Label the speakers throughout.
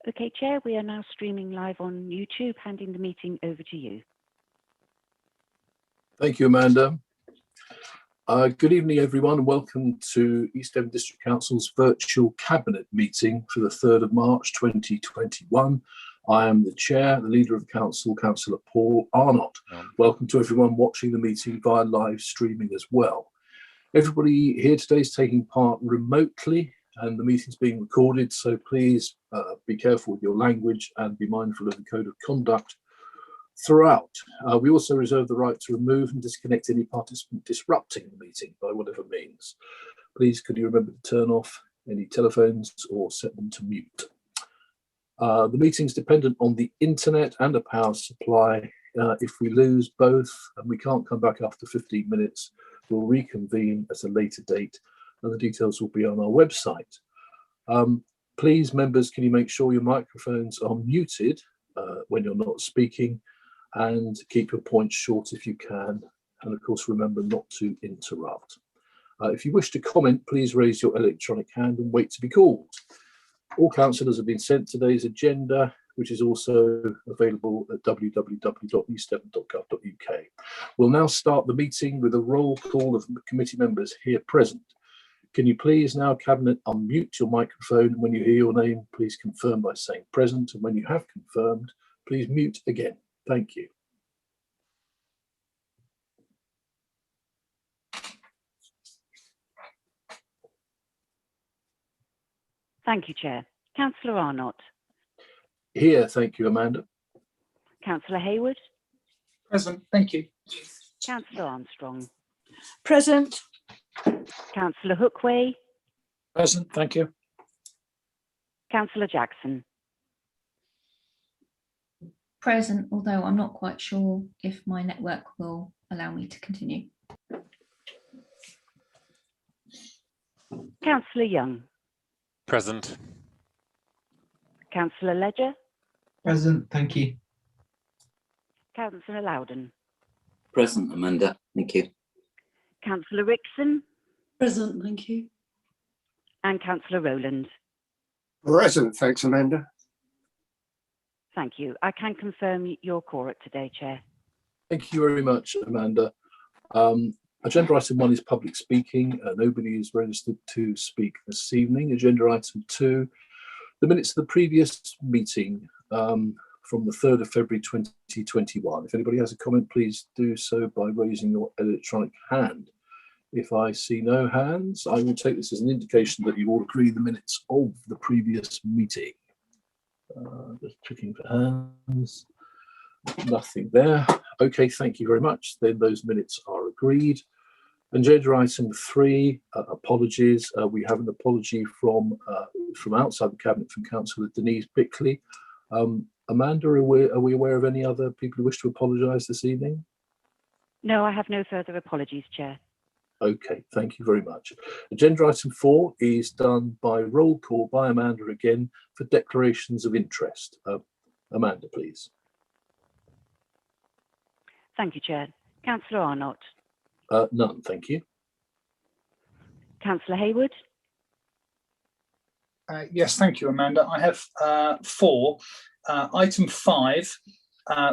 Speaker 1: Okay, Chair, we are now streaming live on YouTube, handing the meeting over to you.
Speaker 2: Thank you, Amanda. Good evening, everyone, and welcome to East Devon District Council's virtual Cabinet meeting for the 3rd of March 2021. I am the Chair, the Leader of the Council, Councillor Paul Arnott. Welcome to everyone watching the meeting via live streaming as well. Everybody here today is taking part remotely, and the meeting is being recorded, so please be careful with your language and be mindful of the code of conduct throughout. We also reserve the right to remove and disconnect any participant disrupting the meeting by whatever means. Please could you remember to turn off any telephones or set them to mute. The meeting is dependent on the internet and a power supply. If we lose both and we can't come back after 15 minutes, we'll reconvene at a later date and the details will be on our website. Please, members, can you make sure your microphones are muted when you're not speaking, and keep your points short if you can, and of course remember not to interrupt. If you wish to comment, please raise your electronic hand and wait to be called. All councillors have been sent today's agenda, which is also available at www.eastdevon.gov.uk. We'll now start the meeting with a roll call of committee members here present. Can you please now, Cabinet, unmute your microphone? When you hear your name, please confirm by saying present, and when you have confirmed, please mute again. Thank you.
Speaker 1: Thank you, Chair. Councillor Arnott.
Speaker 2: Here, thank you, Amanda.
Speaker 1: Councillor Hayward.
Speaker 3: Present, thank you.
Speaker 1: Councillor Armstrong.
Speaker 4: Present.
Speaker 1: Councillor Hookway.
Speaker 3: Present, thank you.
Speaker 1: Councillor Jackson.
Speaker 5: Present, although I'm not quite sure if my network will allow me to continue.
Speaker 1: Councillor Young.
Speaker 6: Present.
Speaker 1: Councillor Ledger.
Speaker 7: Present, thank you.
Speaker 1: Councillor Loudon.
Speaker 8: Present, Amanda, thank you.
Speaker 1: Councillor Rickson.
Speaker 4: Present, thank you.
Speaker 1: And Councillor Rowland.
Speaker 9: Present, thanks, Amanda.
Speaker 1: Thank you. I can confirm your quorum today, Chair.
Speaker 2: Thank you very much, Amanda. Agenda item 1 is public speaking. Nobody is registered to speak this evening. Agenda item 2, the minutes of the previous meeting from the 3rd of February 2021. If anybody has a comment, please do so by raising your electronic hand. If I see no hands, I will take this as an indication that you all agree the minutes of the previous meeting. Just checking for hands. Nothing there. Okay, thank you very much. Then those minutes are agreed. Agenda item 3, apologies. We have an apology from outside the Cabinet, from Councillor Denise Bickley. Amanda, are we aware of any other people who wish to apologise this evening?
Speaker 1: No, I have no further apologies, Chair.
Speaker 2: Okay, thank you very much. Agenda item 4 is done by roll call by Amanda again for declarations of interest. Amanda, please.
Speaker 1: Thank you, Chair. Councillor Arnott.
Speaker 2: None, thank you.
Speaker 1: Councillor Hayward.
Speaker 3: Yes, thank you, Amanda. I have 4. Item 5,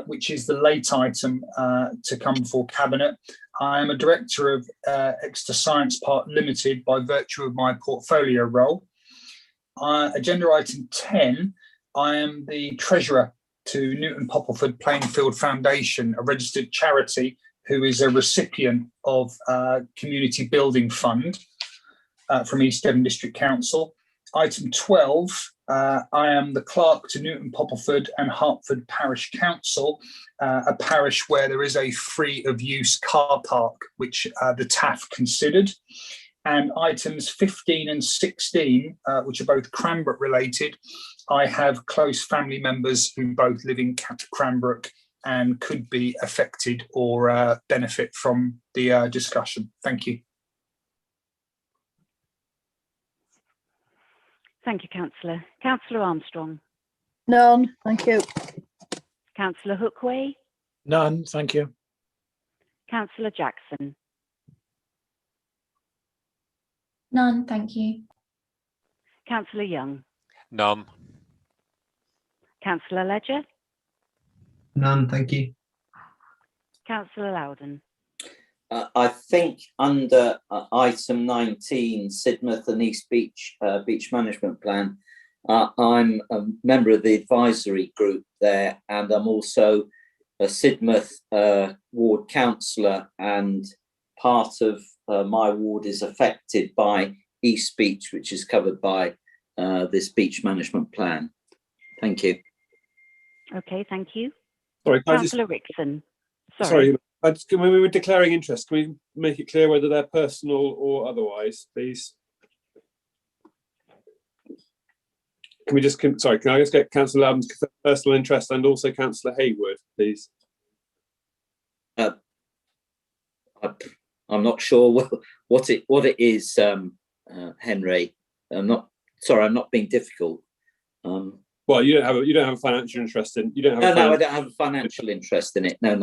Speaker 3: which is the late item to come for Cabinet. I am a director of Exeter Science Park Limited by virtue of my portfolio role. Agenda item 10, I am the treasurer to Newton Poppleford Plainfield Foundation, a registered charity who is a recipient of Community Building Fund from East Devon District Council. Item 12, I am the clerk to Newton Poppleford and Hertford Parish Council, a parish where there is a free of use car park, which the TAF considered. And items 15 and 16, which are both Cranbrook related, I have close family members who both live in Cranbrook and could be affected or benefit from the discussion. Thank you.
Speaker 1: Thank you, Councillor. Councillor Armstrong.
Speaker 4: None, thank you.
Speaker 1: Councillor Hookway.
Speaker 3: None, thank you.
Speaker 1: Councillor Jackson.
Speaker 5: None, thank you.
Speaker 1: Councillor Young.
Speaker 6: None.
Speaker 1: Councillor Ledger,
Speaker 7: None, thank you.
Speaker 1: Councillor Loudon.
Speaker 8: I think under item 19, Sidmouth and East Beach Beach Management Plan, I'm a member of the advisory group there, and I'm also a Sidmouth ward councillor, and part of my ward is affected by East Beach, which is covered by this beach management plan. Thank you.
Speaker 1: Okay, thank you.
Speaker 6: Sorry, can I just,
Speaker 1: Councillor Rickson.
Speaker 6: sorry, when we were declaring interest, can we make it clear whether they're personal or otherwise, please? Can we just, sorry, can I just get Councillor Loudon's personal interest and also Councillor Hayward, please?
Speaker 8: I'm not sure what it is, Henry. I'm not being difficult.
Speaker 6: Well, you don't have a financial interest in. You don't have.
Speaker 8: No, I don't have a financial interest in it. No.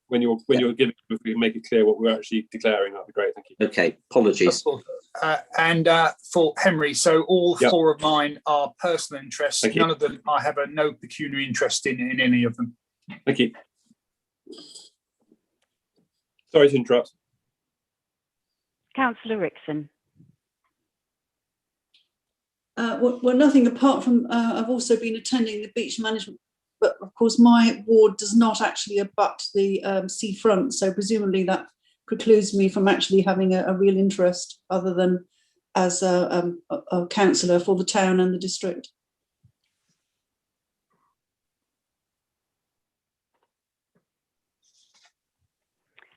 Speaker 6: When you're giving, if we can make it clear what we're actually declaring, that'd be great. Thank you.
Speaker 8: Okay, apologies.
Speaker 3: And for Henry, so all
Speaker 6: Yep.
Speaker 3: 4 of mine are personal interests.
Speaker 6: Thank you.
Speaker 3: None of them, I have no pecuniary interest in any of them.
Speaker 6: Thank you. Sorry to interrupt.
Speaker 1: Councillor Rickson.
Speaker 4: Well, nothing apart from I've also been attending the beach management, but of course my ward does not actually abut the seafront, so presumably that precludes me from actually having a real interest other than as a councillor for the town and the district.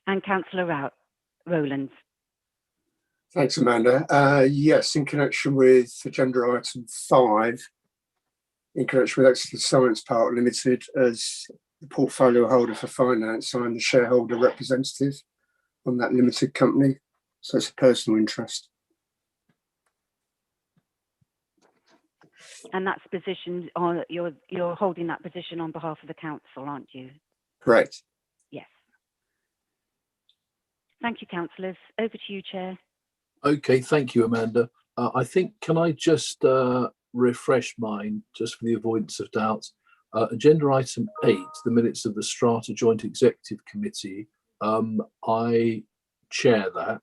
Speaker 1: And Councillor Rowlands.
Speaker 9: Thanks, Amanda. Yes, in connection with agenda item 5, in connection with Exeter Science Park Limited, as the portfolio holder for finance, I'm the shareholder representative on that limited company, so it's a personal interest.
Speaker 1: And that's position, you're holding that position on behalf of the council, aren't you?
Speaker 9: Correct.
Speaker 1: Yes. Thank you, councillors. Over to you, Chair.
Speaker 2: Okay, thank you, Amanda. I think, can I just refresh mine, just for the avoidance of doubt? Agenda item 8, the minutes of the Strata Joint Executive Committee. I chair that,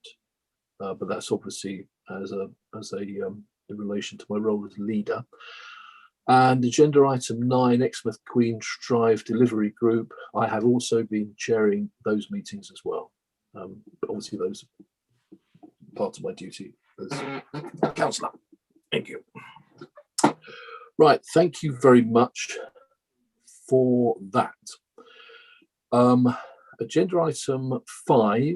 Speaker 2: but that's obviously as a in relation to my role as leader. And agenda item 9, Exmouth Queen Drive Delivery Group. I have also been chairing those meetings as well. But obviously those part of my duty as councillor. Thank you. Right, thank you very much for that. Agenda item 5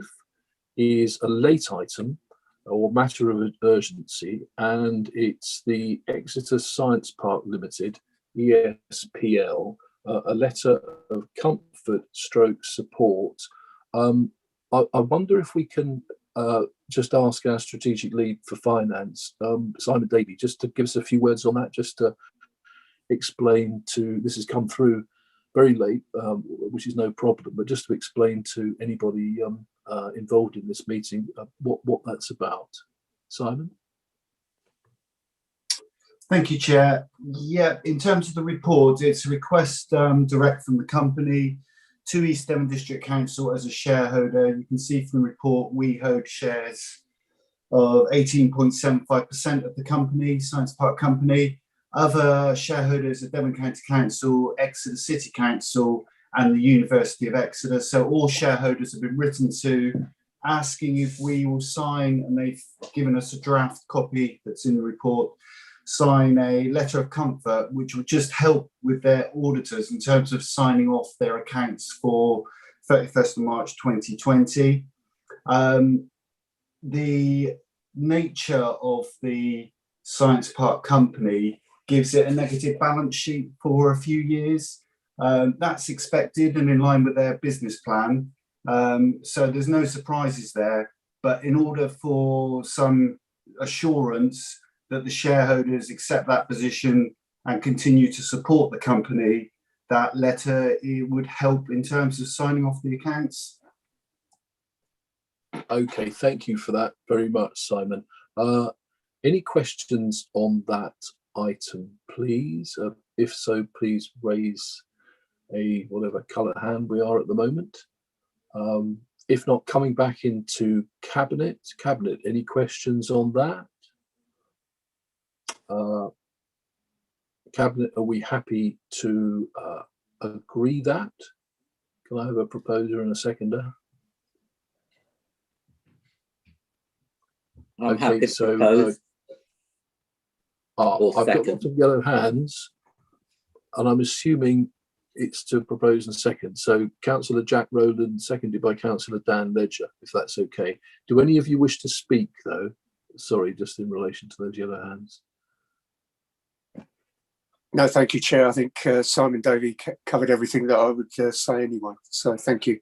Speaker 2: is a late item or matter of urgency, and it's the Exeter Science Park Limited, ESPL, a letter of comfort / support. I wonder if we can just ask our strategic lead for finance, Simon Davey, just to give us a few words on that, just to explain to, this has come through very late, which is no problem, but just to explain to anybody involved in this meeting what that's about. Simon?
Speaker 10: Thank you, Chair. Yeah, in terms of the report, it's a request direct from the company to East Devon District Council as a shareholder. You can see from the report we hold shares of 18.75% of the company, Science Park Company. Other shareholders are Devon County Council, Exeter City Council, and the University of Exeter. So all shareholders have been written to asking if we will sign, and they've given us a draft copy that's in the report, sign a letter of comfort, which will just help with their auditors in terms of signing off their accounts for 31st of March 2020. The nature of the Science Park Company gives it a negative balance sheet for a few years. That's expected and in line with their business plan. So there's no surprises there. But in order for some assurance that the shareholders accept that position and continue to support the company, that letter, it would help in terms of signing off the accounts.
Speaker 2: Okay, thank you for that very much, Simon. Any questions on that item, please? If so, please raise a whatever colour hand we are at the moment. If not, coming back into Cabinet, any questions on that? Cabinet, are we happy to agree that? Can I have a proposer and a seconder?
Speaker 8: I'm happy to propose.
Speaker 2: I've got lots of yellow hands, and I'm assuming it's to propose and second. So Councillor Jack Rowland, seconded by Councillor Dan Ledger, if that's okay. Do any of you wish to speak, though? Sorry, just in relation to those yellow hands.
Speaker 9: No, thank you, Chair. I think Simon Davey covered everything that I would say anyway. So thank you.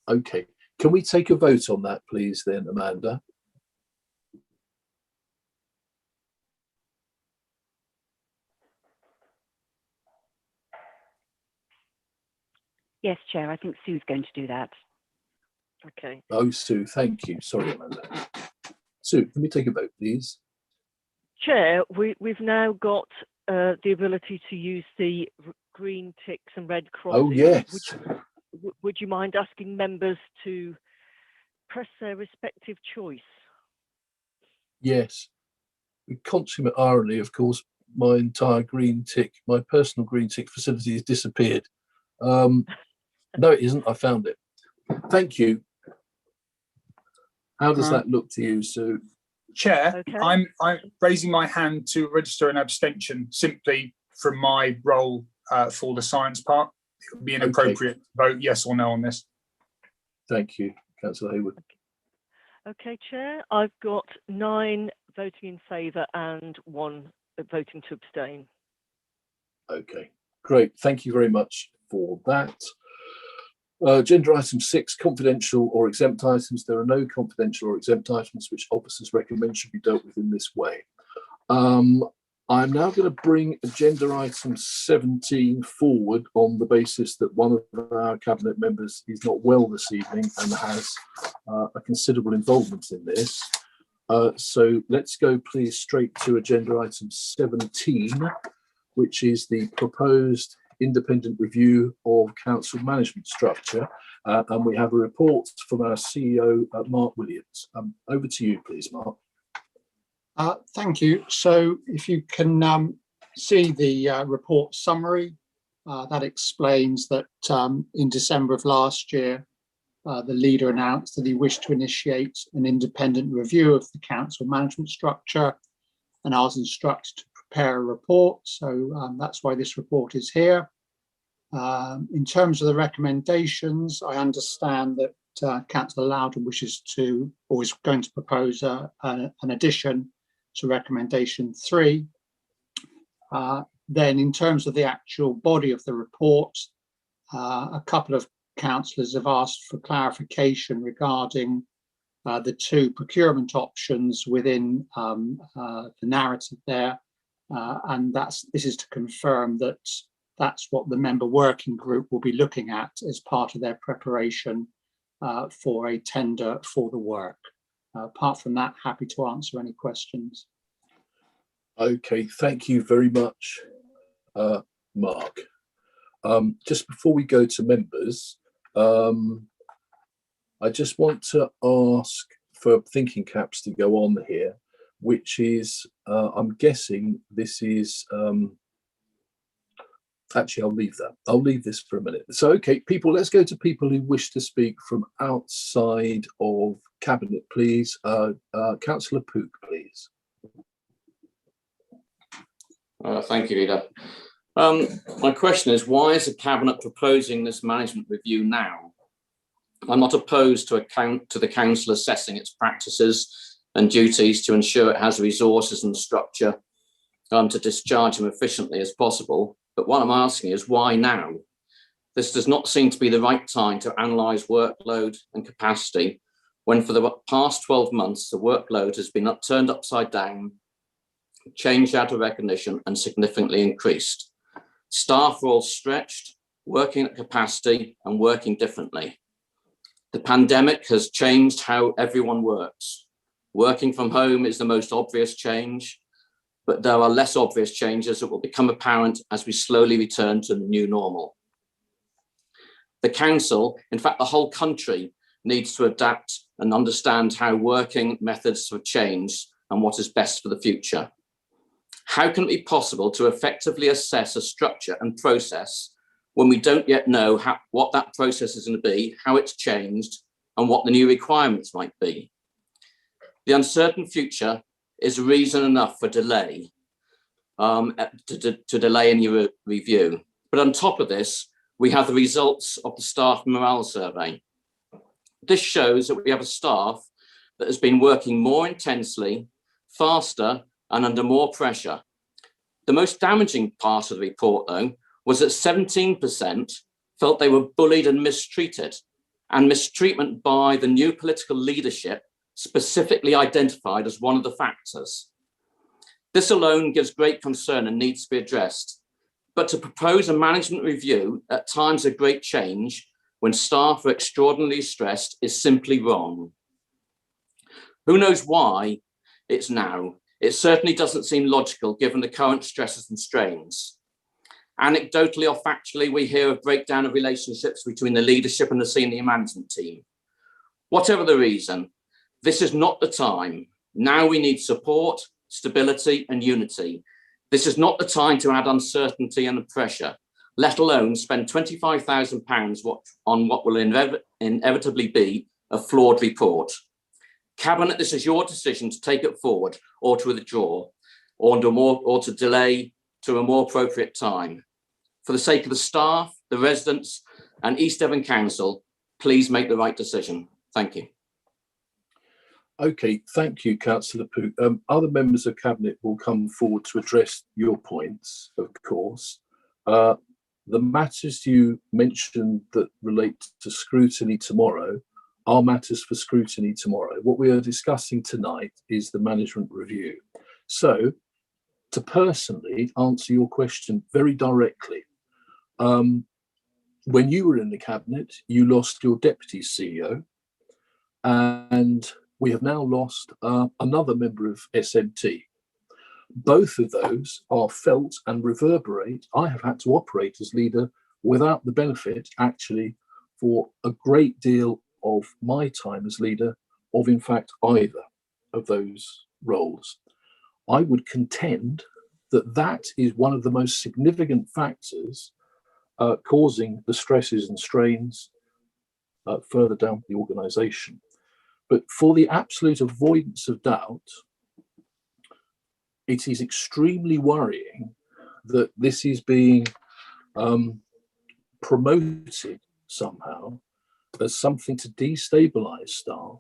Speaker 2: Okay. Can we take a vote on that, please, then, Amanda?
Speaker 1: Yes, Chair, I think Sue's going to do that.
Speaker 11: Okay.
Speaker 2: Oh, Sue, thank you. Sorry, Amanda. Sue, can we take a vote, please?
Speaker 11: Chair, we've now got the ability to use the green ticks and red crosses.
Speaker 2: Oh, yes.
Speaker 11: Would you mind asking members to press their respective choice?
Speaker 2: Yes. With consummate irony, of course, my entire green tick, my personal green tick facility has disappeared. No, it isn't. I found it. Thank you. How does that look to you, Sue?
Speaker 3: Chair,
Speaker 11: Okay.
Speaker 3: I'm raising my hand to register an abstention simply from my role for the science part. It would be inappropriate to vote yes or no on this.
Speaker 2: Thank you, Councillor Hayward.
Speaker 11: Okay, Chair, I've got 9 voting in favour and 1 voting to abstain.
Speaker 2: Okay, great. Thank you very much for that. Agenda item 6, confidential or exempt items. There are no confidential or exempt items which officers recommend should be dealt with in this way. I'm now going to bring agenda item 17 forward on the basis that one of our cabinet members is not well this evening and has a considerable involvement in this. So let's go please straight to agenda item 17, which is the proposed independent review of council management structure. And we have a report from our CEO, Mark Williams. Over to you, please, Mark.
Speaker 12: Thank you. So if you can see the report summary, that explains that in December of last year, the leader announced that he wished to initiate an independent review of the council management structure, and I was instructed to prepare a report. So that's why this report is here. In terms of the recommendations, I understand that Councillor Loudon wishes to, or is going to propose an addition to recommendation 3. Then in terms of the actual body of the report, a couple of councillors have asked for clarification regarding the 2 procurement options within the narrative there. And this is to confirm that that's what the member working group will be looking at as part of their preparation for a tender for the work. Apart from that, happy to answer any questions.
Speaker 2: Okay, thank you very much, Mark. Just before we go to members, I just want to ask for thinking caps to go on here, which is, I'm guessing this is, actually, I'll leave that. I'll leave this for a minute. So, okay, people, let's go to people who wish to speak from outside of Cabinet, please. Councillor Pook, please.
Speaker 13: Thank you, Leader. My question is, why is the Cabinet proposing this management review now? I'm not opposed to the Council assessing its practices and duties to ensure it has resources and structure to discharge them efficiently as possible. But what I'm asking is, why now? This does not seem to be the right time to analyse workload and capacity when for the past 12 months, the workload has been turned upside down, changed out of recognition and significantly increased. Staff are all stretched, working at capacity and working differently. The pandemic has changed how everyone works. Working from home is the most obvious change. but there are less obvious changes that will become apparent as we slowly return to the new normal. The council, in fact, the whole country, needs to adapt and understand how working methods have changed and what is best for the future. How can it be possible to effectively assess a structure and process when we don't yet know what that process is going to be, how it's changed, and what the new requirements might be? The uncertain future is reason enough for delay, to delay any review. But on top of this, we have the results of the staff morale survey. This shows that we have a staff that has been working more intensely, faster, and under more pressure. The most damaging part of the report, though, was that 17% felt they were bullied and mistreated, and mistreatment by the new political leadership specifically identified as one of the factors. This alone gives great concern and needs to be addressed. But to propose a management review at times of great change when staff are extraordinarily stressed is simply wrong. Who knows why it's now? It certainly doesn't seem logical given the current stresses and strains. Anecdotally or factually, we hear of breakdown of relationships between the leadership and the senior management team. Whatever the reason, this is not the time. Now we need support, stability, and unity. This is not the time to add uncertainty and pressure, let alone spend £25,000 on what will inevitably be a flawed report. Cabinet, this is your decision to take it forward or to withdraw or to delay to a more appropriate time. For the sake of the staff, the residents, and East Devon Council, please make the right decision. Thank you.
Speaker 2: Okay, thank you, Councillor Pook. Other members of Cabinet will come forward to address your points, of course. The matters you mentioned that relate to scrutiny tomorrow are matters for scrutiny tomorrow. What we are discussing tonight is the management review. So, to personally answer your question very directly, when you were in the Cabinet, you lost your Deputy CEO, and we have now lost another member of SMT. Both of those are felt and reverberate. I have had to operate as leader without the benefit, actually, for a great deal of my time as leader of, in fact, either of those roles. I would contend that that is one of the most significant factors causing the stresses and strains further down the organisation. But for the absolute avoidance of doubt, it is extremely worrying that this is being promoted somehow as something to destabilise staff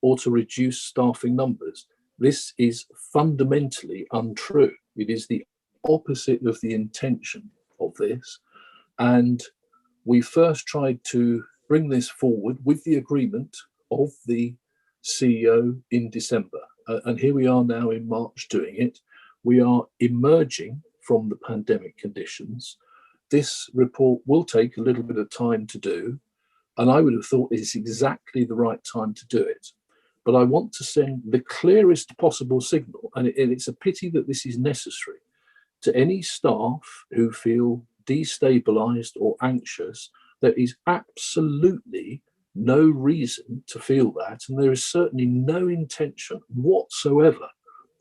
Speaker 2: or to reduce staffing numbers. This is fundamentally untrue. It is the opposite of the intention of this. And we first tried to bring this forward with the agreement of the CEO in December. And here we are now in March doing it. We are emerging from the pandemic conditions. This report will take a little bit of time to do, and I would have thought it's exactly the right time to do it. But I want to send the clearest possible signal, and it's a pity that this is necessary, to any staff who feel destabilised or anxious. There is absolutely no reason to feel that, and there is certainly no intention whatsoever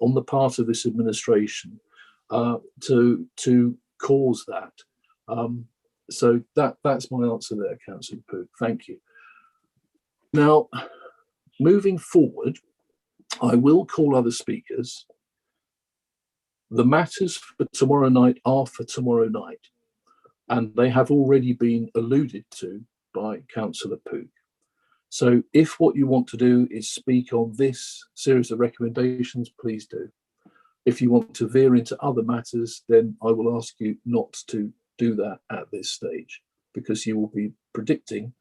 Speaker 2: on the part of this administration to cause that. So that's my answer there, Councillor Pook. Thank you. Now, moving forward, I will call other speakers. The matters for tomorrow night are for tomorrow night, and they have already been alluded to by Councillor Pook. So if what you want to do is speak on this series of recommendations, please do. If you want to veer into other matters, then I will ask you not to do that at this stage, because you will be predicting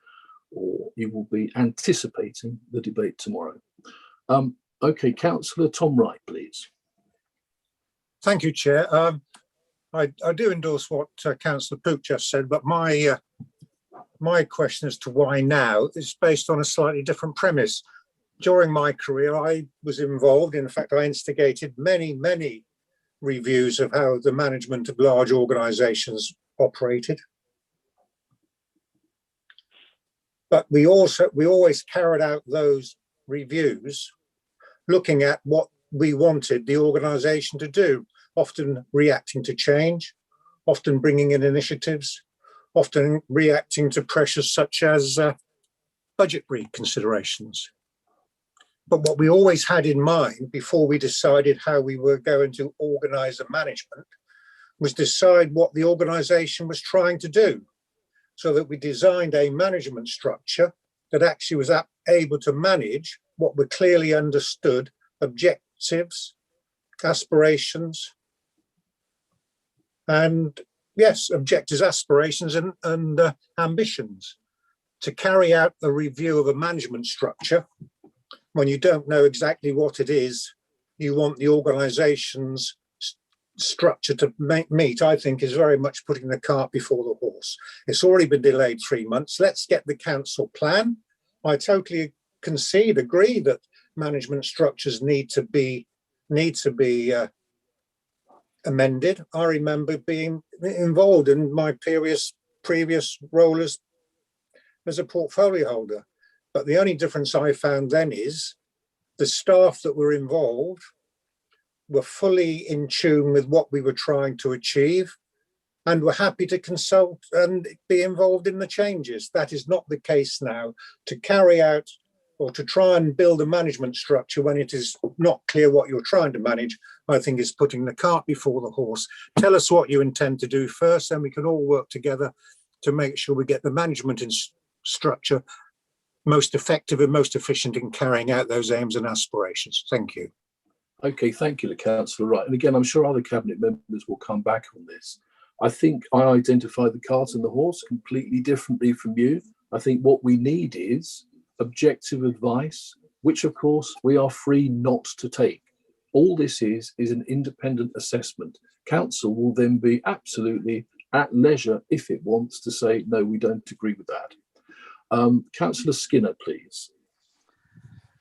Speaker 2: or you will be anticipating the debate tomorrow. Okay, Councillor Tom Wright, please.
Speaker 14: Thank you, Chair. I do endorse what Councillor Pook just said, but my question as to why now is based on a slightly different premise. During my career, I was involved, in fact, I instigated many reviews of how the management of large organisations operated. But we always carried out those reviews looking at what we wanted the organisation to do, often reacting to change, often bringing in initiatives, often reacting to pressures such as budgetary considerations. But what we always had in mind before we decided how we were going to organise a management was decide what the organisation was trying to do, so that we designed a management structure that actually was able to manage what were clearly understood objectives, aspirations, and yes, objectives, aspirations, and ambitions. To carry out a review of a management structure, when you don't know exactly what it is, you want the organisation's structure to meet, I think, is very much putting the cart before the horse. It's already been delayed 3 months. Let's get the council plan. I totally agree that management structures need to be amended. I remember being involved in my previous role as a portfolio holder. But the only difference I found then is the staff that were involved were fully in tune with what we were trying to achieve and were happy to consult and be involved in the changes. That is not the case now. To carry out or to try and build a management structure when it is not clear what you're trying to manage, I think is putting the cart before the horse. Tell us what you intend to do first, then we can all work together to make sure we get the management structure most effective and most efficient in carrying out those aims and aspirations. Thank you.
Speaker 2: Okay, thank you, Councillor Wright. And again, I'm sure other Cabinet members will come back on this. I think I identified the cart and the horse completely differently from you. I think what we need is objective advice, which of course we are free not to take. All this is an independent assessment. Council will then be absolutely at leisure if it wants to say, no, we don't agree with that. Councillor Skinner, please.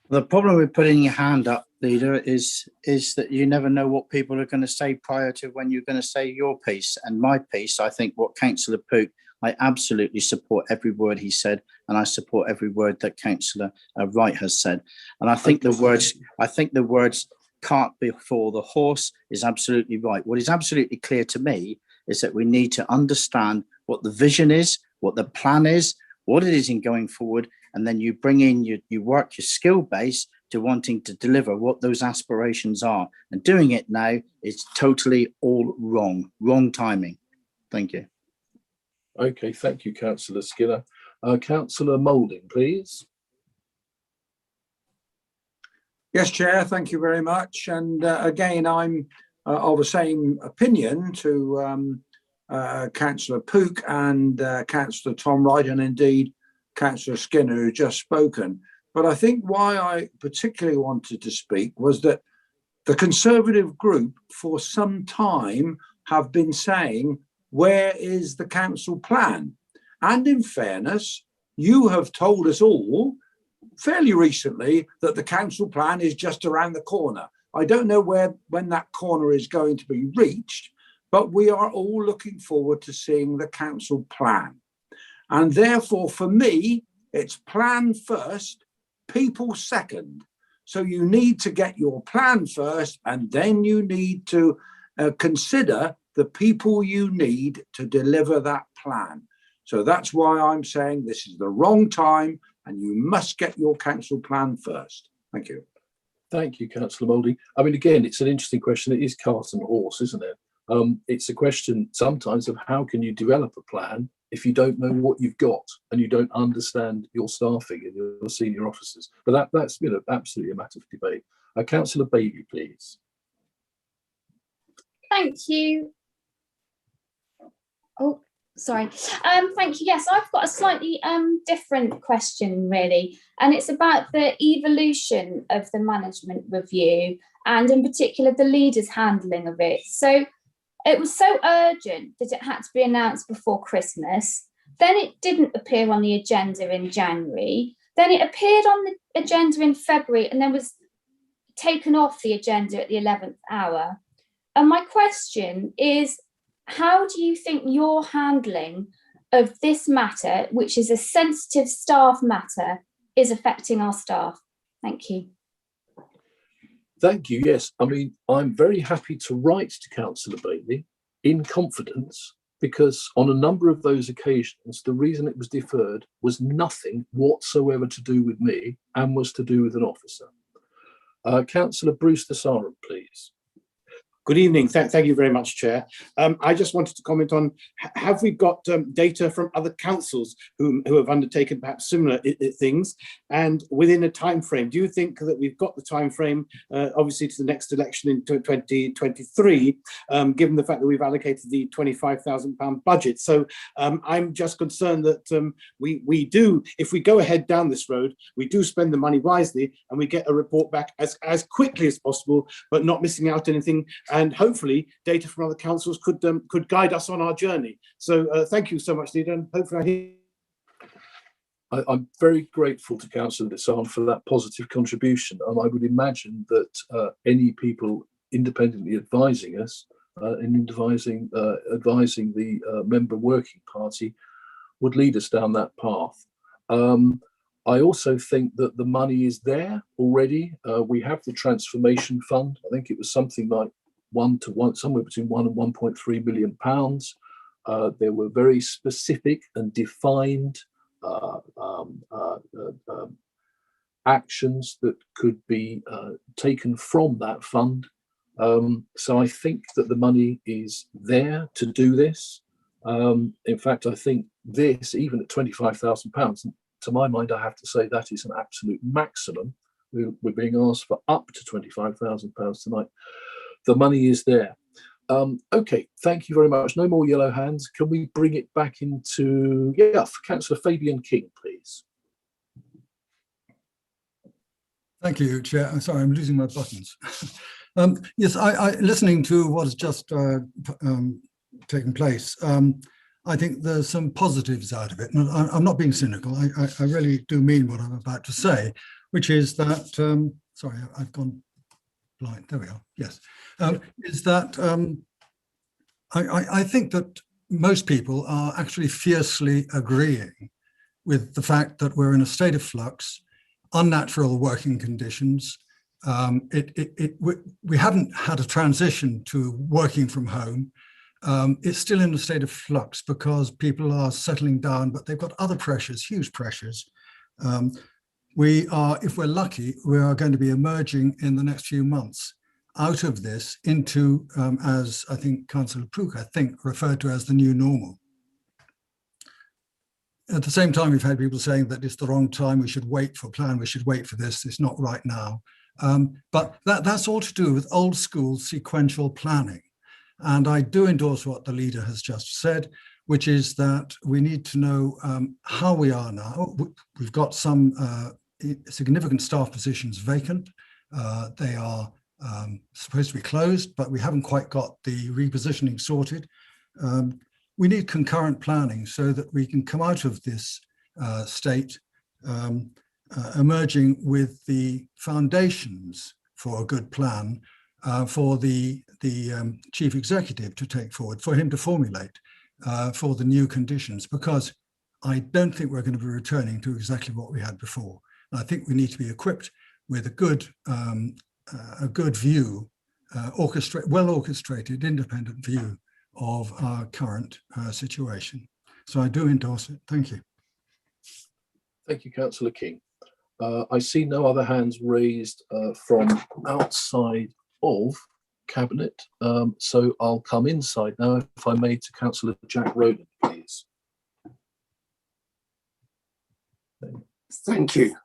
Speaker 15: The problem with putting your hand up, Leader, is that you never know what people are going to say prior to when you're going to say your piece. And my piece, I think what Councillor Pook, I absolutely support every word he said, and I support every word that Councillor Wright has said. And I think the words cart before the horse is absolutely right. What is absolutely clear to me is that we need to understand what the vision is, what the plan is, what it is in going forward, and then you bring in, you work your skill base to wanting to deliver what those aspirations are. And doing it now is totally all wrong timing. Thank you.
Speaker 2: Okay, thank you, Councillor Skinner. Councillor Moulding, please.
Speaker 16: Yes, Chair, thank you very much. And again, I'm of the same opinion to Councillor Pook and Councillor Tom Wright, and indeed Councillor Skinner, who just spoken. But I think why I particularly wanted to speak was that the Conservative group for some time have been saying, where is the council plan? And in fairness, you have told us all fairly recently that the council plan is just around the corner. I don't know when that corner is going to be reached, but we are all looking forward to seeing the council plan. And therefore, for me, it's plan first, people second. So you need to get your plan first, and then you need to consider the people you need to deliver that plan. So that's why I'm saying this is the wrong time, and you must get your council plan first. Thank you.
Speaker 2: Thank you, Councillor Moulding. I mean, again, it's an interesting question. It is cart and horse, isn't it? It's a question sometimes of how can you develop a plan if you don't know what you've got and you don't understand your staffing and your senior officers. But that's absolutely a matter of debate. Councillor Bailey, please.
Speaker 17: Thank you. Oh, sorry. Thank you. Yes, I've got a slightly different question, really, and it's about the evolution of the management review and in particular the leaders' handling of it. So it was so urgent that it had to be announced before Christmas. Then it didn't appear on the agenda in January. Then it appeared on the agenda in February and then was taken off the agenda at the 11th hour. And my question is, how do you think your handling of this matter, which is a sensitive staff matter, is affecting our staff? Thank you.
Speaker 2: Thank you. Yes, I mean, I'm very happy to write to Councillor Bailey in confidence, because on a number of those occasions, the reason it was deferred was nothing whatsoever to do with me and was to do with an officer. Councillor Brewster Sarum, please.
Speaker 18: Good evening. Thank you very much, Chair. I just wanted to comment on, have we got data from other councils who have undertaken perhaps similar things, and within a time frame? Do you think that we've got the time frame, obviously, to the next election in 2023, given the fact that we've allocated the £25,000 budget? So I'm just concerned that we do, if we go ahead down this road, we do spend the money wisely and we get a report back as quickly as possible, but not missing out anything. And hopefully data from other councils could guide us on our journey. So thank you so much, Leader, and hopefully
Speaker 2: I'm very grateful to Councillor Desarn for that positive contribution, and I would imagine that any people independently advising us and advising the member working party would lead us down that path. I also think that the money is there already. We have the transformation fund. I think it was something like somewhere between £1 and £1.3 million. There were very specific and defined actions that could be taken from that fund. So I think that the money is there to do this. In fact, I think this, even at £25,000, to my mind, I have to say that is an absolute maximum. We're being asked for up to £25,000 tonight. The money is there. Okay, thank you very much. No more yellow hands. Can we bring it back into, for Councillor Fabian King, please?
Speaker 19: Thank you, Chair. I'm sorry, I'm losing my buttons. Yes, I listening to what has just taken place, I think there's some positives out of it. And I'm not being cynical. I really do mean what I'm about to say, which is that, sorry, I've gone blind. There we are. Yes. Is that I think that most people are actually fiercely agreeing with the fact that we're in a state of flux, unnatural working conditions. We haven't had a transition to working from home. It's still in a state of flux because people are settling down, but they've got other pressures, huge pressures. We are, if we're lucky, we are going to be emerging in the next few months out of this into, as I think Councillor Pook, referred to as the new normal. At the same time, we've had people saying that it's the wrong time, we should wait for a plan, we should wait for this, it's not right now. But that's all to do with old school sequential planning. And I do endorse what the leader has just said, which is that we need to know how we are now. We've got some significant staff positions vacant. They are supposed to be closed, but we haven't quite got the repositioning sorted. We need concurrent planning so that we can come out of this state emerging with the foundations for a good plan for the chief executive to take forward, for him to formulate for the new conditions, because I don't think we're going to be returning to exactly what we had before. And I think we need to be equipped with a good view, well orchestrated, independent view of our current situation. So I do endorse it. Thank you.
Speaker 2: Thank you, Councillor King. I see no other hands raised from outside of Cabinet, so I'll come inside now, if I may, to Councillor Jack Rowland, please.
Speaker 9: Thank you.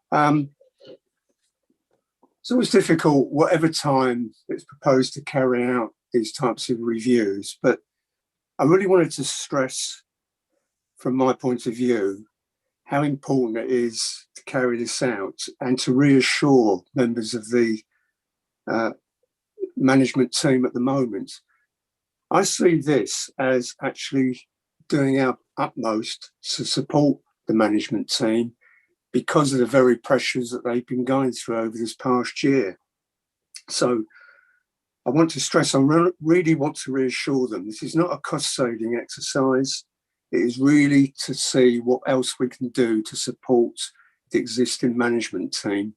Speaker 9: It's always difficult, whatever time it's proposed to carry out these types of reviews, but I really wanted to stress, from my point of view, how important it is to carry this out and to reassure members of the management team at the moment. I see this as actually doing our utmost to support the management team because of the very pressures that they've been going through over this past year. So I want to stress, really want to reassure them, this is not a cost-saving exercise. It is really to see what else we can do to support the existing management team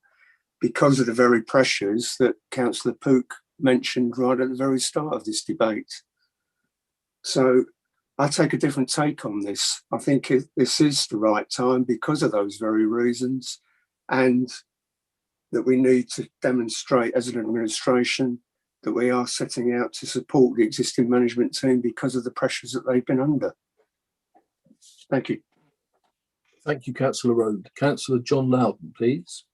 Speaker 9: because of the very pressures that Councillor Pook mentioned right at the very start of this debate. So I take a different take on this. I think this is the right time because of those very reasons, and that we need to demonstrate as an administration that we are setting out to support the existing management team because of the pressures that they've been under. Thank you.
Speaker 2: Thank you, Councillor Rode. Councillor John Loudon, please.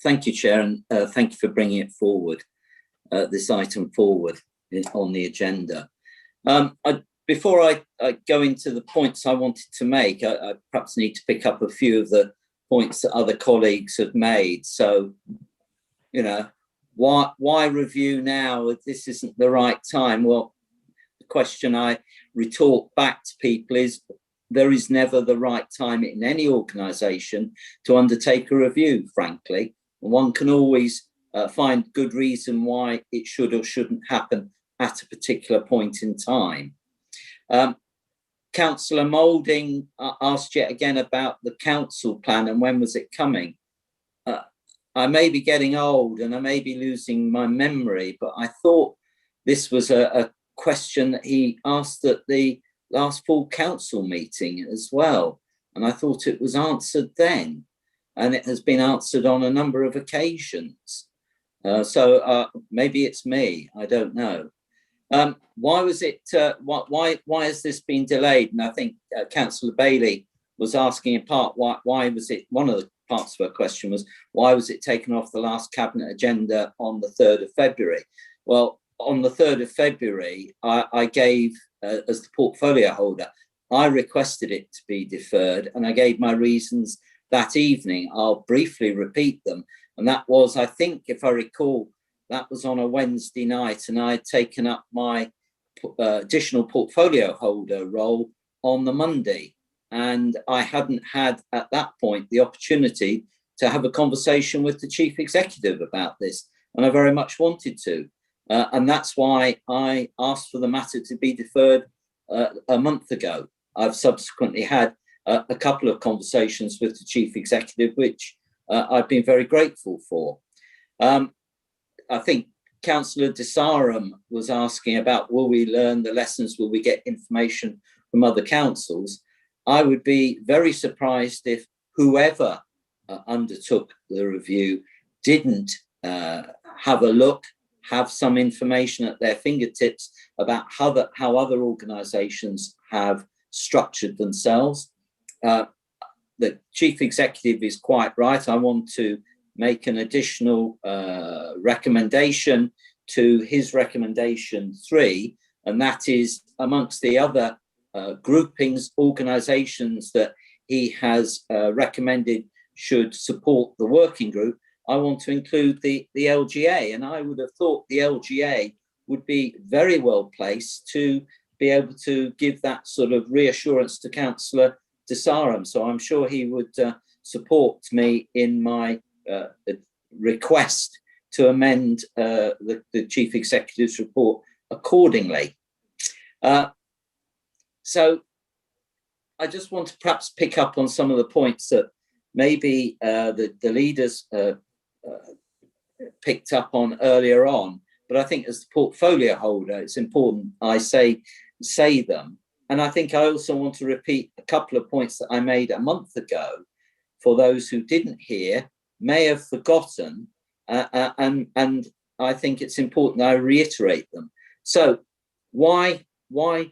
Speaker 8: Thank you, Chair, and thank you for bringing it forward, this item forward on the agenda. Before I go into the points I wanted to make, I perhaps need to pick up a few of the points that other colleagues have made. So, you know, why review now if this isn't the right time? Well, the question I retort back to people is there is never the right time in any organisation to undertake a review, frankly. One can always find good reason why it should or shouldn't happen at a particular point in time. Councillor Moulding asked yet again about the council plan and when was it coming. I may be getting old and I may be losing my memory, but I thought this was a question that he asked at the last full council meeting as well. And I thought it was answered then, and it has been answered on a number of occasions. So maybe it's me, I don't know. Why was it, why has this been delayed? And I think Councillor Bailey was asking in part, why was it, one of the parts of her question was, why was it taken off the last cabinet agenda on the 3rd of February? Well, on the 3rd of February, I gave, as the portfolio holder, I requested it to be deferred and I gave my reasons that evening. I'll briefly repeat them. And that was, I think, if I recall, that was on a Wednesday night and I had taken up my additional portfolio holder role on the Monday. And I hadn't had at that point the opportunity to have a conversation with the chief executive about this. And I very much wanted to. And that's why I asked for the matter to be deferred a month ago. I've subsequently had a couple of conversations with the chief executive, which I've been very grateful for. I think Councillor Desarum was asking about, will we learn the lessons? Will we get information from other councils? I would be very surprised if whoever undertook the review didn't have a look, have some information at their fingertips about how other organisations have structured themselves. The chief executive is quite right. I want to make an additional recommendation to his recommendation 3, and that is amongst the other groupings, organisations that he has recommended should support the working group. I want to include the LGA, and I would have thought the LGA would be very well placed to be able to give that sort of reassurance to Councillor Desarum. So I'm sure he would support me in my request to amend the Chief Executive's report accordingly. So I just want to perhaps pick up on some of the points that maybe the leaders picked up on earlier on, but I think as the portfolio holder, it's important I say them. And I think I also want to repeat a couple of points that I made a month ago for those who didn't hear, may have forgotten, and I think it's important I reiterate them. So why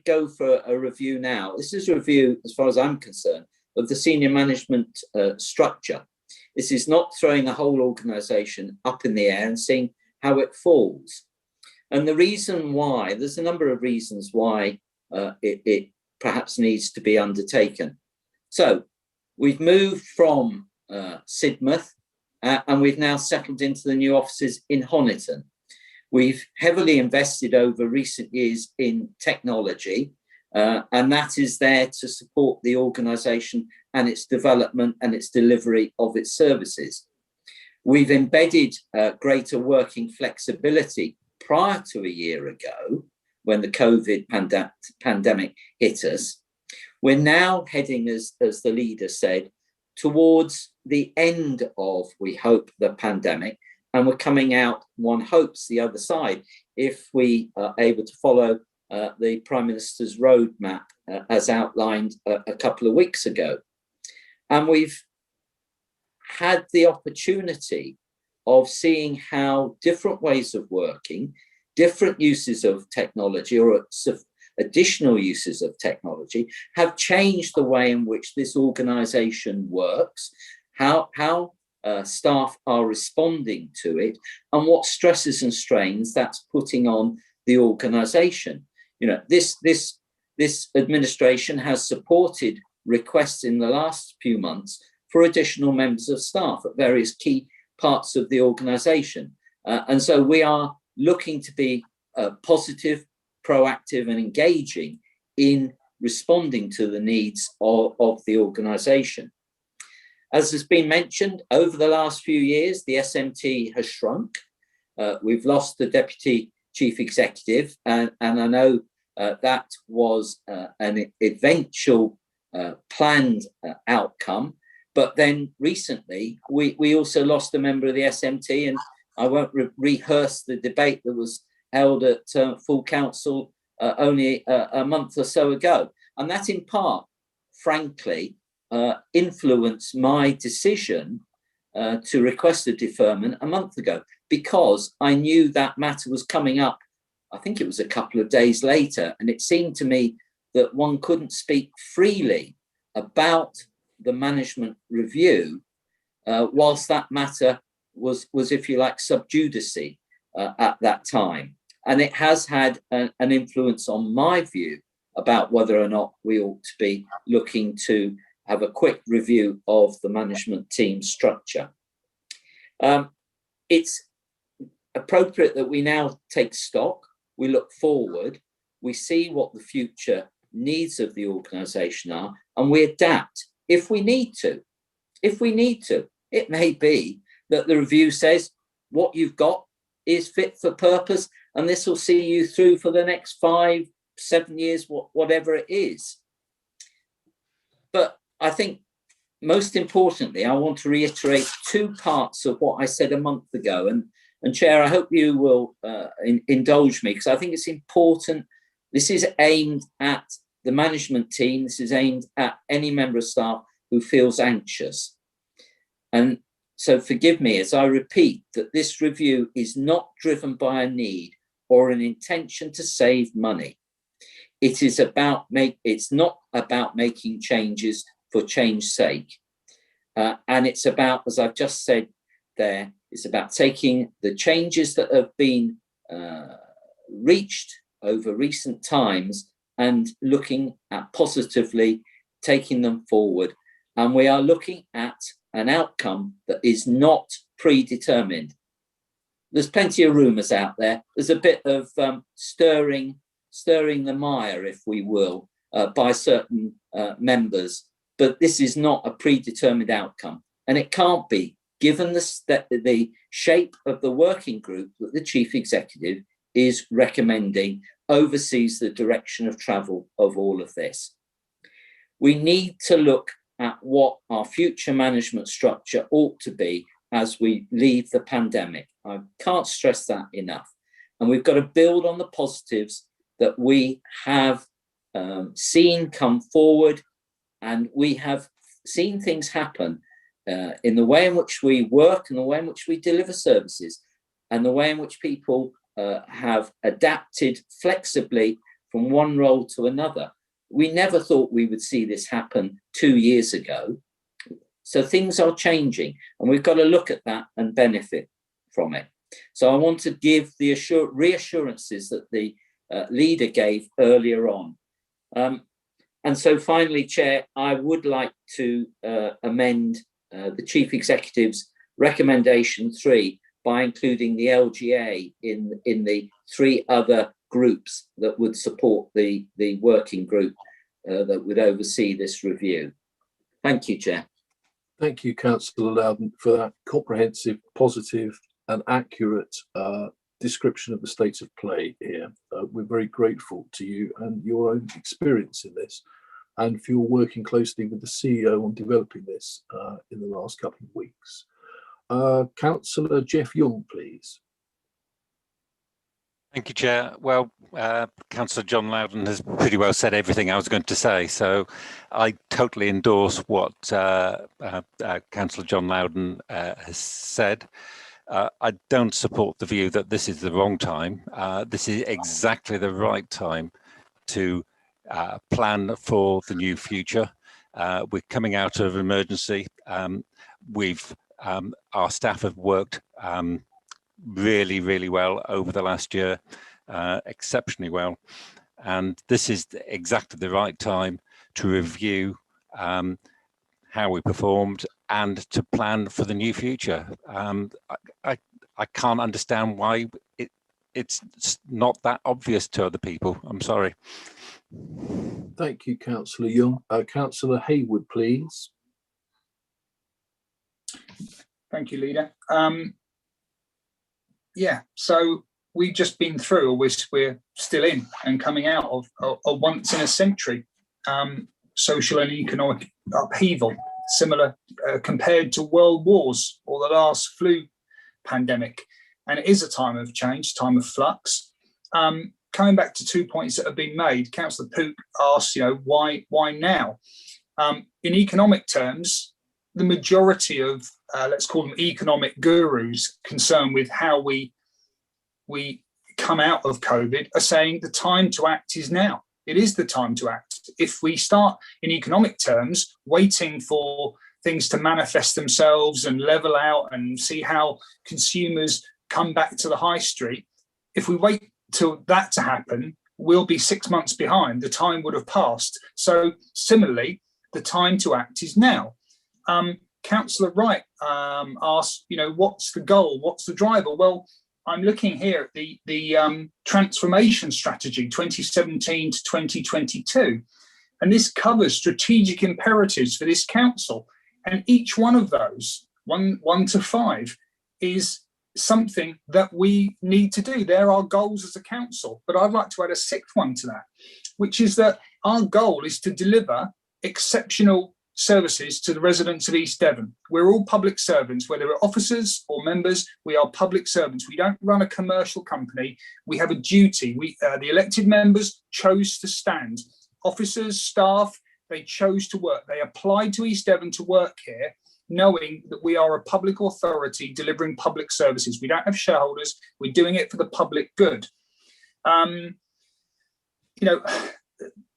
Speaker 8: go for a review now? This is a review, as far as I'm concerned, of the senior management structure. This is not throwing a whole organisation up in the air and seeing how it falls. And the reason why, there's a number of reasons why it perhaps needs to be undertaken. So we've moved from Sidmouth and we've now settled into the new offices in Honiton. We've heavily invested over recent years in technology, and that is there to support the organisation and its development and its delivery of its services. We've embedded greater working flexibility prior to a year ago when the COVID pandemic hit us. We're now heading, as the leader said, towards the end of, we hope, the pandemic, and we're coming out, one hopes, the other side, if we are able to follow the Prime Minister's roadmap as outlined a couple of weeks ago. And we've had the opportunity of seeing how different ways of working, different uses of technology or additional uses of technology have changed the way in which this organisation works, how staff are responding to it, and what stresses and strains that's putting on the organisation. You know, this administration has supported requests in the last few months for additional members of staff at various key parts of the organisation. And so we are looking to be positive, proactive and engaging in responding to the needs of the organisation. As has been mentioned, over the last few years, the SMT has shrunk. We've lost the Deputy Chief Executive, and I know that was an eventual planned outcome. But then recently, we also lost a member of the SMT, and I won't rehearse the debate that was held at full council only a month or so ago. And that in part, frankly, influenced my decision to request a deferment a month ago, because I knew that matter was coming up. I think it was a couple of days later, and it seemed to me that one couldn't speak freely about the management review whilst that matter was, if you like, sub judice at that time. And it has had an influence on my view about whether or not we ought to be looking to have a quick review of the management team structure. It's appropriate that we now take stock, we look forward, we see what the future needs of the organisation are, and we adapt if we need to. If we need to, it may be that the review says what you've got is fit for purpose, and this will see you through for the next 5, 7 years, whatever it is. But I think most importantly, I want to reiterate 2 parts of what I said a month ago. And Chair, I hope you will indulge me, because I think it's important. This is aimed at the management team. This is aimed at any member of staff who feels anxious. And so forgive me as I repeat that this review is not driven by a need or an intention to save money. It is it's not about making changes for change's sake. And it's about, as I've just said there, it's about taking the changes that have been reached over recent times and looking at positively taking them forward. And we are looking at an outcome that is not predetermined. There's plenty of rumours out there. There's a bit of stirring the mire, if we will, by certain members. But this is not a predetermined outcome. And it can't be, given the shape of the working group that the Chief Executive is recommending oversees the direction of travel of all of this. We need to look at what our future management structure ought to be as we leave the pandemic. I can't stress that enough. And we've got to build on the positives that we have seen come forward, and we have seen things happen in the way in which we work and the way in which we deliver services and the way in which people have adapted flexibly from one role to another. We never thought we would see this happen 2 years ago. So things are changing, and we've got to look at that and benefit from it. So I want to give the reassurances that the leader gave earlier on. And so finally, Chair, I would like to amend the Chief Executive's recommendation 3 by including the LGA in the 3 other groups that would support the working group that would oversee this review. Thank you, Chair.
Speaker 2: Thank you, Councillor Loudon, for that comprehensive, positive and accurate description of the state of play here. We're very grateful to you and your own experience in this, and for your working closely with the CEO on developing this in the last couple of weeks. Councillor Jeff Young, please.
Speaker 20: Thank you, Chair. Well, Councillor John Loudon has pretty well said everything I was going to say, so I totally endorse what Councillor John Loudon has said. I don't support the view that this is the wrong time. This is exactly the right time to plan for the new future. We're coming out of emergency. Our staff have worked really, really well over the last year, exceptionally well. And this is exactly the right time to review how we performed and to plan for the new future. I can't understand why it's not that obvious to other people. I'm sorry.
Speaker 2: Thank you, Councillor Young. Councillor Haywood, please.
Speaker 3: Thank you, Leader. Yeah, so we've just been through, or we're still in and coming out of a once in a century social and economic upheaval, similar compared to world wars or the last flu pandemic. And it is a time of change, time of flux. Coming back to 2 points that have been made, Councillor Pook asked, why now? In economic terms, the majority of, let's call them economic gurus concerned with how we come out of COVID are saying the time to act is now. It is the time to act. If we start in economic terms, waiting for things to manifest themselves and level out and see how consumers come back to the high street, if we wait till that to happen, we'll be 6 months behind. The time would have passed. So similarly, the time to act is now. Councillor Wright asked, what's the goal? What's the driver? Well, I'm looking here at the transformation strategy 2017 to 2022, and this covers strategic imperatives for this council. And each one of those, one to five, is something that we need to do. They're our goals as a council. But I'd like to add a sixth one to that, which is that our goal is to deliver exceptional services to the residents of East Devon. We're all public servants, whether we're officers or members, we are public servants. We don't run a commercial company. We have a duty. The elected members chose to stand. Officers, staff, they chose to work. They applied to East Devon to work here, knowing that we are a public authority delivering public services. We don't have shareholders. We're doing it for the public good.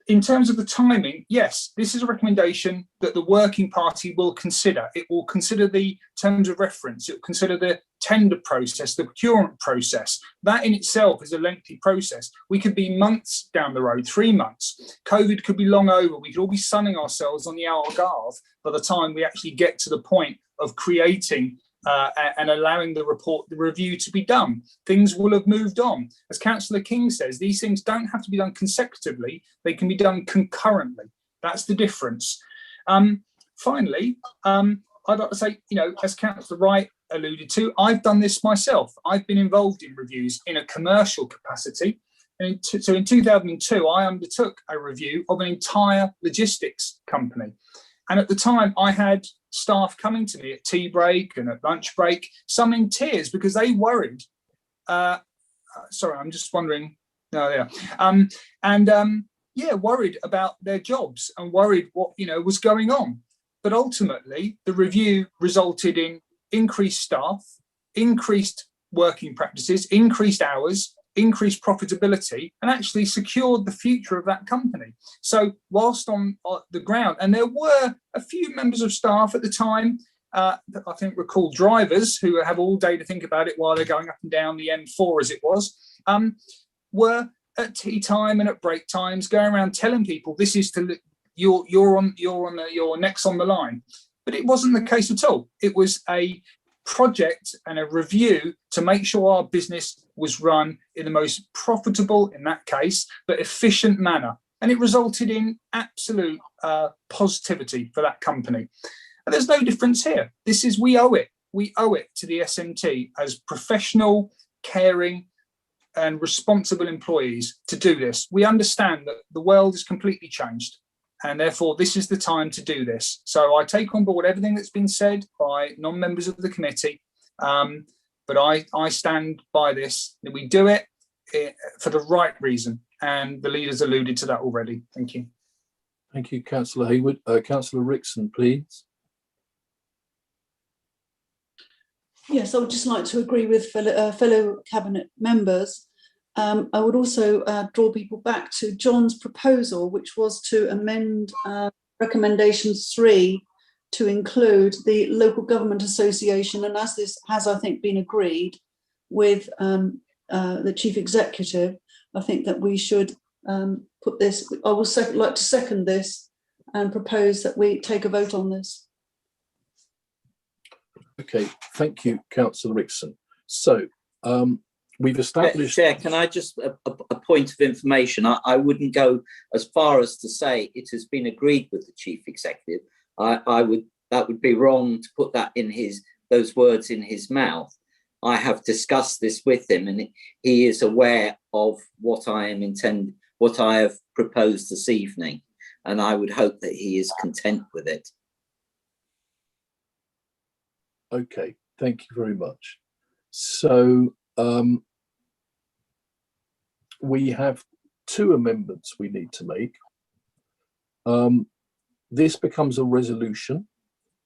Speaker 3: In terms of the timing, yes, this is a recommendation that the working party will consider. It will consider the terms of reference. It will consider the tender process, the procurement process. That in itself is a lengthy process. We could be months down the road, 3 months. COVID could be long over. We could all be sunning ourselves on the Algarve by the time we actually get to the point of creating and allowing the review to be done. Things will have moved on. As Councillor King says, these things don't have to be done consecutively. They can be done concurrently. That's the difference. Finally, I'd like to say, as Councillor Wright alluded to, I've done this myself. I've been involved in reviews in a commercial capacity. And so in 2002, I undertook a review of an entire logistics company. And at the time, I had staff coming to me at tea break and at lunch break, some in tears because they worried. Sorry, I'm just wondering. No, yeah. Worried about their jobs and worried what was going on. But ultimately, the review resulted in increased staff, increased working practices, increased hours, increased profitability, and actually secured the future of that company. So whilst on the ground, and there were a few members of staff at the time that I think were called drivers who have all day to think about it while they're going up and down the M4 as it was, were at tea time and at break times going around telling people this is to you're next on the line. But it wasn't the case at all. It was a project and a review to make sure our business was run in the most profitable, in that case, but efficient manner. And it resulted in absolute positivity for that company. And there's no difference here. This is, we owe it. We owe it to the SMT as professional, caring and responsible employees to do this. We understand that the world is completely changed and therefore this is the time to do this. So I take on board everything that's been said by non-members of the committee, but I stand by this, that we do it for the right reason, and the leaders alluded to that already. Thank you.
Speaker 2: Thank you, Councillor Hayward. Councillor Rickson, please.
Speaker 4: Yes, I would just like to agree with fellow cabinet members. I would also draw people back to John's proposal, which was to amend recommendation 3 to include the local government association. And as this has, I think, been agreed with the chief executive, I think that we should put this, I would like to second this and propose that we take a vote on this.
Speaker 2: Okay, thank you, Councillor Rickson. So we've established...
Speaker 8: Chair, can I just, a point of information, I wouldn't go as far as to say it has been agreed with the chief executive. That would be wrong to put that in those words in his mouth. I have discussed this with him and he is aware of what I have proposed this evening, and I would hope that he is content with it.
Speaker 2: Okay, thank you very much. So we have 2 amendments we need to make. This becomes a resolution.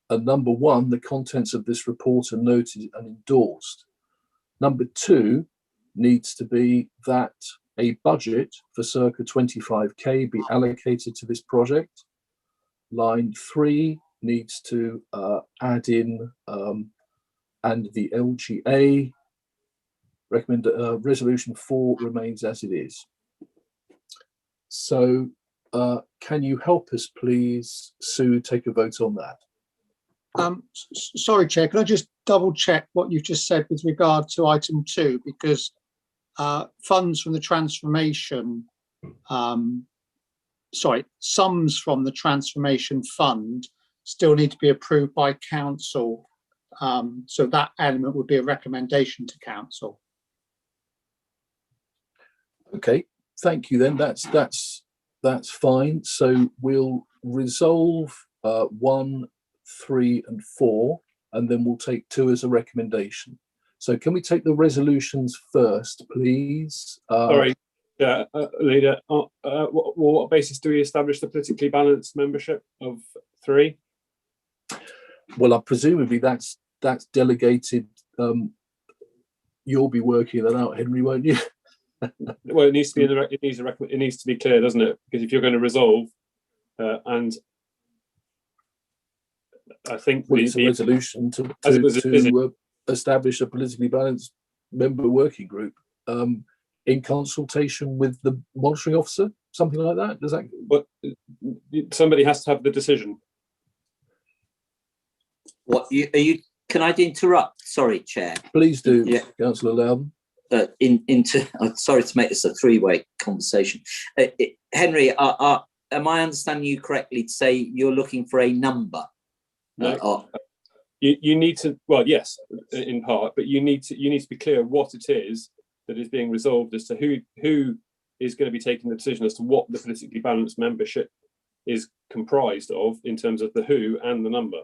Speaker 2: And number 1, the contents of this report are noted and endorsed. Number 2 needs to be that a budget for circa 25k be allocated to this project. Line 3 needs to add in and the LGA. Recommend resolution 4 remains as it is. So can you help us please, Sue, take a vote on that?
Speaker 12: Sorry, Chair, can I just double check what you've just said with regard to item 2, because funds from the transformation, sums from the transformation fund still need to be approved by council. So that element would be a recommendation to council.
Speaker 2: Okay, thank you then. That's fine. So we'll resolve 1, 3 and 4, and then we'll take 2 as a recommendation. So can we take the resolutions first, please?
Speaker 6: Sorry, Leader, what basis do we establish the politically balanced membership of 3?
Speaker 2: Well, presumably that's delegated. You'll be working that out, Henry, won't you?
Speaker 6: Well, it needs to be it needs to be clear, doesn't it? Because if you're going to resolve, and I think
Speaker 2: it's a resolution to establish a politically balanced member working group in consultation with the monitoring officer, something like that. Does that?
Speaker 6: But somebody has to have the decision.
Speaker 8: What are you? Can I interrupt? Sorry, Chair.
Speaker 2: Please do, yeah. Councillor Loudon.
Speaker 8: Sorry to make this a 3-way conversation. Henry, am I understanding you correctly to say you're looking for a number?
Speaker 6: No. You need to, well, yes, in part, but you need to be clear what it is that is being resolved as to who is going to be taking the decision as to what the politically balanced membership is comprised of in terms of the who and the number.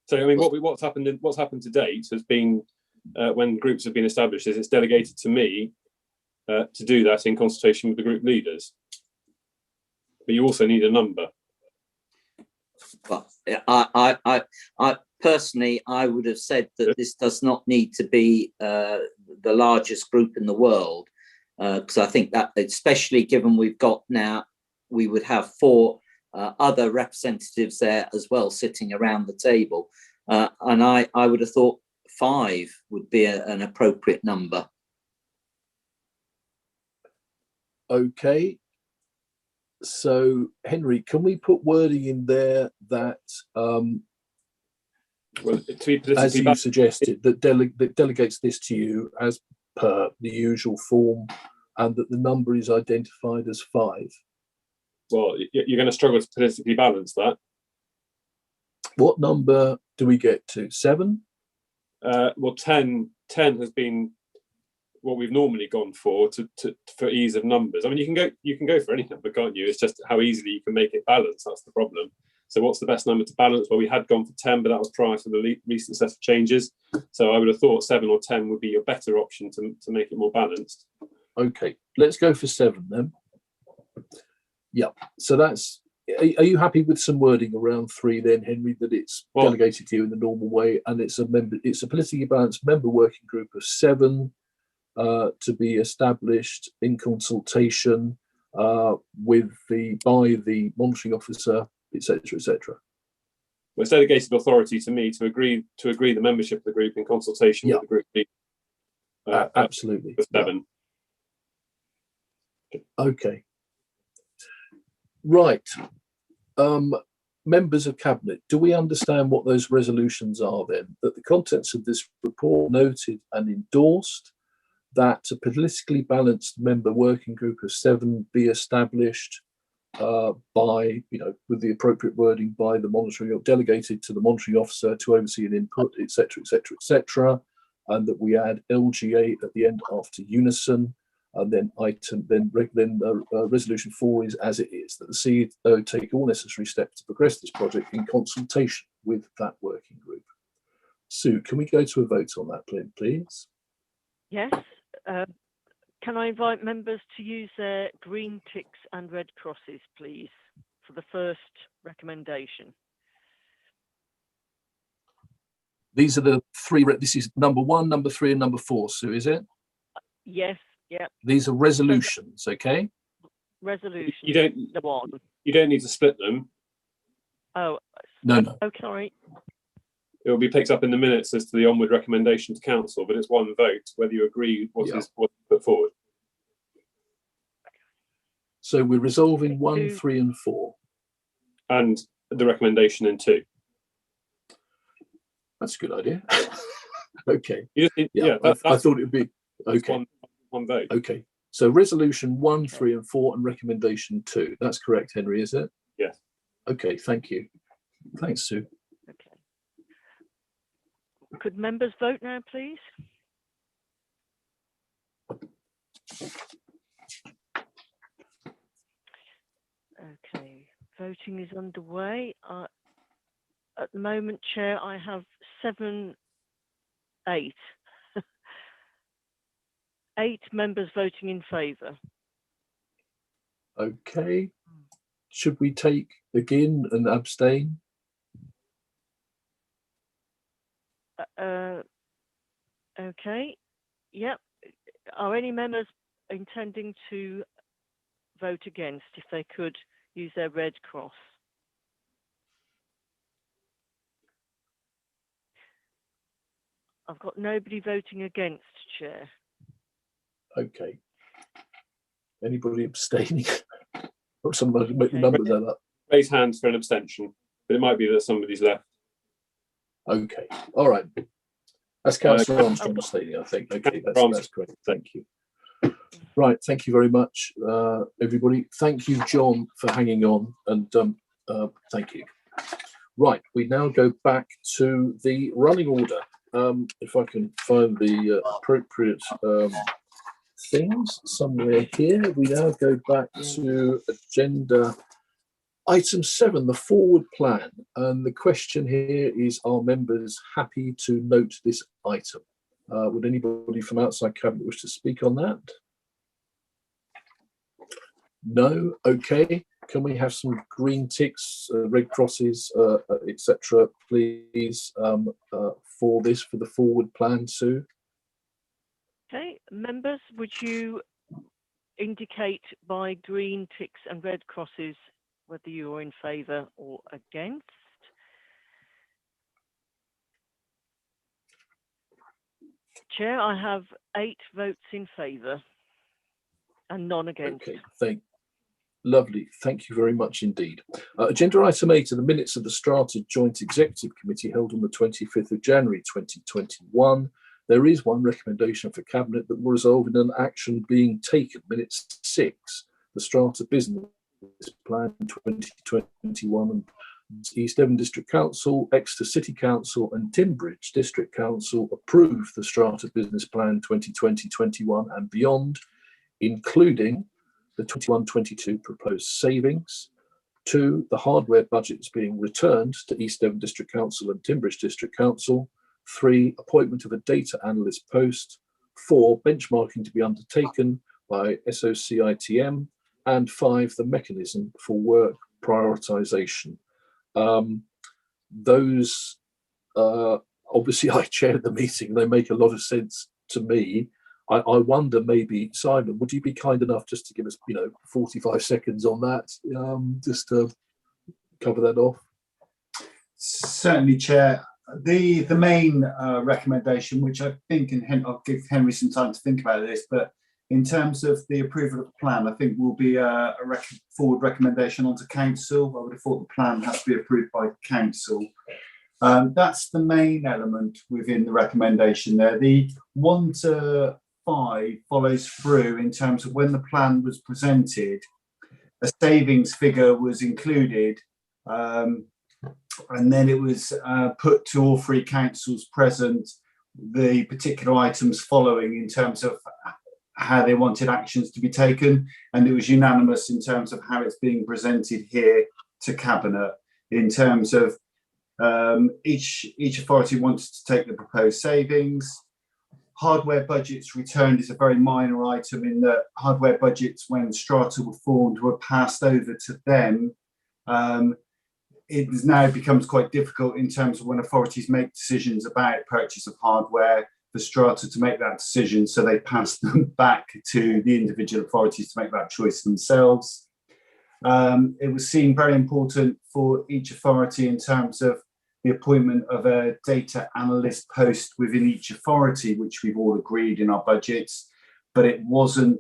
Speaker 6: So I mean, what's happened to date has been when groups have been established is it's delegated to me to do that in consultation with the group leaders. But you also need a number.
Speaker 8: Well, I personally, I would have said that this does not need to be the largest group in the world, because I think that, especially given we would have 4 other representatives there as well sitting around the table, and I would have thought 5 would be an appropriate number.
Speaker 2: Okay. So, Henry, can we put wording in there that, as you suggested, that delegates this to you as per the usual form, and that the number is identified as 5?
Speaker 6: Well, you're going to struggle to politically balance that.
Speaker 2: What number do we get to? 7?
Speaker 6: Well, 10 has been what we've normally gone for for ease of numbers. I mean, you can go for any number, can't you? It's just how easily you can make it balance. That's the problem. So what's the best number to balance? Well, we had gone for 10, but that was prior to the recent set of changes. So I would have thought 7 or 10 would be your better option to make it more balanced.
Speaker 2: Okay, let's go for 7 then. Yeah, so that's, are you happy with some wording around 3 then, Henry, that it's delegated to you in the normal way, and it's a politically balanced member working group of 7 to be established in consultation by the monitoring officer, etc., etc.
Speaker 6: Well, it's delegated authority to me to agree the membership of the group in consultation with the group leader.
Speaker 2: Absolutely.
Speaker 6: 7.
Speaker 2: Okay. Right. Members of Cabinet, do we understand what those resolutions are then? That the contents of this report noted and endorsed, that a politically balanced member working group of 7 be established by, with the appropriate wording, by the monitoring, or delegated to the monitoring officer to oversee an input, etc., etc., etc., and that we add LGA at the end after unison, and then resolution 4 is as it is, that the CEO take all necessary steps to progress this project in consultation with that working group. Sue, can we go to a vote on that, please?
Speaker 11: Yes. Can I invite members to use their green ticks and red crosses, please, for the first recommendation?
Speaker 2: These are the 3. This is number 1, number 3, and number 4. Sue, is it?
Speaker 11: Yes. Yeah.
Speaker 2: These are resolutions, okay?
Speaker 11: Resolution.
Speaker 6: You don't need to split them.
Speaker 11: Oh.
Speaker 2: No.
Speaker 11: Oh, sorry.
Speaker 6: It will be picked up in the minutes as to the onward recommendation to council, but it's one vote whether you agree what's put forward.
Speaker 2: So we're resolving 1, 3, and 4,
Speaker 6: and the recommendation in 2.
Speaker 2: That's a good idea. Okay.
Speaker 6: I
Speaker 2: thought it would be okay.
Speaker 6: One vote.
Speaker 2: Okay. So resolution 1, 3, and 4, and recommendation 2. That's correct, Henry, is it?
Speaker 6: Yes.
Speaker 2: Okay. Thank you. Thanks, Sue.
Speaker 11: Okay. Could members vote now, please? Okay. Voting is underway. At the moment, Chair, I have 7, 8. 8 members voting in favour.
Speaker 2: Okay. Should we take again and abstain?
Speaker 11: Okay. Yep. Are any members intending to vote against? If they could use their red cross. I've got nobody voting against, Chair.
Speaker 2: Okay. Anybody abstaining? Or somebody make the numbers add up.
Speaker 6: Raise hands for an abstention, but it might be that somebody's left.
Speaker 2: Okay. All right. That's Councillor Armstrong abstaining, I think. Okay, that's great. Thank you. Right. Thank you very much, everybody. Thank you, John, for hanging on, and thank you. Right. We now go back to the running order. If I can find the appropriate things somewhere here, we now go back to agenda item 7, the forward plan. And the question here is, are members happy to note this item? Would anybody from outside Cabinet wish to speak on that? No? Okay. Can we have some green ticks, red crosses, etc., please, for the forward plan, Sue?
Speaker 11: Okay, members, would you indicate by green ticks and red crosses whether you're in favour or against? Chair, I have 8 votes in favour and none against.
Speaker 2: Okay, lovely. Thank you very much indeed. Agenda item 8 are the minutes of the Strata Joint Executive Committee held on the 25th of January 2021. There is one recommendation for Cabinet that will resolve in an action being taken. Minutes 6, the Strata Business Plan 2021 East Devon District Council, Exeter City Council and Tinbridge District Council approve the Strata Business Plan 2020-21 and beyond, including the 21-22 proposed savings. 2, the hardware budgets being returned to East Devon District Council and Tinbridge District Council. 3, appointment of a data analyst post. 4, benchmarking to be undertaken by SOCITM. And 5, the mechanism for work prioritisation. Those, obviously I chaired the meeting, they make a lot of sense to me. I wonder, maybe, Simon, would you be kind enough just to give us, 45 seconds on that, just to cover that off?
Speaker 10: Certainly, Chair. The main recommendation, which I think, and I'll give Henry some time to think about this, but in terms of the approval of the plan, I think will be a forward recommendation onto council. I would have thought the plan has to be approved by council. That's the main element within the recommendation there. The 1 to 5 follows through in terms of when the plan was presented, a savings figure was included, and then it was put to all 3 councils present, the particular items following in terms of how they wanted actions to be taken, and it was unanimous in terms of how it's being presented here to Cabinet in terms of each authority wanted to take the proposed savings. Hardware budgets returned is a very minor item in that hardware budgets, when strata were formed, were passed over to them. It now becomes quite difficult in terms of when authorities make decisions about purchase of hardware for strata to make that decision, so they pass them back to the individual authorities to make that choice themselves. It was seen very important for each authority in terms of the appointment of a data analyst post within each authority, which we've all agreed in our budgets, but it wasn't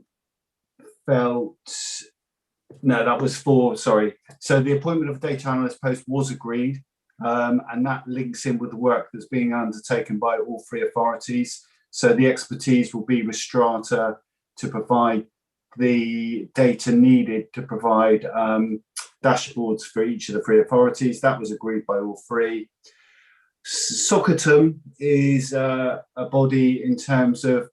Speaker 10: felt. No, that was sorry. So the appointment of a data analyst post was agreed, and that links in with the work that's being undertaken by all 3 authorities. So the expertise will be with strata to provide the data needed to provide dashboards for each of the 3 authorities. That was agreed by all 3. SOCITM is a body in terms of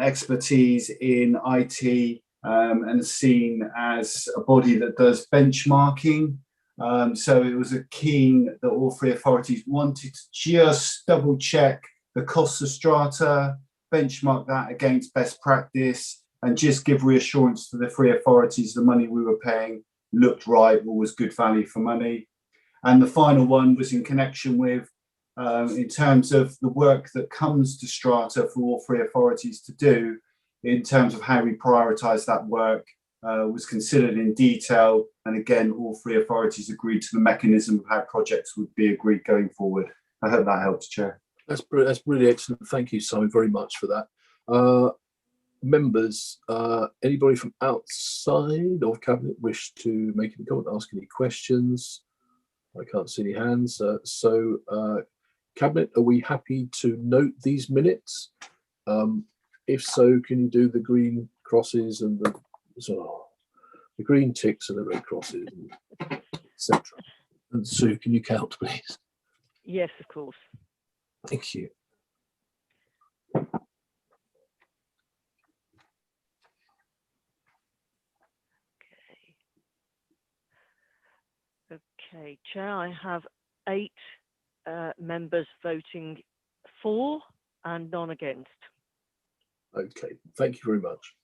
Speaker 10: expertise in IT, and seen as a body that does benchmarking. So it was a keen that all 3 authorities wanted to just double check the costs of strata, benchmark that against best practice, and just give reassurance to the 3 authorities the money we were paying looked right, or was good value for money. And the final one was in connection with, in terms of the work that comes to strata for all 3 authorities to do, in terms of how we prioritise that work, was considered in detail. And again, all 3 authorities agreed to the mechanism of how projects would be agreed going forward. I hope that helps, Chair.
Speaker 2: That's really excellent. Thank you, Simon, very much for that. Members, anybody from outside of Cabinet wish to make any comment, ask any questions? I can't see any hands. Cabinet, are we happy to note these minutes? If so, can you do the green crosses and the green ticks and the red crosses, etc.? And Sue, can you count, please?
Speaker 11: Yes, of course.
Speaker 2: Thank you.
Speaker 11: Okay, Chair, I have 8 members voting for and none against.
Speaker 2: Okay, thank you very much.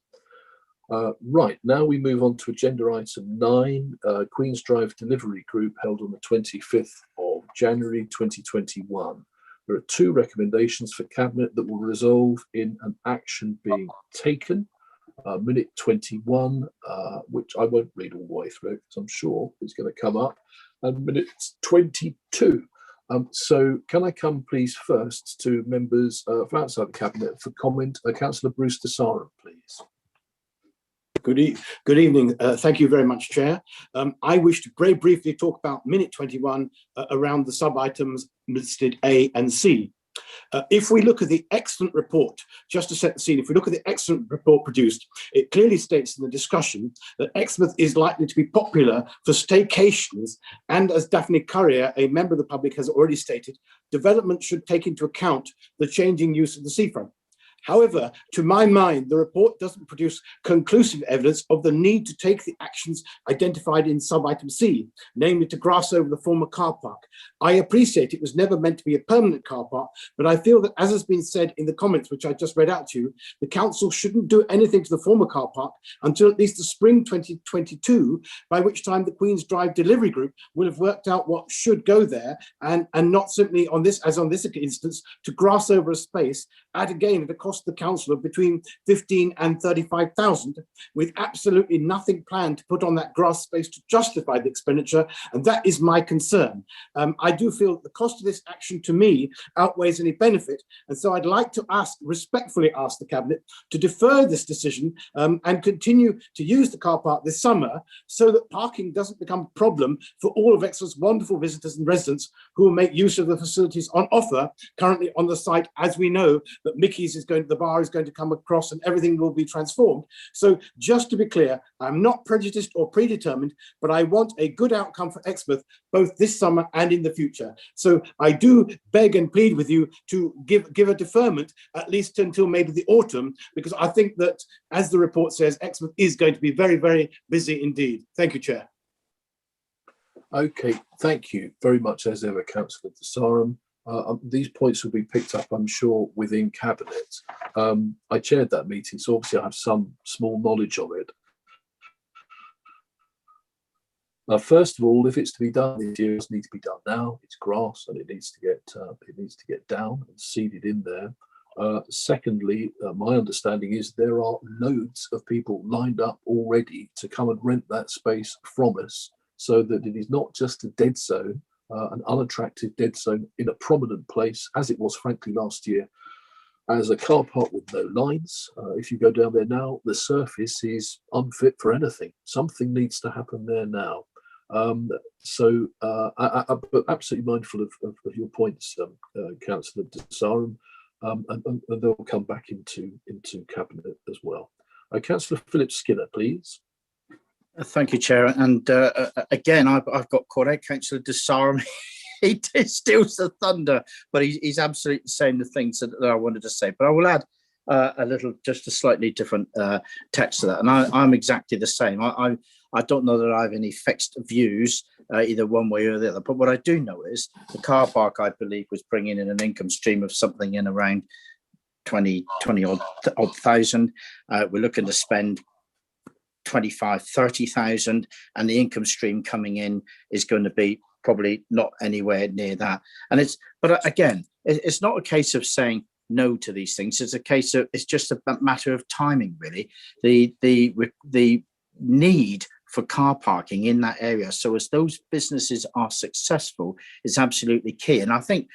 Speaker 2: Right, now we move on to agenda item 9, Queen's Drive Delivery Group held on the 25th of January 2021. There are 2 recommendations for Cabinet that will resolve in an action being taken. Minute 21, which I won't read all the way through because I'm sure it's going to come up, and minute 22. So can I come please first to members from outside the Cabinet for comment? Councillor Bruce Desaran, please.
Speaker 18: Good evening. Thank you very much, Chair. I wish to very briefly talk about minute 21 around the sub-items listed A and C. If we look at the excellent report, just to set the scene, if we look at the excellent report produced, it clearly states in the discussion that Exmouth is likely to be popular for staycations, and as Daphne Currier, a member of the public, has already stated, development should take into account the changing use of the seafront. However, to my mind, the report doesn't produce conclusive evidence of the need to take the actions identified in sub-item C, namely to grass over the former car park. I appreciate it was never meant to be a permanent car park, but I feel that, as has been said in the comments, which I just read out to you, the council shouldn't do anything to the former car park until at least the spring 2022, by which time the Queen's Drive delivery group will have worked out what should go there, and not simply on this, as on this instance, to grass over a space at again at a cost to the council of between 15 and 35,000, with absolutely nothing planned to put on that grass space to justify the expenditure, and that is my concern. I do feel that the cost of this action to me outweighs any benefit, and so I'd like to respectfully ask the Cabinet to defer this decision and continue to use the car park this summer, so that parking doesn't become a problem for all of Exeter's wonderful visitors and residents who will make use of the facilities on offer currently on the site, as we know that Mickey's is going to, the bar is going to come across and everything will be transformed. So just to be clear, I'm not prejudiced or predetermined, but I want a good outcome for Exmouth, both this summer and in the future. So I do beg and plead with you to give a deferment, at least until maybe the autumn, because I think that, as the report says, Exmouth is going to be very, very busy indeed. Thank you, Chair.
Speaker 2: Okay, thank you very much as ever, Councillor de Sarum. These points will be picked up, I'm sure, within Cabinet. I chaired that meeting, so obviously I have some small knowledge of it. First of all, if it's to be done this year, it needs to be done now. It's grass, and it needs to get down and seeded in there. Secondly, my understanding is there are loads of people lined up already to come and rent that space from us, so that it is not just a dead zone, an unattractive dead zone in a prominent place, as it was frankly last year, as a car park with no lines. If you go down there now, the surface is unfit for anything. Something needs to happen there now. But absolutely mindful of your points, Councillor de Sarum, and they'll come back into Cabinet as well. Councillor Philip Skinner, please.
Speaker 15: Thank you, Chair. And again, I've got caught out, Councillor de Sarum. He steals the thunder, but he's absolutely saying the things that I wanted to say. But I will add just a slightly different text to that. And I'm exactly the same. I don't know that I have any fixed views either one way or the other. But what I do know is the car park, I believe, was bringing in an income stream of something in around 20 odd thousand. We're looking to spend 25,000-30,000, and the income stream coming in is going to be probably not anywhere near that. But again, it's not a case of saying no to these things. It's a case of, it's just a matter of timing, really. The need for car parking in that area, so as those businesses are successful, is absolutely key. And I think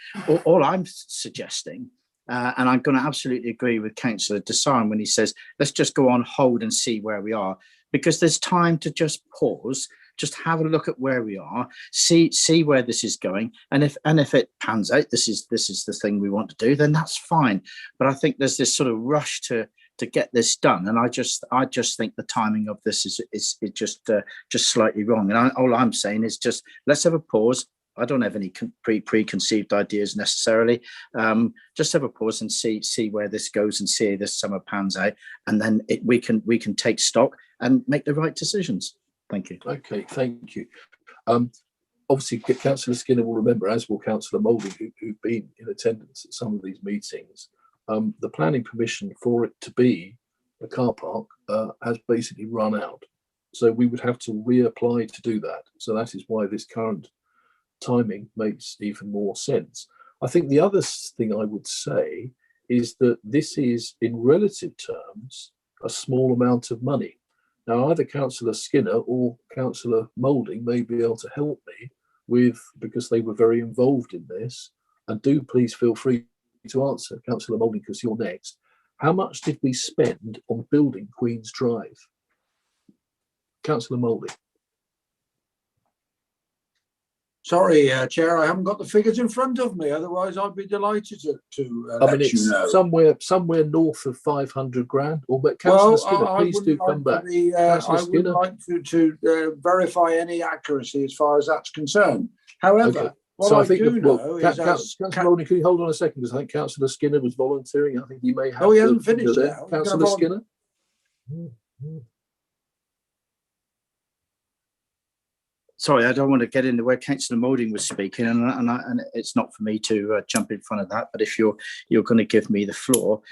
Speaker 15: all I'm suggesting, and I'm going to absolutely agree with Councillor de Sarum when he says, let's just go on hold and see where we are, because there's time to just pause, just have a look at where we are, see where this is going, and if it pans out, this is the thing we want to do, then that's fine. But I think there's this sort of rush to get this done, and I just think the timing of this is just slightly wrong. And all I'm saying is just let's have a pause. I don't have any preconceived ideas necessarily. Just have a pause and see where this goes, and see this summer pans out, and then we can take stock and make the right decisions. Thank you.
Speaker 2: Okay, thank you. Obviously, Councillor Skinner will remember, as will Councillor Moulding, who've been in attendance at some of these meetings, the planning permission for it to be a car park has basically run out. So we would have to reapply to do that. So that is why this current timing makes even more sense. I think the other thing I would say is that this is, in relative terms, a small amount of money. Now, either Councillor Skinner or Councillor Moulding may be able to help me with, because they were very involved in this, and do please feel free to answer, Councillor Moulding, because you're next. How much did we spend on building Queen's Drive? Councillor Moulding.
Speaker 16: Sorry, Chair, I haven't got the figures in front of me. Otherwise, I'd be delighted to
Speaker 2: I
Speaker 16: let
Speaker 2: mean,
Speaker 16: you
Speaker 2: it's
Speaker 16: know.
Speaker 2: somewhere north of 500 grand. Or, but Councillor Skinner,
Speaker 16: I
Speaker 2: please do
Speaker 16: wouldn't
Speaker 2: come
Speaker 16: like
Speaker 2: back.
Speaker 16: to
Speaker 2: Councillor
Speaker 16: I wouldn't
Speaker 2: Skinner.
Speaker 16: like to verify any accuracy as far as that's concerned. However,
Speaker 2: Okay.
Speaker 16: what
Speaker 2: So
Speaker 16: I
Speaker 2: I think,
Speaker 16: do
Speaker 2: well,
Speaker 16: know is,
Speaker 2: Councillor Moulding, can you hold on a second? Because I think Councillor Skinner was volunteering. I think he may have.
Speaker 16: oh, he
Speaker 2: the
Speaker 16: hasn't finished
Speaker 2: figure
Speaker 16: yet.
Speaker 2: there. Councillor Skinner.
Speaker 15: Sorry, I don't want to get into where Councillor Moulding was speaking, and it's not for me to jump in front of that. But if you're going to give me the floor,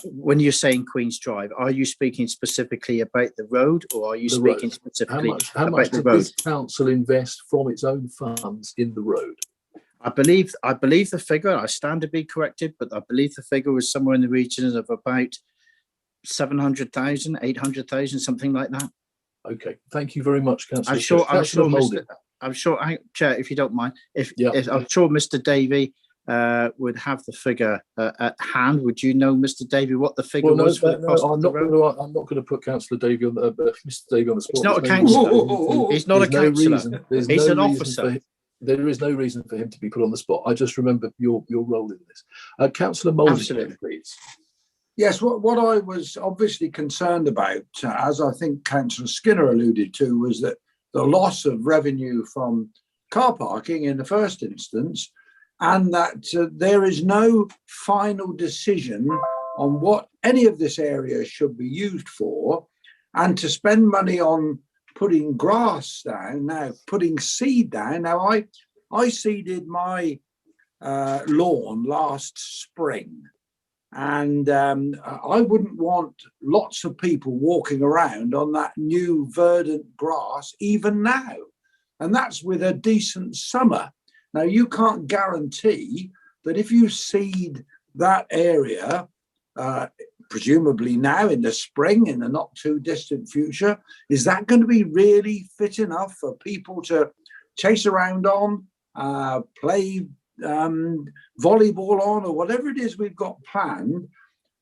Speaker 15: when you're saying Queen's Drive, are you speaking specifically about the road, or are you
Speaker 2: The
Speaker 15: speaking
Speaker 2: road.
Speaker 15: specifically
Speaker 2: How much
Speaker 15: about the
Speaker 2: did
Speaker 15: road?
Speaker 2: this council invest from its own funds in the road?
Speaker 15: I believe the figure, I stand to be corrected, but I believe the figure was somewhere in the region of about 700,000, 800,000, something like that.
Speaker 2: Okay, thank you very much, Councillor.
Speaker 15: I'm sure, Chair, if you don't mind, if I'm sure Mr. Davey would have the figure at hand. Would you know, Mr. Davey, what the figure was for the cost of the road?
Speaker 2: I'm not going to put Councillor Davey on Mr. Davey on the spot.
Speaker 15: He's not a councillor. He's not a councillor. He's an officer.
Speaker 2: There is no reason for him to be put on the spot. I just remember your role in this. Councillor Moulding, please.
Speaker 16: Yes, what I was obviously concerned about, as I think Councillor Skinner alluded to, was that the loss of revenue from car parking in the first instance, and that there is no final decision on what any of this area should be used for, and to spend money on putting grass down, now putting seed down. Now, I seeded my lawn last spring. And I wouldn't want lots of people walking around on that new verdant grass even now. And that's with a decent summer. Now, you can't guarantee that if you seed that area, presumably now in the spring, in the not too distant future, is that going to be really fit enough for people to chase around on, play volleyball on, or whatever it is we've got planned?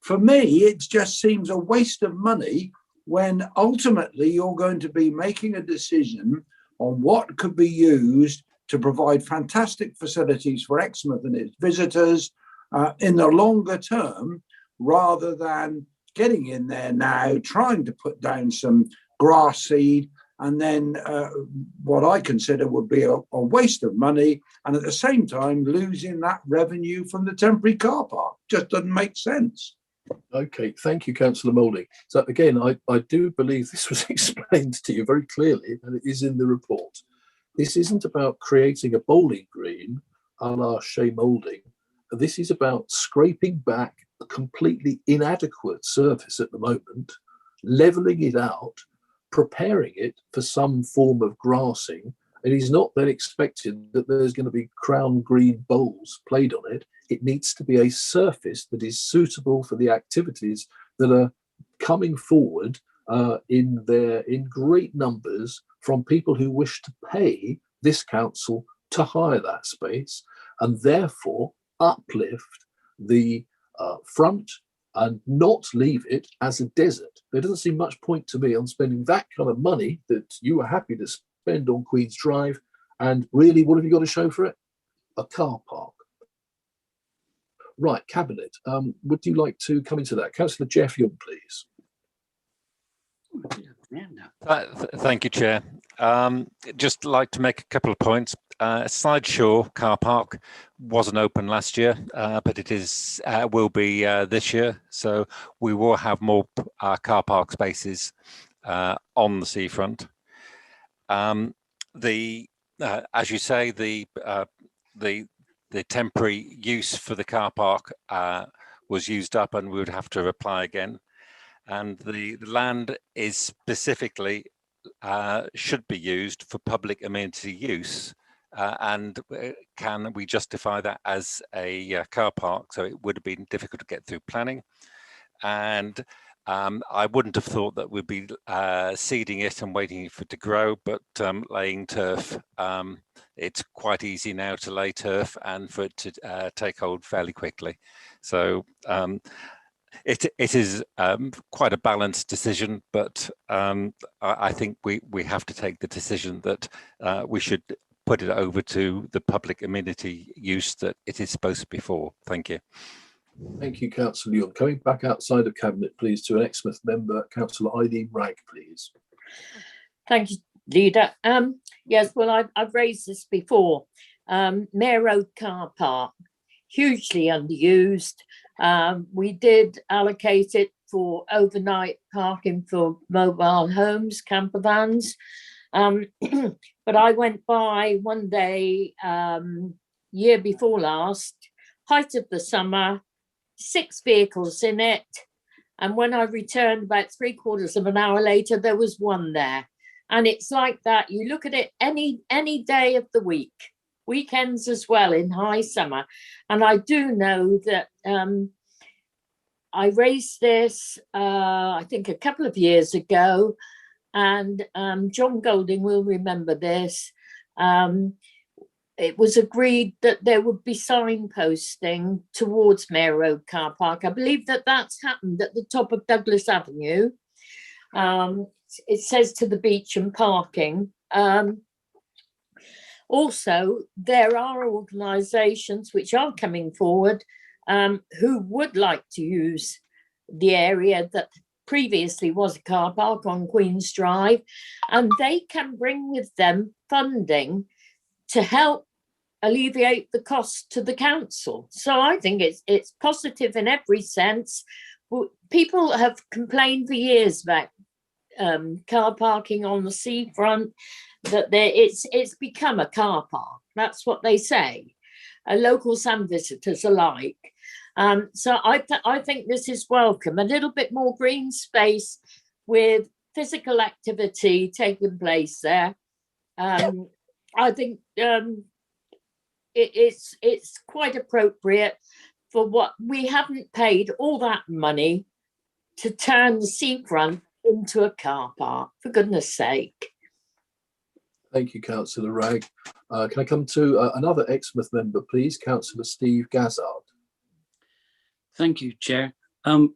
Speaker 16: For me, it just seems a waste of money when ultimately you're going to be making a decision on what could be used to provide fantastic facilities for Exmouth and its visitors in the longer term, rather than getting in there now, trying to put down some grass seed, and then what I consider would be a waste of money, and at the same time losing that revenue from the temporary car park. Just doesn't make sense.
Speaker 2: Okay, thank you, Councillor Moulding. So again, I do believe this was explained to you very clearly, and it is in the report. This isn't about creating a bowling green a la Shea Moulding. This is about scraping back a completely inadequate surface at the moment, levelling it out, preparing it for some form of grassing. It is not then expected that there's going to be crown green bowls played on it. It needs to be a surface that is suitable for the activities that are coming forward in great numbers from people who wish to pay this council to hire that space, and therefore uplift the front and not leave it as a desert. There doesn't seem much point to me on spending that kind of money that you were happy to spend on Queen's Drive, and really, what have you got to show for it? A car park. Right, Cabinet, would you like to come into that? Councillor Jeff Young, please.
Speaker 20: Thank you, Chair. Just like to make a couple of points. Sideshore car park wasn't open last year, but it is will be this year. So we will have more car park spaces on the seafront. As you say, the temporary use for the car park was used up, and we would have to apply again. And the land is specifically should be used for public amenity use. And can we justify that as a car park? So it would have been difficult to get through planning. And I wouldn't have thought that we'd be seeding it and waiting for it to grow, but laying turf. It's quite easy now to lay turf and for it to take hold fairly quickly. So it is quite a balanced decision, but I think we have to take the decision that we should put it over to the public amenity use that it is supposed to be for. Thank you.
Speaker 2: Thank you, Councillor Young. Coming back outside of Cabinet, please, to an Exmouth member, Councillor Eileen Wragg, please.
Speaker 21: Thank you, Leader. Yes, well, I've raised this before. Mayor Road car park, hugely underused. We did allocate it for overnight parking for mobile homes, camper vans. But I went by one day, year before last, height of the summer, 6 vehicles in it. And when I returned about 3/4 of an hour later, there was one there. And it's like that. You look at it any day of the week, weekends as well in high summer. And I do know that I raised this, I think a couple of years ago, and John Golding will remember this. It was agreed that there would be signposting towards Mayor Road car park. I believe that that's happened at the top of Douglas Avenue. It says to the beach and parking. Also, there are organisations which are coming forward who would like to use the area that previously was a car park on Queen's Drive, and they can bring with them funding to help alleviate the cost to the council. So I think it's positive in every sense. People have complained for years about car parking on the seafront, that it's become a car park. That's what they say, locals and visitors alike. So I think this is welcome. A little bit more green space with physical activity taking place there. I think it's quite appropriate for what we haven't paid all that money to turn the seafront into a car park, for goodness sake.
Speaker 2: Thank you, Councillor Wragg. Can I come to another Exmouth member, please? Councillor Steve Gazzard.
Speaker 22: Thank you, Chair. As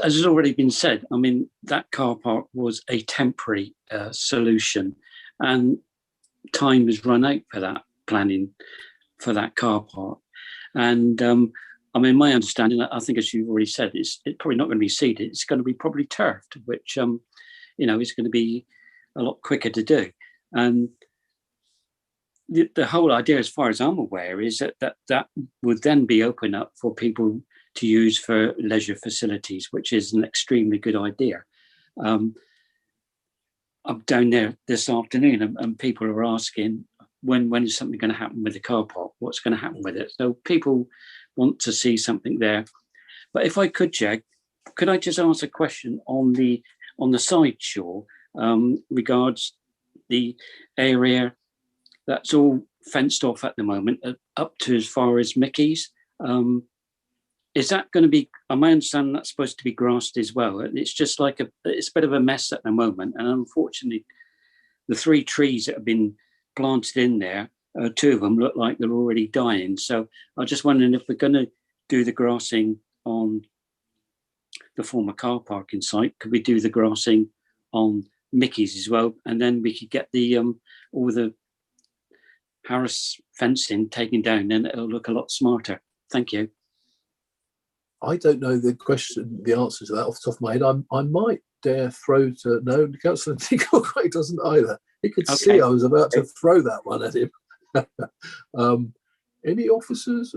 Speaker 22: has already been said, I mean, that car park was a temporary solution, and time has run out for that planning for that car park. And I mean, my understanding, I think, as you've already said, it's probably not going to be seeded. It's going to be probably turfed, which, you know, is going to be a lot quicker to do. And the whole idea, as far as I'm aware, is that would then be open up for people to use for leisure facilities, which is an extremely good idea. I'm down there this afternoon, and people are asking, when is something going to happen with the car park? What's going to happen with it? So people want to see something there. But if I could, Jag, could I just ask a question on the side shore regards the area that's all fenced off at the moment, up to as far as Mickey's? Is that going to be, I understand that's supposed to be grassed as well. It's just like it's a bit of a mess at the moment. And unfortunately, the 3 trees that have been planted in there, 2 of them look like they're already dying. So I was just wondering if we're going to do the grassing on the former car parking site, could we do the grassing on Mickey's as well? And then we could get the all the Harris fencing taken down, and it'll look a lot smarter. Thank you.
Speaker 2: I don't know the answer to that off the top of my head. I might dare throw to, no, Councillor Dingle quite doesn't either. He could see I was about to throw that one at him. Any officers?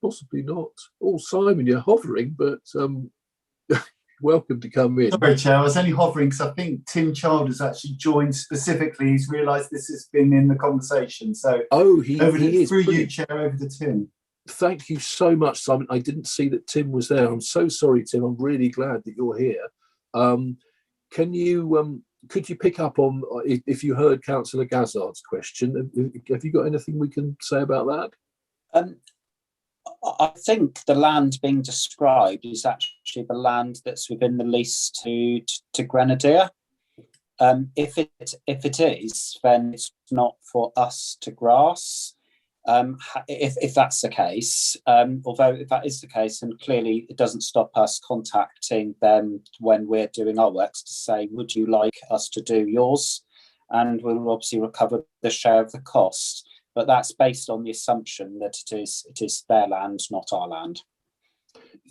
Speaker 2: Possibly not. Oh, Simon, you're hovering, but welcome to come in.
Speaker 10: Sorry, Chair, I was only hovering because I think Tim Child has actually joined specifically. He's realised this has been in the conversation. So,
Speaker 2: he is.
Speaker 10: Through you, Chair, over to Tim.
Speaker 2: Thank you so much, Simon. I didn't see that Tim was there. I'm so sorry, Tim. I'm really glad that you're here. Can you, could you pick up on, if you heard Councillor Gazzard's question, have you got anything we can say about that?
Speaker 23: I think the land being described is actually the land that's within the lease to Grenadier. If it is, then it's not for us to grass. If that's the case, although if that is the case, then clearly it doesn't stop us contacting them when we're doing our works to say, would you like us to do yours? and we'll obviously recover the share of the cost. But that's based on the assumption that it is their land, not our land.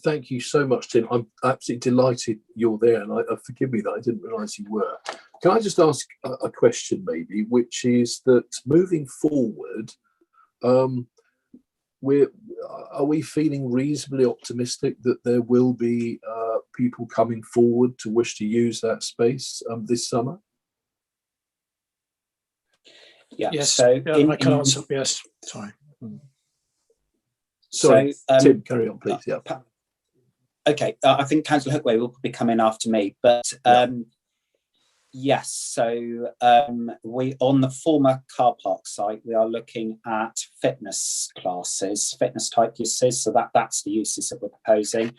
Speaker 2: Thank you so much, Tim. I'm absolutely delighted you're there, and forgive me that I didn't realise you were. Can I just ask a question, maybe, which is that moving forward, are we feeling reasonably optimistic that there will be people coming forward to wish to use that space this summer?
Speaker 23: Yeah.
Speaker 1: Yes.
Speaker 23: So
Speaker 1: I can answer. Yes. Sorry.
Speaker 2: Sorry,
Speaker 23: So,
Speaker 2: Tim, carry on, please. Yeah.
Speaker 23: Okay, I think Councillor Hookway will be coming after me, but yes. So we on the former car park site, we are looking at fitness classes, fitness type uses. So that's the uses that we're proposing.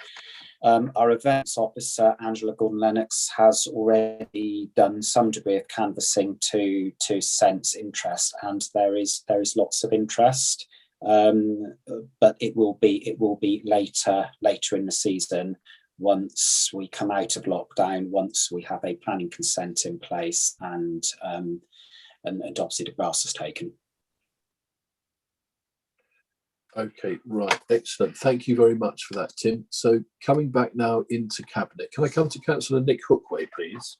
Speaker 23: Our events officer, Angela Gordon-Lennox, has already done some degree of canvassing to sense interest, and there is lots of interest. But it will be later in the season, once we come out of lockdown, once we have a planning consent in place, and obviously the grass is taken.
Speaker 2: Okay, right, excellent. Thank you very much for that, Tim. So coming back now into Cabinet, can I come to Councillor Nick Hookway, please?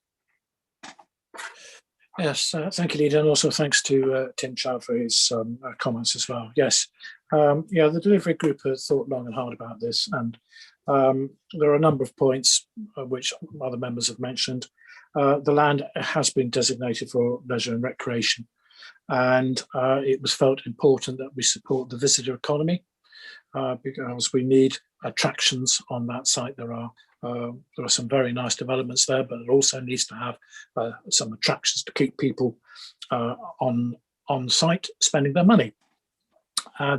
Speaker 1: Yes, thank you, Leader, and also thanks to Tim Child for his comments as well. Yes, yeah, the delivery group has thought long and hard about this, and there are a number of points which other members have mentioned. The land has been designated for leisure and recreation, and it was felt important that we support the visitor economy because we need attractions on that site. There are some very nice developments there, but it also needs to have some attractions to keep people on site spending their money.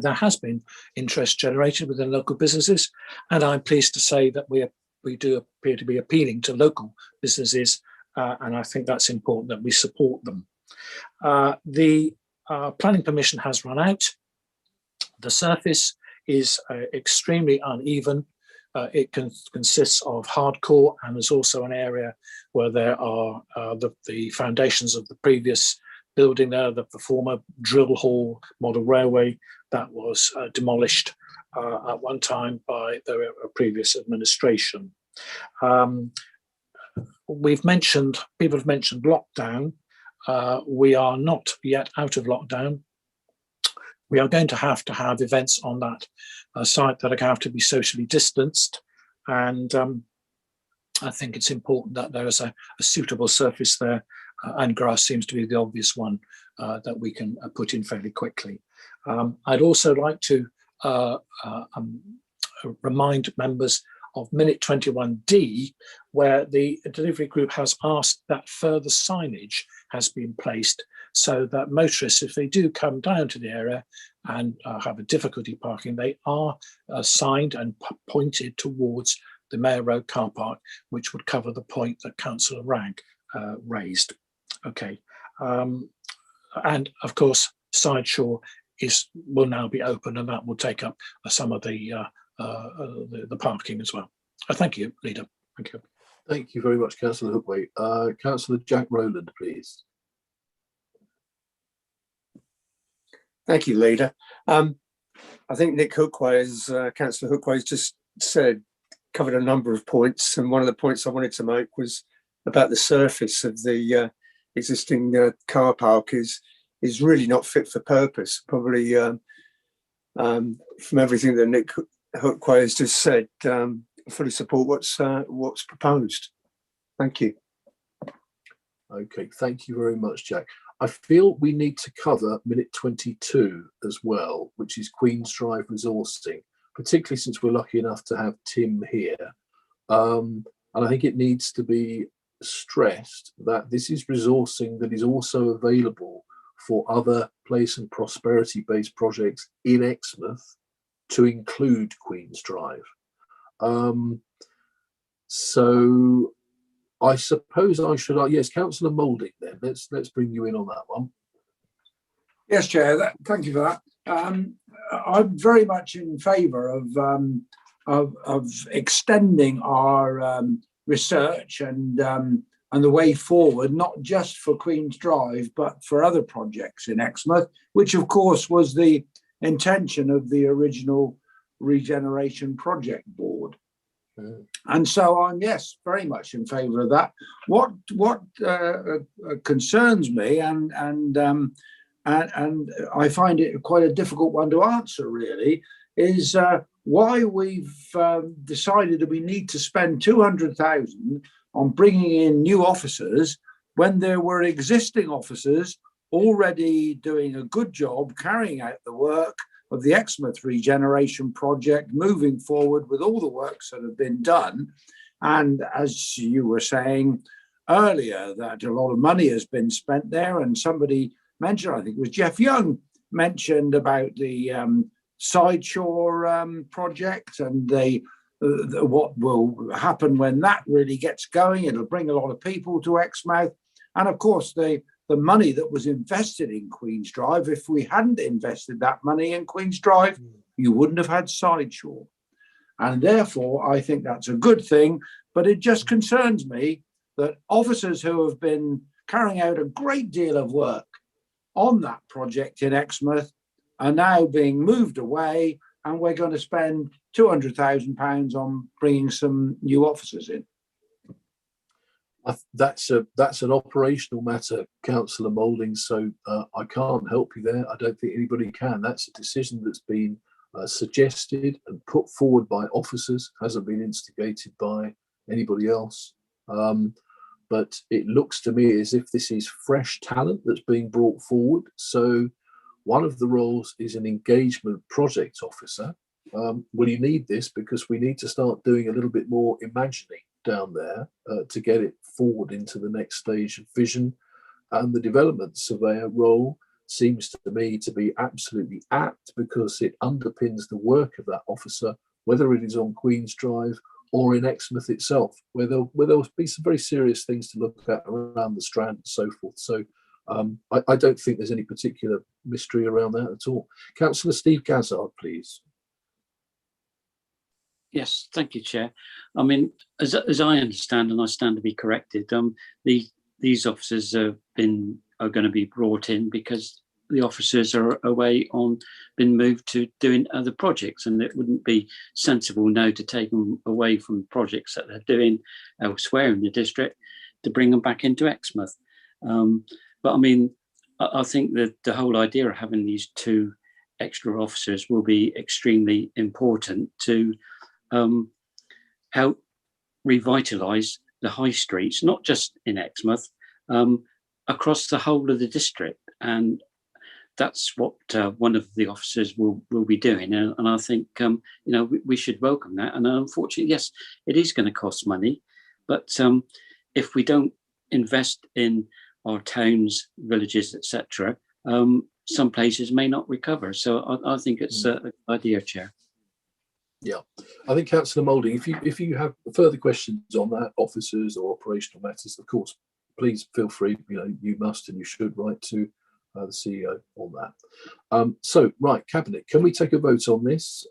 Speaker 1: There has been interest generated within local businesses, and I'm pleased to say that we do appear to be appealing to local businesses, and I think that's important that we support them. The planning permission has run out. The surface is extremely uneven. It consists of hardcore, and there's also an area where there are the foundations of the previous building there, the former drill hall model railway that was demolished at one time by the previous administration. People have mentioned lockdown. We are not yet out of lockdown. We are going to have events on that site that are going to have to be socially distanced, and I think it's important that there is a suitable surface there, and grass seems to be the obvious one that we can put in fairly quickly. I'd also like to remind members of minute 21D, where the delivery group has asked that further signage has been placed so that motorists, if they do come down to the area and have a difficulty parking, they are signed and pointed towards the Mayor Road car park, which would cover the point that Councillor Ragg raised. Okay, and of course, Sideshore will now be open, and that will take up some of the parking as well. Thank you, Leader. Thank you.
Speaker 2: Thank you very much, Councillor Hookway. Councillor Jack Rowland, please.
Speaker 9: Thank you, Leader. I think Nick Hookway, as Councillor Hookway has just said, covered a number of points, and one of the points I wanted to make was about the surface of the existing car park is really not fit for purpose. Probably from everything that Nick Hookway has just said, I fully support what's proposed. Thank you.
Speaker 2: Okay, thank you very much, Jack. I feel we need to cover minute 22 as well, which is Queen's Drive resourcing, particularly since we're lucky enough to have Tim here. And I think it needs to be stressed that this is resourcing that is also available for other place and prosperity based projects in Exmouth, to include Queen's Drive. So I suppose I should, yes, Councillor Moulding then, let's bring you in on that one.
Speaker 16: Yes, Chair, thank you for that. I'm very much in favour of extending our research and and the way forward, not just for Queen's Drive, but for other projects in Exmouth, which of course was the intention of the original Regeneration Project Board. And so I'm, yes, very much in favour of that. What concerns me, and I find it quite a difficult one to answer, really, is why we've decided that we need to spend 200,000 on bringing in new officers when there were existing officers already doing a good job carrying out the work of the Exmouth Regeneration Project, moving forward with all the works that have been done. And as you were saying earlier, that a lot of money has been spent there, and somebody mentioned, I think it was Jeff Young, mentioned about the Sideshore project and what will happen when that really gets going. It'll bring a lot of people to Exmouth. And of course, the money that was invested in Queen's Drive, if we hadn't invested that money in Queen's Drive, you wouldn't have had Sideshore. And therefore, I think that's a good thing. But it just concerns me that officers who have been carrying out a great deal of work on that project in Exmouth are now being moved away, and we're going to spend £200,000 on bringing some new officers in.
Speaker 2: That's an operational matter, Councillor Moulding, so I can't help you there. I don't think anybody can. That's a decision that's been suggested and put forward by officers, hasn't been instigated by anybody else. But it looks to me as if this is fresh talent that's being brought forward. So one of the roles is an engagement project officer. Well, you need this because we need to start doing a little bit more imagining down there to get it forward into the next stage of vision. And the development surveyor role seems to me to be absolutely apt because it underpins the work of that officer, whether it is on Queen's Drive or in Exmouth itself, where there'll be some very serious things to look at around the Strand and so forth. So I don't think there's any particular mystery around that at all. Councillor Steve Gazzard, please.
Speaker 22: Yes, thank you, Chair. I mean, as I understand, and I stand to be corrected, these officers are going to be brought in because the officers are been moved to doing other projects, and it wouldn't be sensible now to take them away from projects that they're doing elsewhere in the district to bring them back into Exmouth. But I mean, I think that the whole idea of having these two extra officers will be extremely important to help revitalise the high streets, not just in Exmouth, across the whole of the district. And that's what one of the officers will be doing. And I think, we should welcome that. And unfortunately, yes, it is going to cost money. But if we don't invest in our towns, villages, etc., some places may not recover. So I think it's a good idea, Chair.
Speaker 2: Yeah, I think Councillor Moulding, if you have further questions on that, officers or operational matters, of course, please feel free. You must and you should write to the CEO on that. So, right, Cabinet, can we take a vote on this?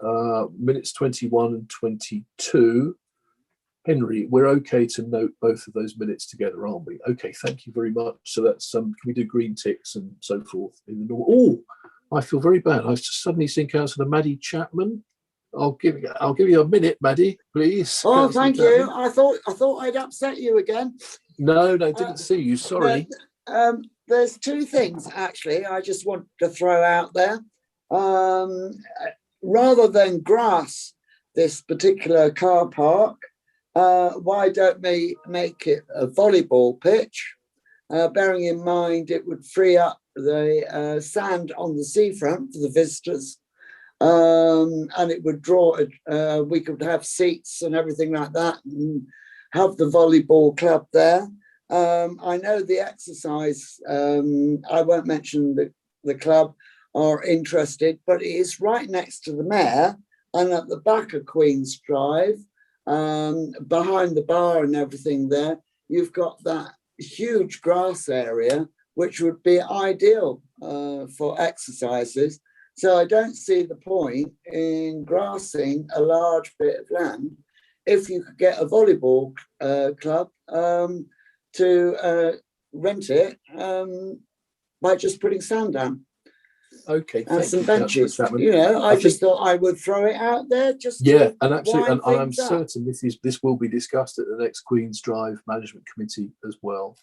Speaker 2: Minutes 21 and 22. Henry, we're okay to note both of those minutes together, aren't we? Okay, thank you very much. So that's can we do green ticks and so forth in the normal? Oh, I feel very bad. I've just suddenly seen Councillor Maddie Chapman. I'll give you a minute, Maddie, please.
Speaker 5: Oh, thank you. I thought I'd upset you again.
Speaker 2: No, didn't see you. Sorry.
Speaker 5: There's two things actually I just want to throw out there. Rather than grass this particular car park, why don't we make it a volleyball pitch? Bearing in mind it would free up the sand on the seafront for the visitors. And it would draw, we could have seats and everything like that and have the volleyball club there. I know the exercise, I won't mention the club, are interested, but it is right next to the mayor and at the back of Queen's Drive, behind the bar and everything there, you've got that huge grass area, which would be ideal for exercises. So I don't see the point in grassing a large bit of land if you could get a volleyball club to rent it by just putting sand down.
Speaker 2: Okay,
Speaker 5: And
Speaker 2: thank
Speaker 5: some
Speaker 2: you, Councillor
Speaker 5: benches.
Speaker 2: Chapman.
Speaker 5: You know, I just
Speaker 2: think-
Speaker 5: thought I would throw it out there just
Speaker 2: Yeah,
Speaker 5: to
Speaker 2: and absolutely,
Speaker 5: wind
Speaker 2: and I'm
Speaker 5: things up.
Speaker 2: certain this will be discussed at the next Queen's Drive Management Committee as well.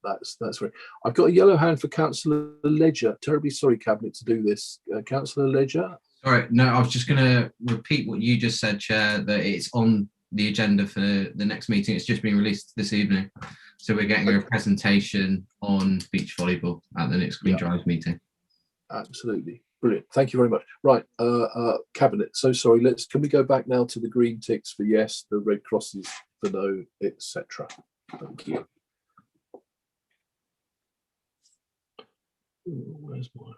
Speaker 2: That's right. I've got a yellow hand for Councillor Ledger. Terribly sorry, Cabinet, to do this. Councillor Ledger.
Speaker 7: Sorry, no, I was just going to repeat what you just said, Chair, that it's on the agenda for the next meeting. It's just been released this evening. So we're getting a presentation on beach volleyball at the next Queen Drive meeting.
Speaker 2: Absolutely. Brilliant. Thank you very much. Right, Cabinet, so sorry. Can we go back now to the green ticks for yes, the red crosses for no, etc. Thank you. Ooh, where's my...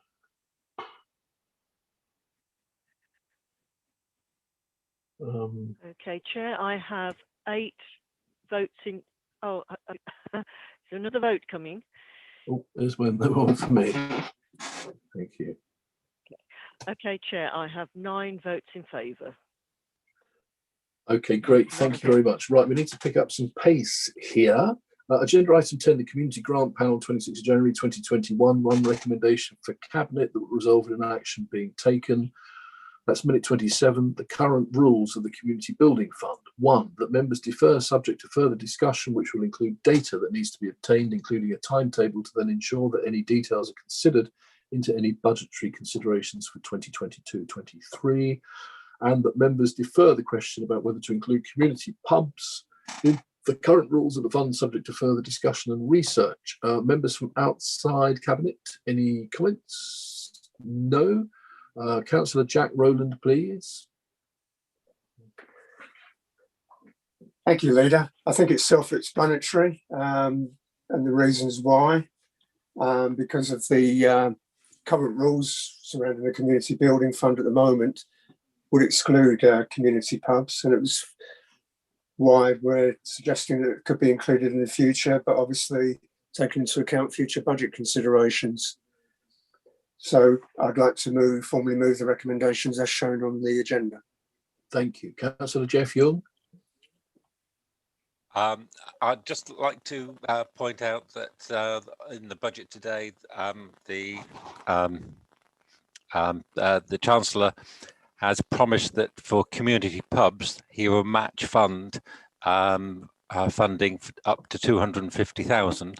Speaker 11: Okay, Chair, I have 8 votes in. Oh, is there another vote coming?
Speaker 2: Oh, there's one for me. Thank you.
Speaker 11: Okay, Chair, I have 9 votes in favour.
Speaker 2: Okay, great. Thank you very much. Right, we need to pick up some pace here. Agenda item 10, the Community Grant Panel, 26th January 2021. One recommendation for Cabinet that will result in an action being taken. That's minute 27, the current rules of the Community Building Fund. 1, that members defer subject to further discussion, which will include data that needs to be obtained, including a timetable to then ensure that any details are considered into any budgetary considerations for 2022-23, and that members defer the question about whether to include community pubs in the current rules of the fund subject to further discussion and research. Members from outside Cabinet, any comments? No. Councillor Jack Rowland, please.
Speaker 9: Thank you, Leader. I think it's self-explanatory, and the reasons why, because of the current rules surrounding the Community Building Fund at the moment would exclude community pubs, and it was why we're suggesting that it could be included in the future, but obviously taking into account future budget considerations. So I'd like to formally move the recommendations as shown on the agenda.
Speaker 2: Thank you. Councillor Jeff Young.
Speaker 20: I'd just like to point out that in the budget today, the Chancellor has promised that for community pubs, he will match fund funding up to 250,000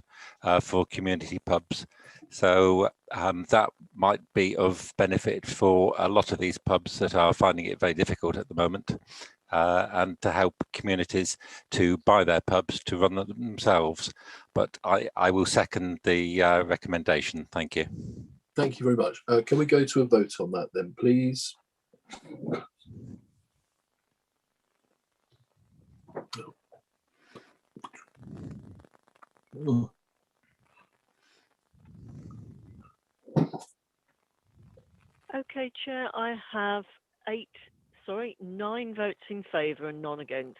Speaker 20: for community pubs. So that might be of benefit for a lot of these pubs that are finding it very difficult at the moment, and to help communities to buy their pubs to run them themselves. But I will second the recommendation. Thank you.
Speaker 2: Thank you very much. Can we go to a vote on that then, please? Oh.
Speaker 11: Okay, Chair, I have 9 votes in favour and none against.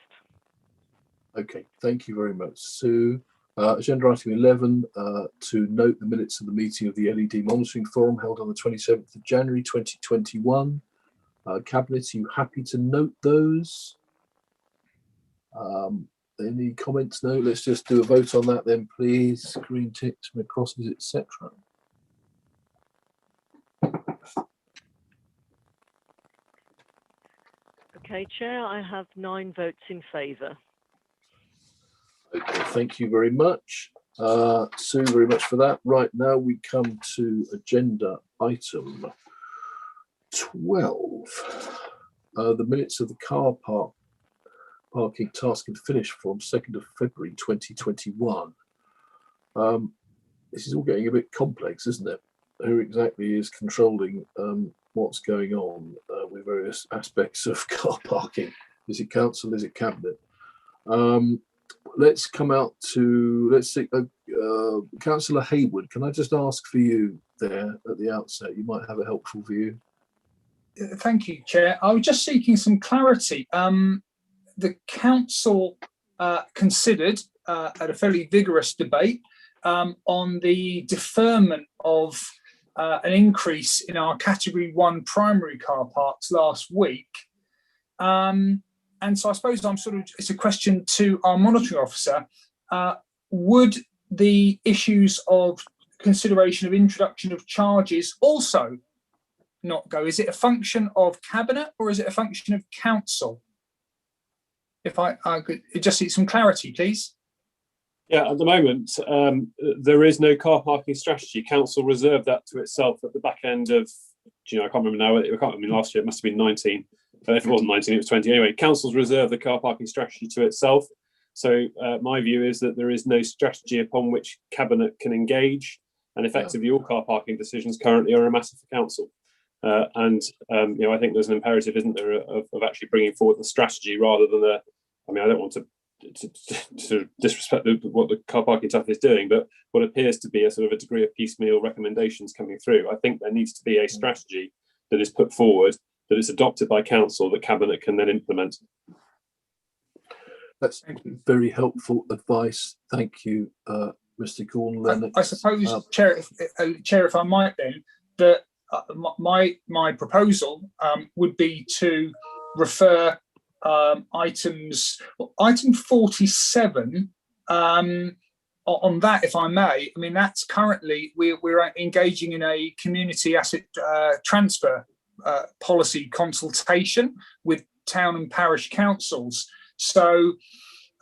Speaker 2: Okay, thank you very much, Sue. Agenda item 11, to note the minutes of the meeting of the LED Monitoring Forum held on the 27th of January 2021. Cabinet, are you happy to note those? Any comments? No, let's just do a vote on that then, please. Green ticks, red crosses, etc.
Speaker 11: Okay, Chair, I have 9 votes in favour.
Speaker 2: Okay, thank you very much. Sue, very much for that. Right, now we come to agenda item 12. The minutes of the car parking task and finish from 2nd of February 2021. This is all getting a bit complex, isn't it? Who exactly is controlling what's going on with various aspects of car parking? Is it council? Is it cabinet? Let's come out to, let's see, Councillor Hayward, can I just ask for you there at the outset? You might have a helpful view.
Speaker 3: Thank you, Chair. I was just seeking some clarity. The council considered at a fairly vigorous debate on the deferment of an increase in our Category 1 primary car parks last week. And so I suppose it's a question to our monitoring officer. would the issues of consideration of introduction of charges also not go? Is it a function of cabinet or is it a function of council? If I could just see some clarity, please.
Speaker 6: Yeah, at the moment, there is no car parking strategy. Council reserved that to itself at the back end of, I can't remember now. Last year it must have been 19. If it wasn't 19, it was 20. Anyway, council's reserved the car parking strategy to itself. So my view is that there is no strategy upon which cabinet can engage, and effectively all car parking decisions currently are a matter for council. I think there's an imperative, isn't there, of actually bringing forward the strategy rather than I don't want to disrespect what the car parking tough is doing, but what appears to be a sort of a degree of piecemeal recommendations coming through. I think there needs to be a strategy that is put forward, that is adopted by council, that cabinet can then implement.
Speaker 2: That's very helpful advice. Thank you, Mr. Gordon.
Speaker 3: I suppose, Chair, if I might then, that my proposal would be to refer item 47 on that, if I may. I mean, that's currently we're engaging in a community asset transfer policy consultation with town and parish councils. So,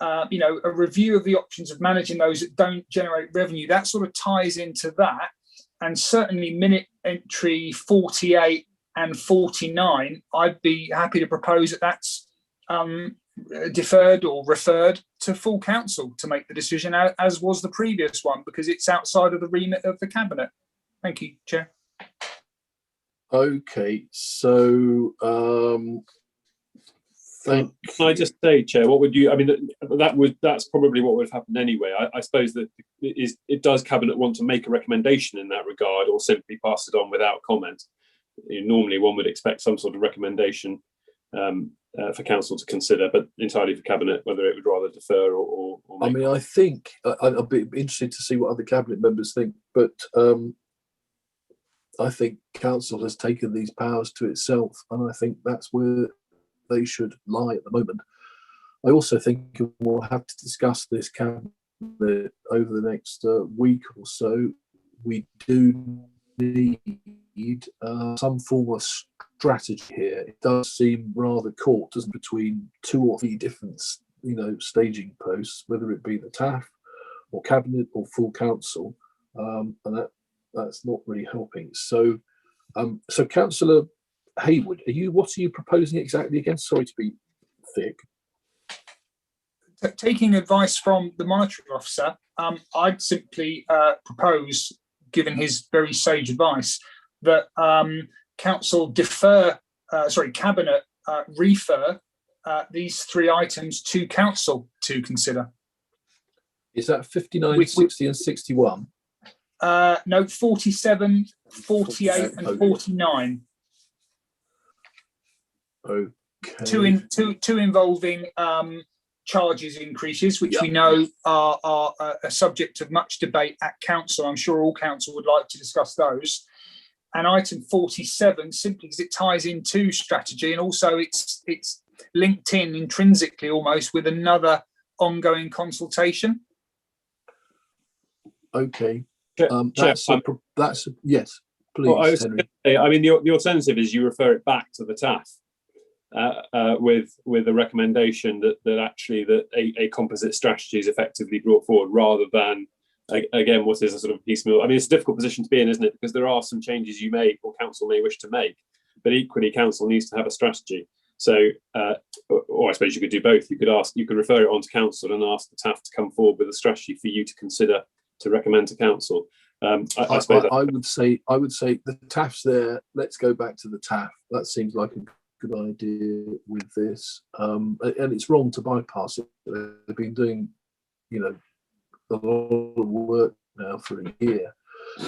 Speaker 3: a review of the options of managing those that don't generate revenue, that sort of ties into that. And certainly minute entry 48 and 49, I'd be happy to propose that that's deferred or referred to full council to make the decision, as was the previous one, because it's outside of the remit of the cabinet. Thank you, Chair.
Speaker 2: Okay, so
Speaker 6: Can I just say, Chair, what would you? I mean, that's probably what would have happened anyway. I suppose that does cabinet want to make a recommendation in that regard, or simply pass it on without comment? Normally, one would expect some sort of recommendation for council to consider, but entirely for cabinet whether it would rather defer or
Speaker 2: I mean, I think I'll be interested to see what other cabinet members think, but I think council has taken these powers to itself, and I think that's where they should lie at the moment. I also think we'll have to discuss this cabinet over the next week or so. We do need some form of strategy here. It does seem rather caught, doesn't it, between 2 or 3 different, staging posts, whether it be the TAF or cabinet or full council, and that's not really helping. So, Councillor Hayward, what are you proposing exactly again? Sorry to be thick.
Speaker 3: Taking advice from the monitoring officer, I'd simply propose, given his very sage advice, that cabinet refer these 3 items to council to consider.
Speaker 2: Is that 59, 60 and 61?
Speaker 3: No, 47, 48 and 49.
Speaker 2: Okay.
Speaker 3: Two involving charges increases, which we know are a subject of much debate at council. I'm sure all council would like to discuss those. And item 47, simply because it ties into strategy, and also it's linked in intrinsically almost with another ongoing consultation.
Speaker 2: Okay.
Speaker 6: Yes,
Speaker 2: please.
Speaker 6: Well, I was
Speaker 2: Henry.
Speaker 6: going to say, I mean, the alternative is you refer it back to the TAF with a recommendation that actually a composite strategy is effectively brought forward, rather than again what is a sort of piecemeal. I mean, it's a difficult position to be in, isn't it? Because there are some changes you may or council may wish to make, but equally council needs to have a strategy. So, or I suppose you could do both. You could refer it on to council and ask the TAF to come forward with a strategy for you to consider to recommend to council. I would say the TAF's there. Let's go back to the TAF. That seems like a good idea with this, and it's wrong to bypass it. They've been doing, a lot of work now for a year.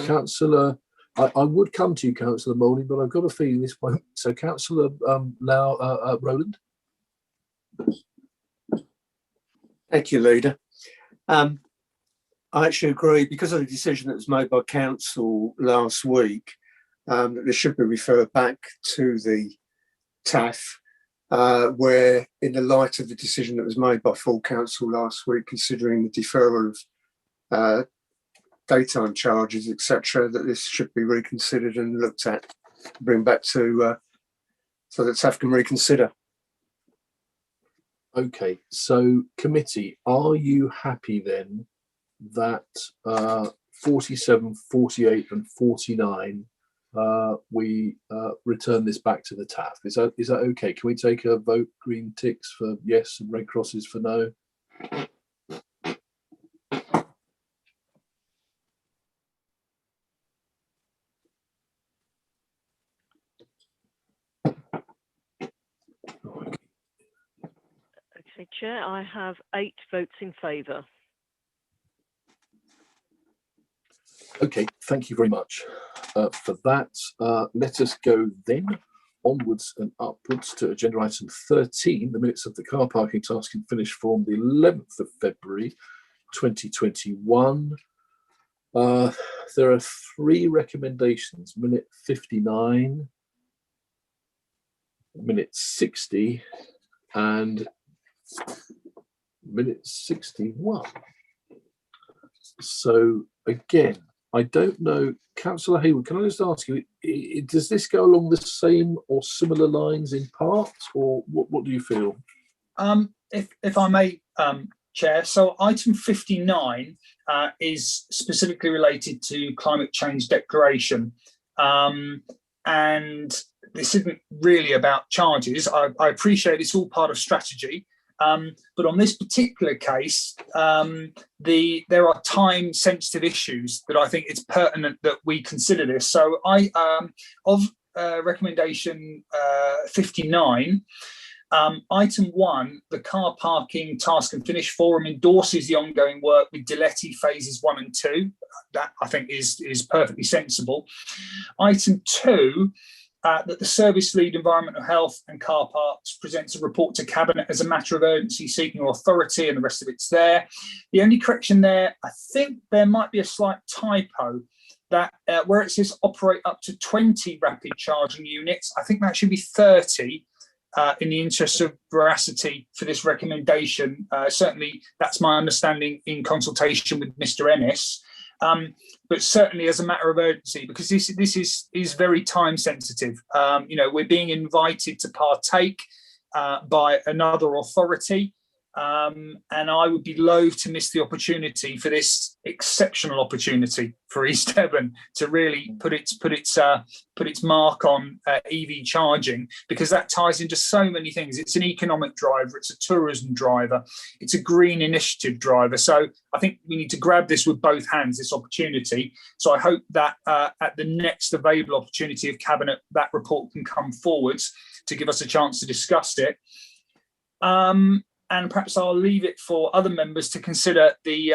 Speaker 6: Councillor, I would come to you, Councillor Moulding, but I've got a feeling this won't. So, Councillor Rowland.
Speaker 13: Thank you, Leader. I actually agree, because of the decision that was made by council last week, that this should be referred back to the TAF, where in the light of the decision that was made by full council last week, considering the deferral of
Speaker 9: daytime charges, etc., that this should be reconsidered and looked at, bring back to so that TAF can reconsider.
Speaker 2: Okay, so committee, are you happy then that 47, 48 and 49, we return this back to the TAF? Is that okay? Can we take a vote, green ticks for yes and red crosses for no?
Speaker 11: Okay, Chair, I have 8 votes in favour.
Speaker 2: Okay, thank you very much for that. Let us go then onwards and upwards to agenda item 13, the minutes of the car parking task and finish form, the 11th of February 2021. There are 3 recommendations: minute 59, minute 60 and minute 61. So again, I don't know, Councillor Hayward, can I just ask you, does this go along the same or similar lines in part, or what do you feel?
Speaker 3: If I may, Chair, so item 59 is specifically related to climate change declaration. And this isn't really about charges. I appreciate it's all part of strategy. But on this particular case, there are time-sensitive issues that I think it's pertinent that we consider this. So recommendation 59, item 1, the car parking task and finish forum endorses the ongoing work with Diletti phases 1 and 2. That I think is perfectly sensible. Item 2, that the service lead environmental health and car parks presents a report to cabinet as a matter of urgency seeking authority, and the rest of it's there. The only correction there, I think there might be a slight typo, that where it says operate up to 20 rapid charging units, I think that should be 30 in the interest of veracity for this recommendation. Certainly that's my understanding in consultation with Mr. Ennis. But certainly as a matter of urgency, because this is very time sensitive. We're being invited to partake by another authority, and I would be loath to miss the opportunity for this exceptional opportunity for East Devon to really put its mark on EV charging, because that ties into so many things. It's an economic driver, it's a tourism driver, it's a green initiative driver. So I think we need to grab this with both hands, this opportunity. So I hope that at the next available opportunity of cabinet, that report can come forwards to give us a chance to discuss it. And perhaps I'll leave it for other members to consider the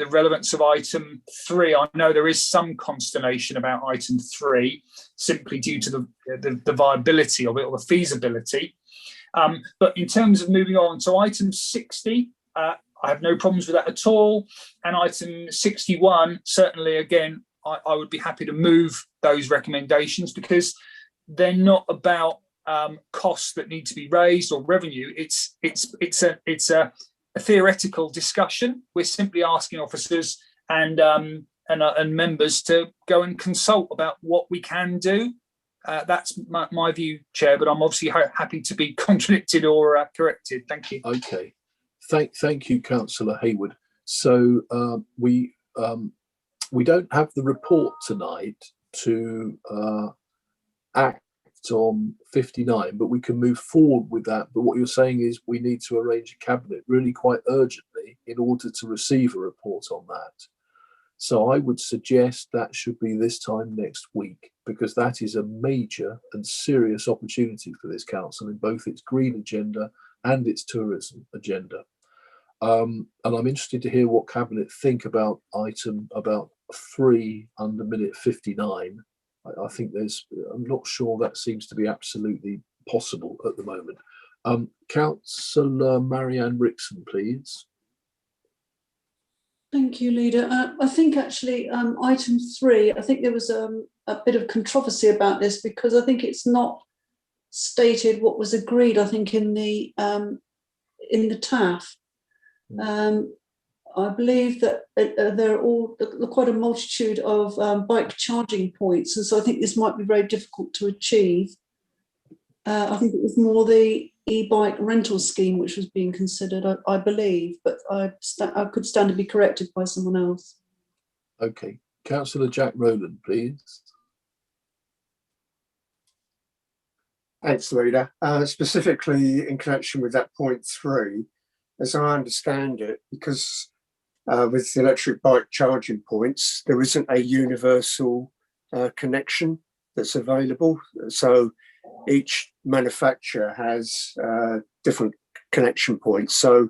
Speaker 3: relevance of item 3. I know there is some consternation about item 3, simply due to the viability of it or the feasibility. But in terms of moving on, so item 60, I have no problems with that at all. And item 61, certainly, again, I would be happy to move those recommendations, because they're not about costs that need to be raised or revenue. It's a theoretical discussion. We're simply asking officers and members to go and consult about what we can do. That's my view, Chair, but I'm obviously happy to be contradicted or corrected. Thank you.
Speaker 2: Okay, thank you, Councillor Hayward. So we don't have the report tonight to act on 59, but we can move forward with that. But what you're saying is we need to arrange a cabinet really quite urgently in order to receive a report on that. So I would suggest that should be this time next week, because that is a major and serious opportunity for this council in both its green agenda and its tourism agenda. And I'm interested to hear what cabinet think about item 3 under minute 59. I think I'm not sure that seems to be absolutely possible at the moment. Councillor Marianne Rickson, please.
Speaker 4: Thank you, Leader. I think actually item 3, I think there was a bit of controversy about this, because I think it's not stated what was agreed, I think, in the TAF. I believe that there are quite a multitude of bike charging points, and so I think this might be very difficult to achieve. I think it was more the e-bike rental scheme which was being considered, I believe, but I could stand to be corrected by someone else.
Speaker 2: Okay, Councillor Jack Rowland, please.
Speaker 9: Thanks, Leader. Specifically in connection with that point 3, as I understand it, because with the electric bike charging points, there isn't a universal connection that's available. So each manufacturer has different connection points. So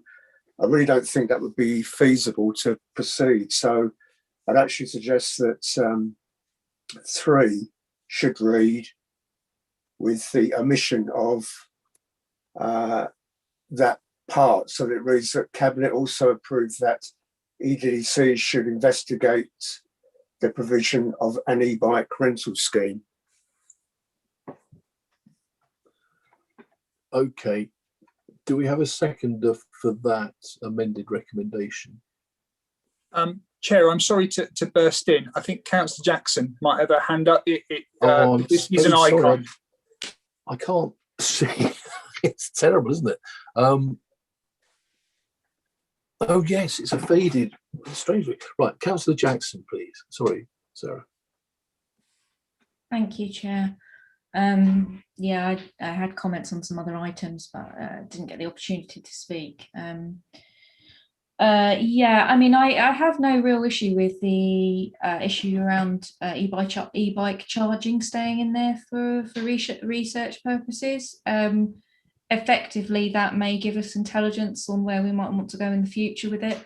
Speaker 9: I really don't think that would be feasible to proceed. So I'd actually suggest that 3 should read with the omission of that part. So that it reads that Cabinet also approved that EDDC should investigate the provision of an e-bike rental scheme.
Speaker 2: Okay, do we have a seconder for that amended recommendation?
Speaker 3: Chair, I'm sorry to burst in. I think Councillor Jackson might have a hand up. He's an icon.
Speaker 2: I can't see. It's terrible, isn't it? Oh yes, it's a faded, strangely. Right, Councillor Jackson, please. Sorry, Sarah.
Speaker 14: Thank you, Chair. Yeah, I had comments on some other items, but didn't get the opportunity to speak. Yeah, I mean, I have no real issue with the issue around e-bike charging staying in there for research purposes. Effectively, that may give us intelligence on where we might want to go in the future with it.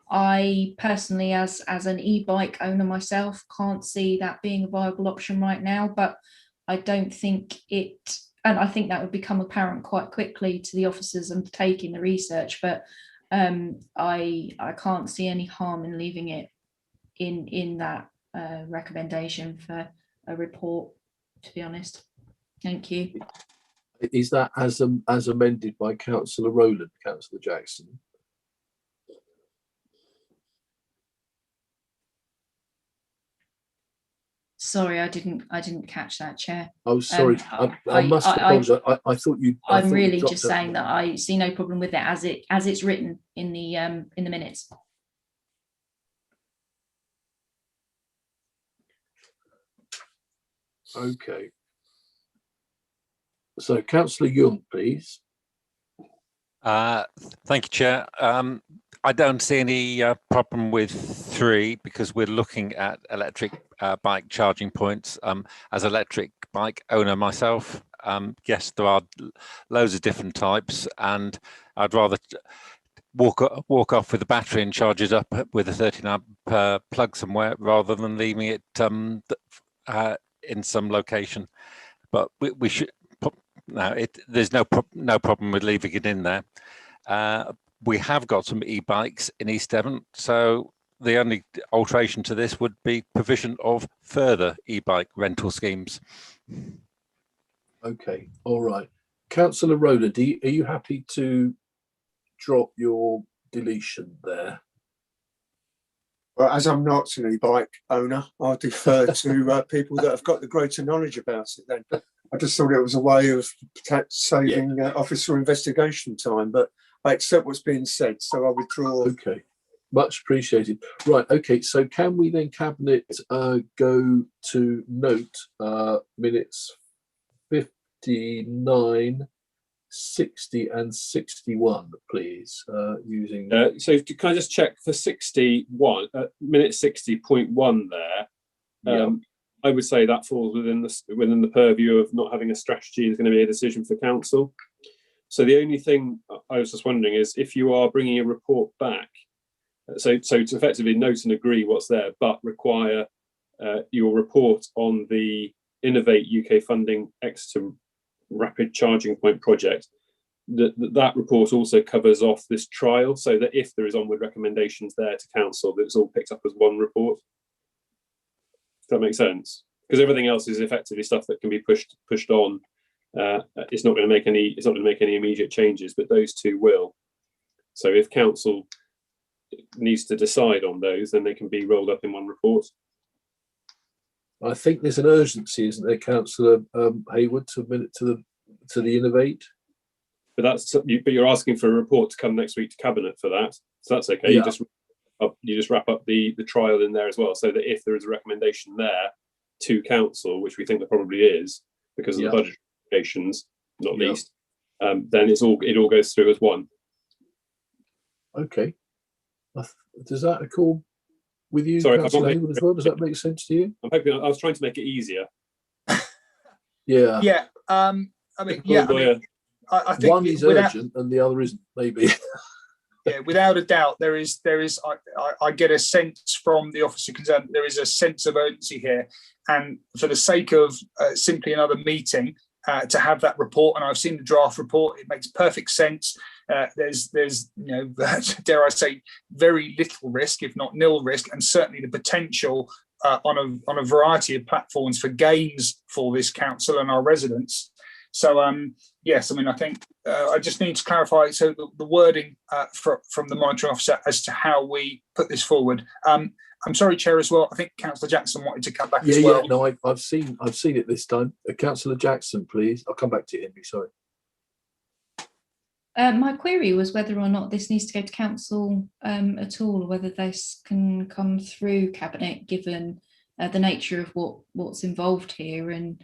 Speaker 14: I personally, as an e-bike owner myself, can't see that being a viable option right now, but I don't think it, and I think that would become apparent quite quickly to the officers undertaking the research, but I can't see any harm in leaving it in that recommendation for a report, to be honest. Thank you.
Speaker 2: Is that as amended by Councillor Rowland, Councillor Jackson?
Speaker 14: Sorry, I didn't catch that, Chair.
Speaker 2: Oh, sorry. I must apologise. I thought you.
Speaker 14: I'm really just saying that I see no problem with it as it's written in the minutes.
Speaker 2: Okay. So, Councillor Young, please.
Speaker 20: Thank you, Chair. I don't see any problem with 3 because we're looking at electric bike charging points. As electric bike owner myself, yes, there are loads of different types, and I'd rather walk off with a battery and charge it up with a 13 amp plug somewhere rather than leaving it in some location. But we should. No, there's no problem with leaving it in there. We have got some e-bikes in East Devon, so the only alteration to this would be provision of further e-bike rental schemes.
Speaker 2: Okay, all right. Councillor Rowland, are you happy to drop your deletion there?
Speaker 9: Well, as I'm not an e-bike owner, I defer to people that have got the greater knowledge about it then. I just thought it was a way of saving officer investigation time, but I accept what's being said, so I withdraw.
Speaker 2: Okay, much appreciated. Right, okay, so can we then, Cabinet, go to note minutes 59, 60 and 61, please, using...
Speaker 6: So can I just check for 61, minute 60.1 there? I would say that falls within the purview of not having a strategy is going to be a decision for council. So the only thing I was just wondering is if you are bringing a report back, so to effectively note and agree what's there, but require your report on the Innovate UK funding Exeter rapid charging point project, that report also covers off this trial, so that if there is onward recommendations there to council, that it's all picked up as one report. Does that make sense? Because everything else is effectively stuff that can be pushed on. It's not going to make any immediate changes, but those two will. So if council needs to decide on those, then they can be rolled up in one report.
Speaker 2: I think there's an urgency, isn't there, Councillor Hayward, to submit it to the Innovate?
Speaker 6: But but you're asking for a report to come next week to Cabinet for that, so that's okay.
Speaker 2: Yeah.
Speaker 6: You just wrap up the trial in there as well, so that if there is a recommendation there to council, which we think there probably is, because of the budget implications, not least, then it all goes through as one.
Speaker 2: Okay. Does that accord with you,
Speaker 6: Sorry,
Speaker 2: Councillor Hayward, as well? Does that make sense to you?
Speaker 6: I'm hoping. I was trying to make it easier.
Speaker 2: Yeah.
Speaker 3: Yeah. I mean, yeah. I mean, I think
Speaker 2: one is urgent and the other isn't, maybe.
Speaker 3: Yeah, without a doubt, there is. I get a sense from the officer concerned. There is a sense of urgency here, and for the sake of simply another meeting to have that report, and I've seen the draft report. It makes perfect sense. There's dare I say, very little risk, if not nil risk, and certainly the potential on a variety of platforms for gains for this council and our residents. So yes, I mean, I think I just need to clarify. So the wording from the monitoring officer as to how we put this forward. I'm sorry, Chair, as well. I think Councillor Jackson wanted to come back as well.
Speaker 2: Yeah, no, I've seen it this time. Councillor Jackson, please. I'll come back to you, Henry. Sorry.
Speaker 14: My query was whether or not this needs to go to council at all, or whether this can come through Cabinet, given the nature of what's involved here. And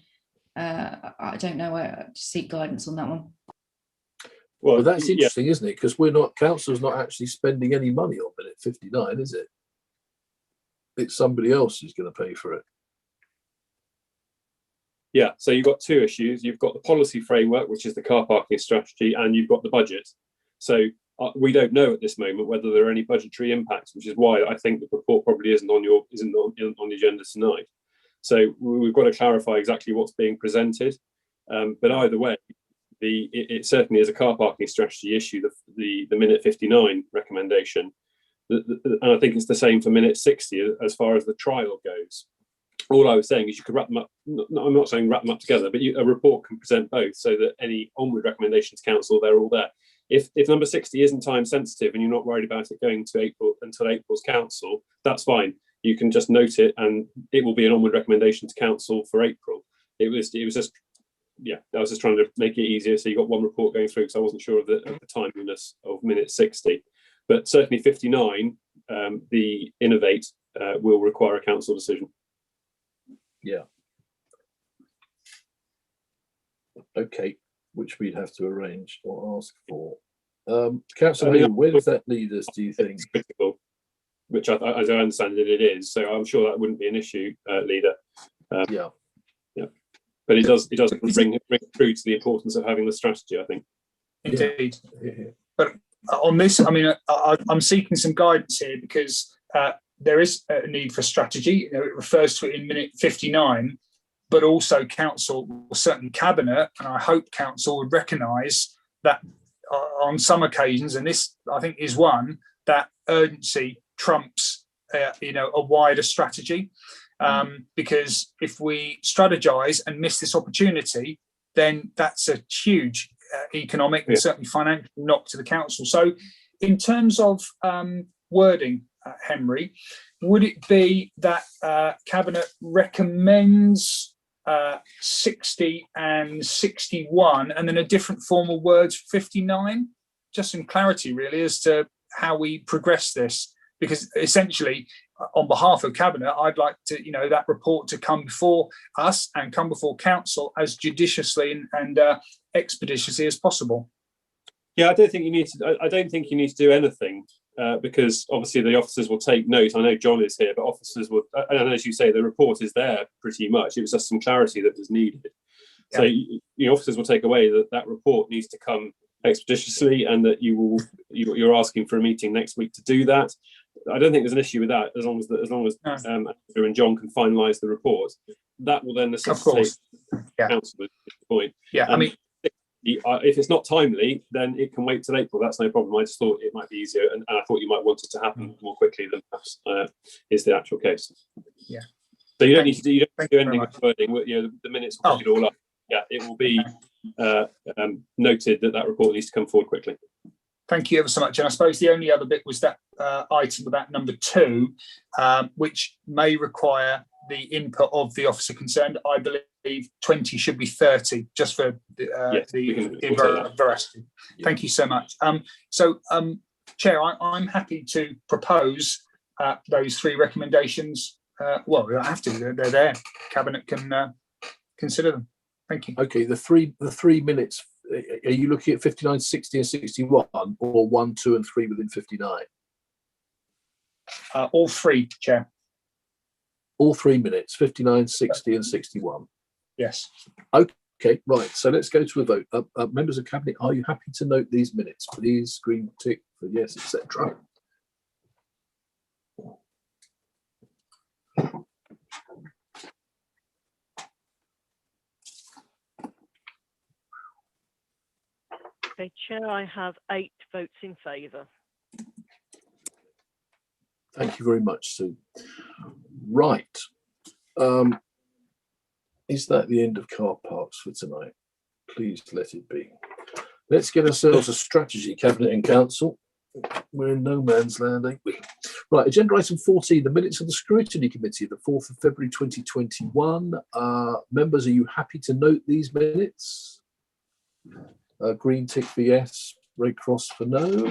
Speaker 14: I don't know. I seek guidance on that one.
Speaker 2: Well, that's interesting, isn't it? Because council's not actually spending any money on minute 59, is it? It's somebody else who's going to pay for it.
Speaker 6: Yeah, so you've got two issues. You've got the policy framework, which is the car parking strategy, and you've got the budget. So we don't know at this moment whether there are any budgetary impacts, which is why I think the report probably isn't on the agenda tonight. So we've got to clarify exactly what's being presented. But either way, it certainly is a car parking strategy issue. The minute 59 recommendation, and I think it's the same for minute 60 as far as the trial goes. All I was saying is you could wrap them up. I'm not saying wrap them up together, but a report can present both, so that any onward recommendations council, they're all there. If number 60 isn't time sensitive and you're not worried about it going to April until April's council, that's fine. You can just note it, and it will be an onward recommendation to council for April. It was just, yeah, I was just trying to make it easier, so you got one report going through, because I wasn't sure of the timeliness of minute 60. But certainly 59, the Innovate will require a council decision.
Speaker 2: Yeah. Okay, which we'd have to arrange or ask for. Councillor Hayward, where does that lead us, do you think?
Speaker 6: It's critical, which as I understand it, it is. So I'm sure that wouldn't be an issue, Leader.
Speaker 2: Yeah.
Speaker 6: But it does bring through to the importance of having the strategy, I think.
Speaker 3: Indeed. Yeah. But on this, I mean, I'm seeking some guidance here, because there is a need for strategy. It refers to it in minute 59, but also council, or certainly Cabinet, and I hope council would recognise that on some occasions, and this I think is one, that urgency trumps a wider strategy. Because if we strategise and miss this opportunity, then that's a huge economic and certainly financial knock to the council. So in terms of wording, Henry, would it be that Cabinet recommends 60 and 61 and then a different form of words 59? Just some clarity really as to how we progress this, because essentially on behalf of Cabinet, I'd like to, that report to come before us and come before council as judiciously and expeditiously as possible.
Speaker 6: Yeah, I don't think you need to do anything, because obviously the officers will take note. I know John is here, but officers will, and as you say, the report is there pretty much. It was just some clarity that was needed. Yeah. So officers will take away that report needs to come expeditiously, and that you're asking for a meeting next week to do that. I don't think there's an issue with that, as long as Andrew and John can finalise the report. That will then necessitate council at this point.
Speaker 3: Yeah, I mean,
Speaker 6: if it's not timely, then it can wait till April. That's no problem. I just thought it might be easier, and I thought you might want it to happen more quickly than perhaps is the actual case.
Speaker 3: Yeah.
Speaker 6: So you don't need to do anything with wording. The minutes will pick it all up. Yeah, it will be noted that report needs to come forward quickly.
Speaker 3: Thank you ever so much. And I suppose the only other bit was that item about number 2, which may require the input of the officer concerned. I believe 20 should be 30, just for
Speaker 6: Yes,
Speaker 3: the
Speaker 6: we'll take that.
Speaker 3: veracity.
Speaker 6: Yeah.
Speaker 3: Thank you so much. Chair, I'm happy to propose those 3 recommendations. Well, we don't have to. They're there. Cabinet can consider them. Thank you.
Speaker 2: Okay, the three minutes. Are you looking at 59, 60, and 61, or 1, 2, and 3 within 59?
Speaker 3: All 3, Chair.
Speaker 2: All 3 minutes, 59, 60, and 61.
Speaker 3: Yes.
Speaker 2: Okay, right. So let's go to a vote. Members of Cabinet, are you happy to note these minutes? Please, green tick for yes, etc.
Speaker 11: Okay, Chair, I have 8 votes in favour.
Speaker 2: Thank you very much, Sue. Right. Is that the end of car parks for tonight? Please let it be. Let's get ourselves a strategy, Cabinet and Council. We're in no man's land, ain't we? Right, agenda item 14, the minutes of the Scrutiny Committee, the 4th of February 2021. Members, are you happy to note these minutes? Green tick for yes, red cross for no.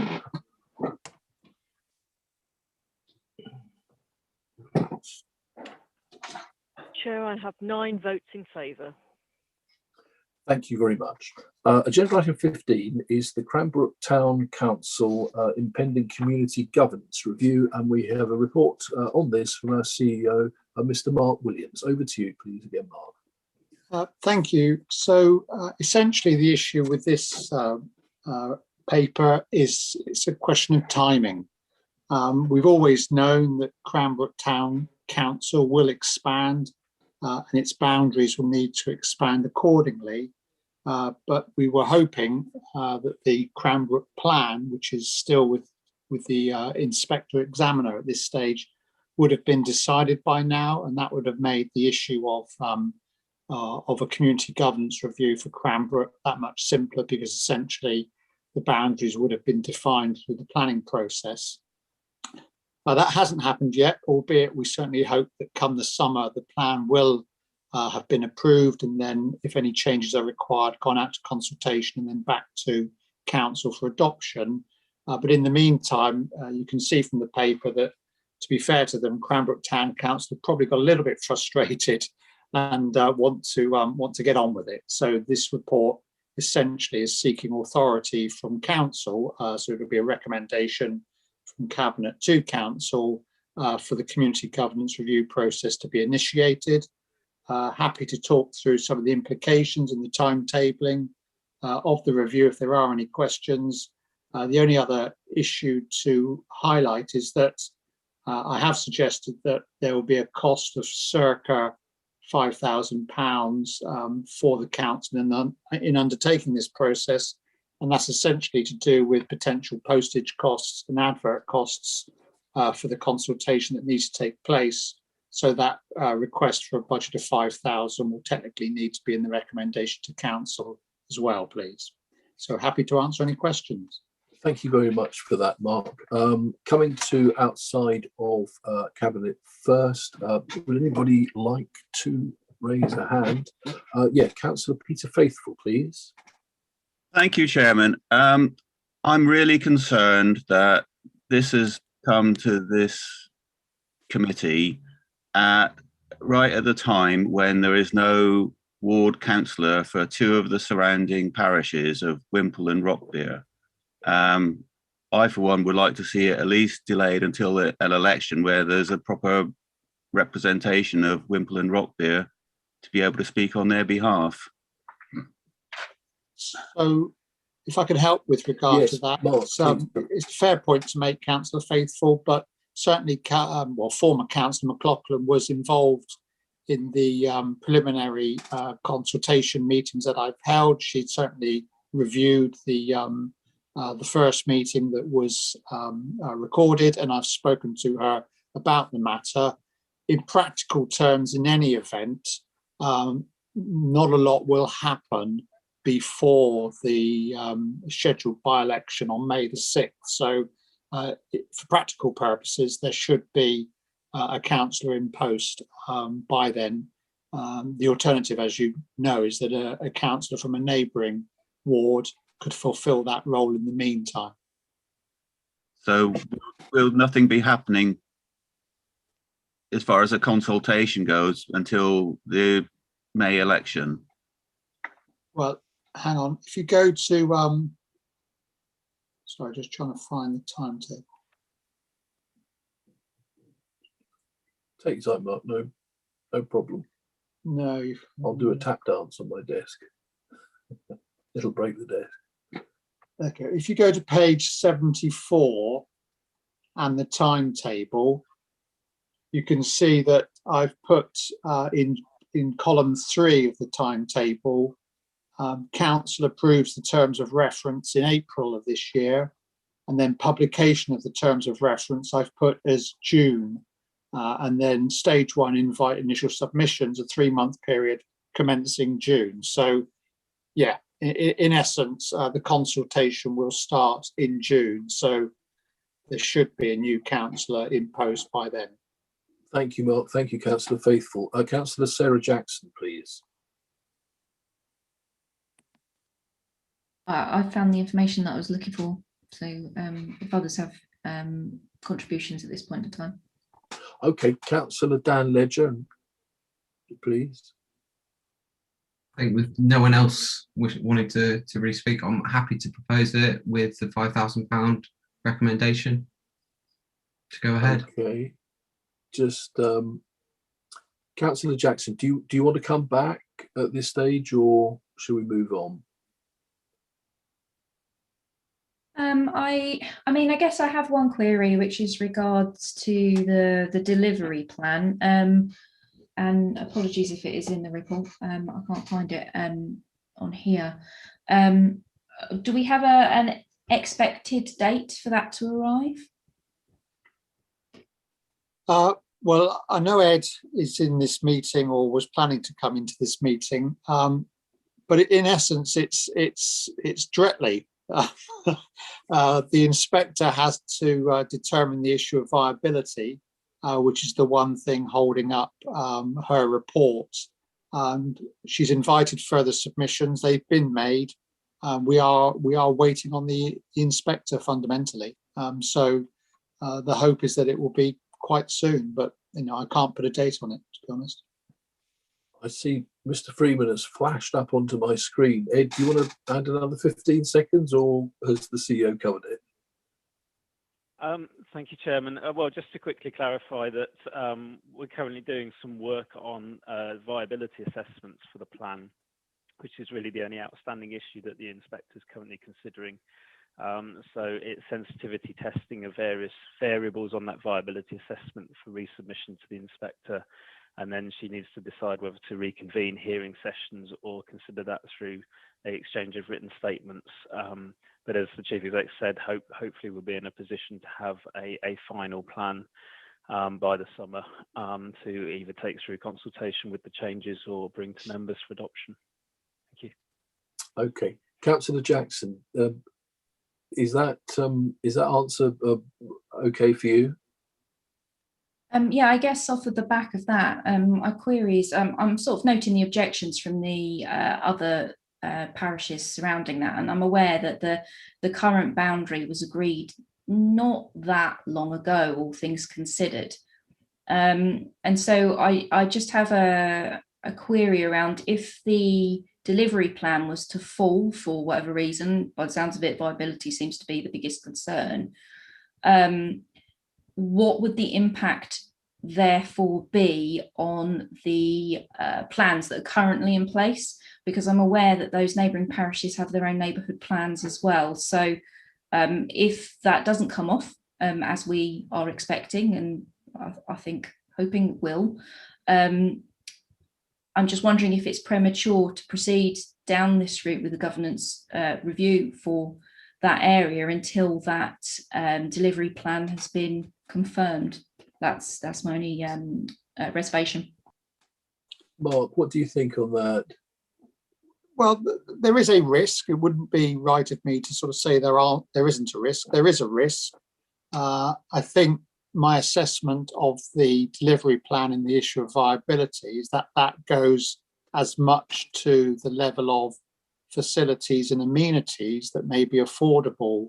Speaker 11: Chair, I have 9 votes in favour.
Speaker 2: Thank you very much. Agenda item 15 is the Cranbrook Town Council impending community governance review, and we have a report on this from our CEO, Mr. Mark Williams. Over to you, please, again, Mark.
Speaker 12: Thank you. So essentially the issue with this paper is it's a question of timing. We've always known that Cranbrook Town Council will expand and its boundaries will need to expand accordingly. But we were hoping that the Cranbrook plan, which is still with the inspector examiner at this stage, would have been decided by now, and that would have made the issue of a community governance review for Cranbrook that much simpler, because essentially the boundaries would have been defined through the planning process. That hasn't happened yet, albeit we certainly hope that come the summer the plan will have been approved, and then if any changes are required, gone out to consultation and then back to council for adoption. But in the meantime, you can see from the paper that, to be fair to them, Cranbrook Town Council probably got a little bit frustrated and want to get on with it. So this report essentially is seeking authority from council. So it'll be a recommendation from Cabinet to council for the community governance review process to be initiated. Happy to talk through some of the implications and the timetabling of the review if there are any questions. The only other issue to highlight is that I have suggested that there will be a cost of circa £5,000 for the council in undertaking this process, and that's essentially to do with potential postage costs and advert costs for the consultation that needs to take place. So that request for a budget of 5,000 will technically need to be in the recommendation to council as well, please. So happy to answer any questions.
Speaker 2: Thank you very much for that, Mark. Coming to outside of Cabinet first, would anybody like to raise a hand? Yeah, Councillor Peter Faithful, please.
Speaker 17: Thank you, Chairman. I'm really concerned that this has come to this committee right at the time when there is no ward councillor for 2 of the surrounding parishes of Wimple and Rockbere. I, for one, would like to see it at least delayed until an election where there's a proper representation of Wimple and Rockbere to be able to speak on their behalf.
Speaker 12: So if I could help with regard to that, it's a fair point to make, Councillor Faithful, but certainly former Councillor McLaughlin was involved in the preliminary consultation meetings that I've held. She'd certainly reviewed the first meeting that was recorded, and I've spoken to her about the matter. In practical terms, in any event, not a lot will happen before the scheduled by-election on May the 6th. So for practical purposes, there should be a councillor in post by then. The alternative, as you know, is that a councillor from a neighbouring ward could fulfil that role in the meantime.
Speaker 17: So will nothing be happening as far as a consultation goes until the May election?
Speaker 12: Well, hang on. If you go to, sorry, just trying to find the timetable.
Speaker 2: Take your time, Mark. No problem.
Speaker 12: No.
Speaker 2: I'll do a tap dance on my desk. It'll break the desk.
Speaker 12: Okay. If you go to page 74 and the timetable, you can see that I've put in column 3 of the timetable, council approves the terms of reference in April of this year, and then publication of the terms of reference I've put as June, and then stage 1 invite initial submissions, a 3-month period commencing June. So yeah, in essence, the consultation will start in June. So there should be a new councillor in post by then.
Speaker 2: Thank you, Mark. Thank you, Councillor Faithful. Councillor Sarah Jackson, please.
Speaker 14: I found the information that I was looking for. So if others have contributions at this point in time.
Speaker 2: Okay, Councillor Dan Ledger, please.
Speaker 7: I think with no one else wanted to really speak, I'm happy to propose it with the £5,000 recommendation to go ahead.
Speaker 2: Okay, just Councillor Jackson, do you want to come back at this stage, or should we move on?
Speaker 14: I mean, I guess I have one query, which is regards to the delivery plan. And apologies if it is in the report. I can't find it on here. Do we have an expected date for that to arrive?
Speaker 12: Well, I know Ed is in this meeting or was planning to come into this meeting, but in essence, it's directly. The inspector has to determine the issue of viability, which is the one thing holding up her report. And she's invited further submissions. They've been made. We are waiting on the inspector fundamentally. So the hope is that it will be quite soon, but I can't put a date on it, to be honest.
Speaker 2: I see Mr. Freeman has flashed up onto my screen. Ed, do you want to add another 15 seconds, or has the CEO covered it?
Speaker 8: Thank you, Chairman. Well, just to quickly clarify that we're currently doing some work on viability assessments for the plan, which is really the only outstanding issue that the inspector is currently considering. So it's sensitivity testing of various variables on that viability assessment for resubmission to the inspector, and then she needs to decide whether to reconvene hearing sessions or consider that through an exchange of written statements. But as the Chief Exec said, hopefully we'll be in a position to have a final plan by the summer to either take through consultation with the changes or bring to members for adoption. Thank you.
Speaker 2: Okay, Councillor Jackson, is that answer okay for you?
Speaker 14: Yeah, I guess off of the back of that, our queries, I'm sort of noting the objections from the other parishes surrounding that, and I'm aware that the current boundary was agreed not that long ago, all things considered. And so I just have a query around if the delivery plan was to fall for whatever reason. By the sounds of it, viability seems to be the biggest concern. What would the impact therefore be on the plans that are currently in place? Because I'm aware that those neighbouring parishes have their own neighbourhood plans as well. So if that doesn't come off as we are expecting, and I think hoping it will, I'm just wondering if it's premature to proceed down this route with the governance review for that area until that delivery plan has been confirmed. That's my only reservation.
Speaker 2: Mark, what do you think on that?
Speaker 12: Well, there is a risk. It wouldn't be right of me to sort of say there isn't a risk. There is a risk. I think my assessment of the delivery plan and the issue of viability is that that goes as much to the level of facilities and amenities that may be affordable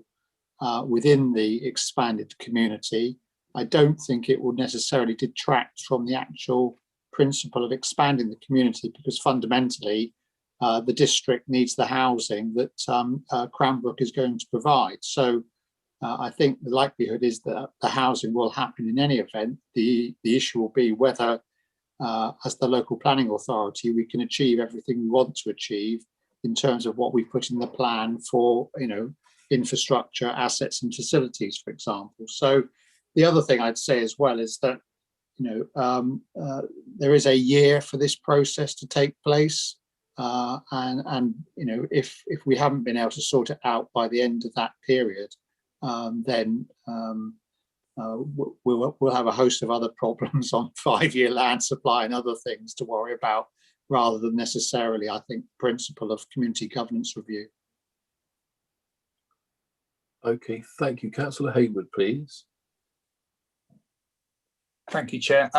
Speaker 12: within the expanded community. I don't think it will necessarily detract from the actual principle of expanding the community, because fundamentally the district needs the housing that Cranbrook is going to provide. So I think the likelihood is that the housing will happen in any event. The issue will be whether, as the local planning authority, we can achieve everything we want to achieve in terms of what we put in the plan for, infrastructure, assets and facilities, for example. So the other thing I'd say as well is that, there is a year for this process to take place. If we haven't been able to sort it out by the end of that period, then we'll have a host of other problems on 5-year land supply and other things to worry about, rather than necessarily, I think, the principle of community governance review.
Speaker 2: Okay, thank you. Councillor Hayward, please.
Speaker 3: Thank you, Chair.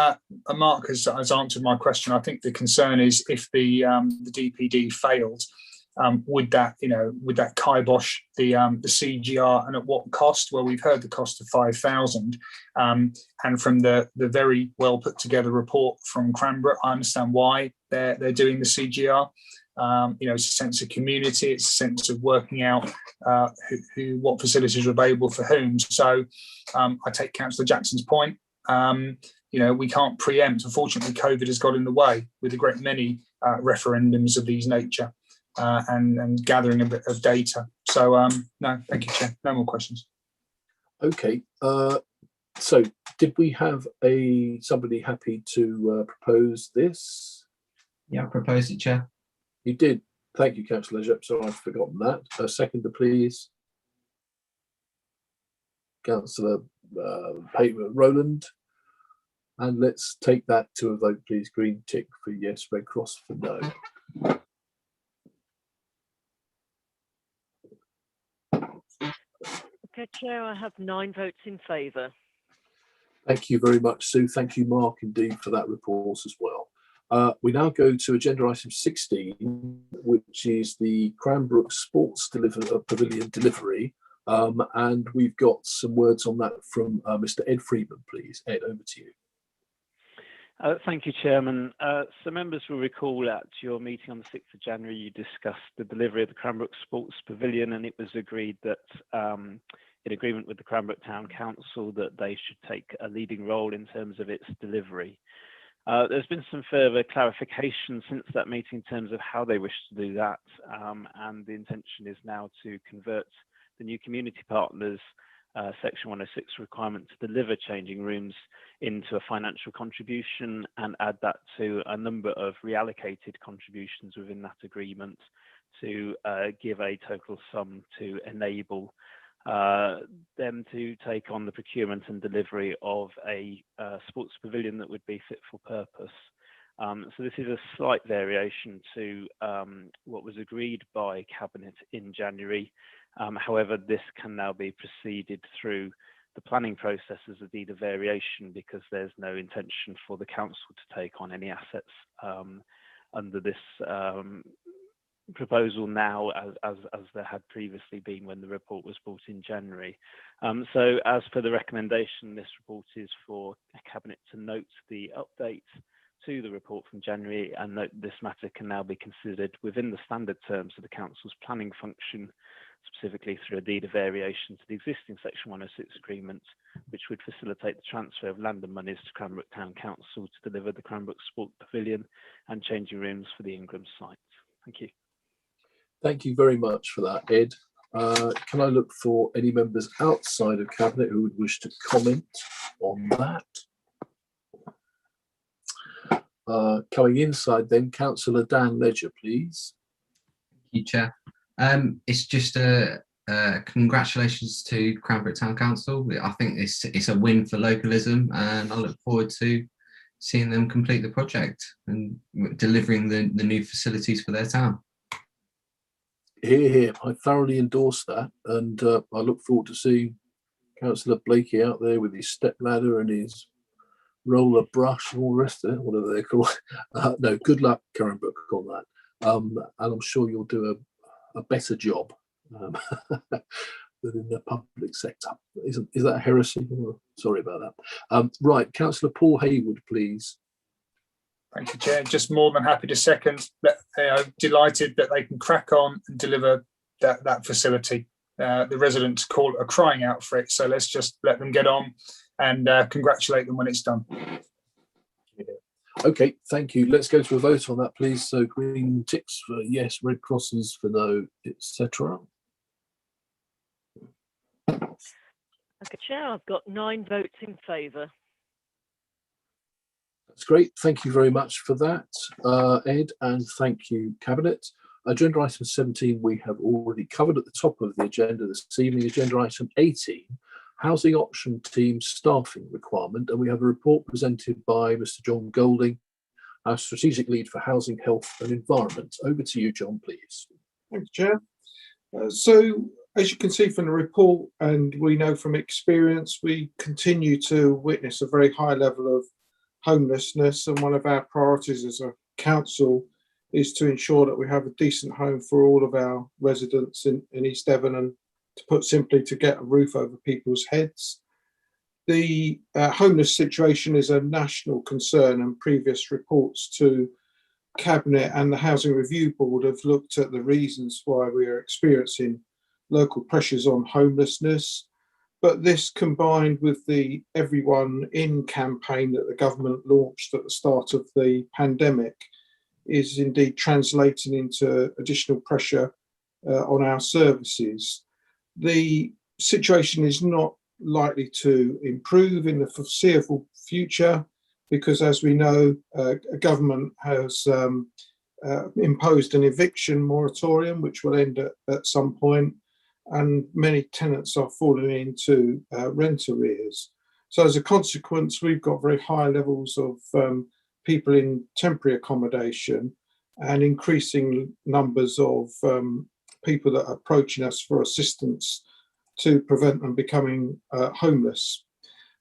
Speaker 3: Mark has answered my question. I think the concern is if the DPD failed, would that kibosh the CGR, and at what cost? Well, we've heard the cost of 5,000, and from the very well put together report from Cranbrook, I understand why they're doing the CGR. It's a sense of community, it's a sense of working out what facilities are available for whom. So I take Councillor Jackson's point. We can't preempt. Unfortunately, COVID has got in the way with a great many referendums of these nature and gathering a bit of data. So no, thank you, Chair. No more questions.
Speaker 2: Okay. So did we have somebody happy to propose this?
Speaker 7: Yeah, I proposed it, Chair.
Speaker 2: You did. Thank you, Councillor Jep. So I've forgotten that. Seconder, please. Councillor Rowland. And let's take that to a vote, please. Green tick for yes, red cross for no.
Speaker 11: Okay, Chair, I have 9 votes in favour.
Speaker 2: Thank you very much, Sue. Thank you, Mark, indeed, for that report as well. We now go to agenda item 16, which is the Cranbrook Sports Pavilion delivery. And we've got some words on that from Mr. Ed Freeman, please. Ed, over to you.
Speaker 8: Thank you, Chairman. So members will recall at your meeting on the 6th of January, you discussed the delivery of the Cranbrook Sports Pavilion, and it was agreed that in agreement with the Cranbrook Town Council that they should take a leading role in terms of its delivery. There's been some further clarification since that meeting in terms of how they wish to do that, and the intention is now to convert the new community partners Section 106 requirement to deliver changing rooms into a financial contribution and add that to a number of reallocated contributions within that agreement to give a total sum to enable them to take on the procurement and delivery of a sports pavilion that would be fit for purpose. So this is a slight variation to what was agreed by Cabinet in January. However, this can now be proceeded through the planning process as a deed of variation, because there's no intention for the council to take on any assets under this proposal now, as there had previously been when the report was brought in January. So as per the recommendation, this report is for Cabinet to note the update to the report from January, and note this matter can now be considered within the standard terms of the council's planning function, specifically through a deed of variation to the existing Section 106 agreement, which would facilitate the transfer of land and monies to Cranbrook Town Council to deliver the Cranbrook Sport Pavilion and changing rooms for the Ingram site. Thank you.
Speaker 2: Thank you very much for that, Ed. Can I look for any members outside of Cabinet who would wish to comment on that? Coming inside then, Councillor Dan Ledger, please.
Speaker 7: Thank you, Chair. It's just a congratulations to Cranbrook Town Council. I think it's a win for localism, and I look forward to seeing them complete the project and delivering the new facilities for their town.
Speaker 2: Here. I thoroughly endorse that, and I look forward to seeing Councillor Blakey out there with his step ladder and his roller brush and all the rest of it, whatever they're called. No, good luck, Karen Brook, on that. And I'm sure you'll do a better job within the public sector. Is that heresy? Oh, sorry about that. Right, Councillor Paul Hayward, please.
Speaker 3: Thank you, Chair. Just more than happy to second that. Delighted that they can crack on and deliver that facility. The residents are crying out for it, so let's just let them get on and congratulate them when it's done.
Speaker 2: Okay, thank you. Let's go to a vote on that, please. So green ticks for yes, red crosses for no, etc.
Speaker 11: Okay, Chair, I've got 9 votes in favour.
Speaker 2: That's great. Thank you very much for that, Ed, and thank you, Cabinet. Agenda item 17 we have already covered at the top of the agenda this evening. Agenda item 18, Housing Option Team staffing requirement, and we have a report presented by Mr. John Golding, our Strategic Lead for Housing, Health and Environment. Over to you, John, please.
Speaker 15: Thanks, Chair. So, as you can see from the report, and we know from experience, we continue to witness a very high level of homelessness, and one of our priorities as a council is to ensure that we have a decent home for all of our residents in East Devon, and to put simply, to get a roof over people's heads. The homeless situation is a national concern, and previous reports to Cabinet and the Housing Review Board have looked at the reasons why we are experiencing local pressures on homelessness. But this, combined with the Everyone In campaign that the government launched at the start of the pandemic, is indeed translating into additional pressure on our services. The situation is not likely to improve in the foreseeable future because, as we know, government has imposed an eviction moratorium which will end at some point, and many tenants are falling into rent arrears. So as a consequence, we've got very high levels of people in temporary accommodation and increasing numbers of people that are approaching us for assistance to prevent them becoming homeless.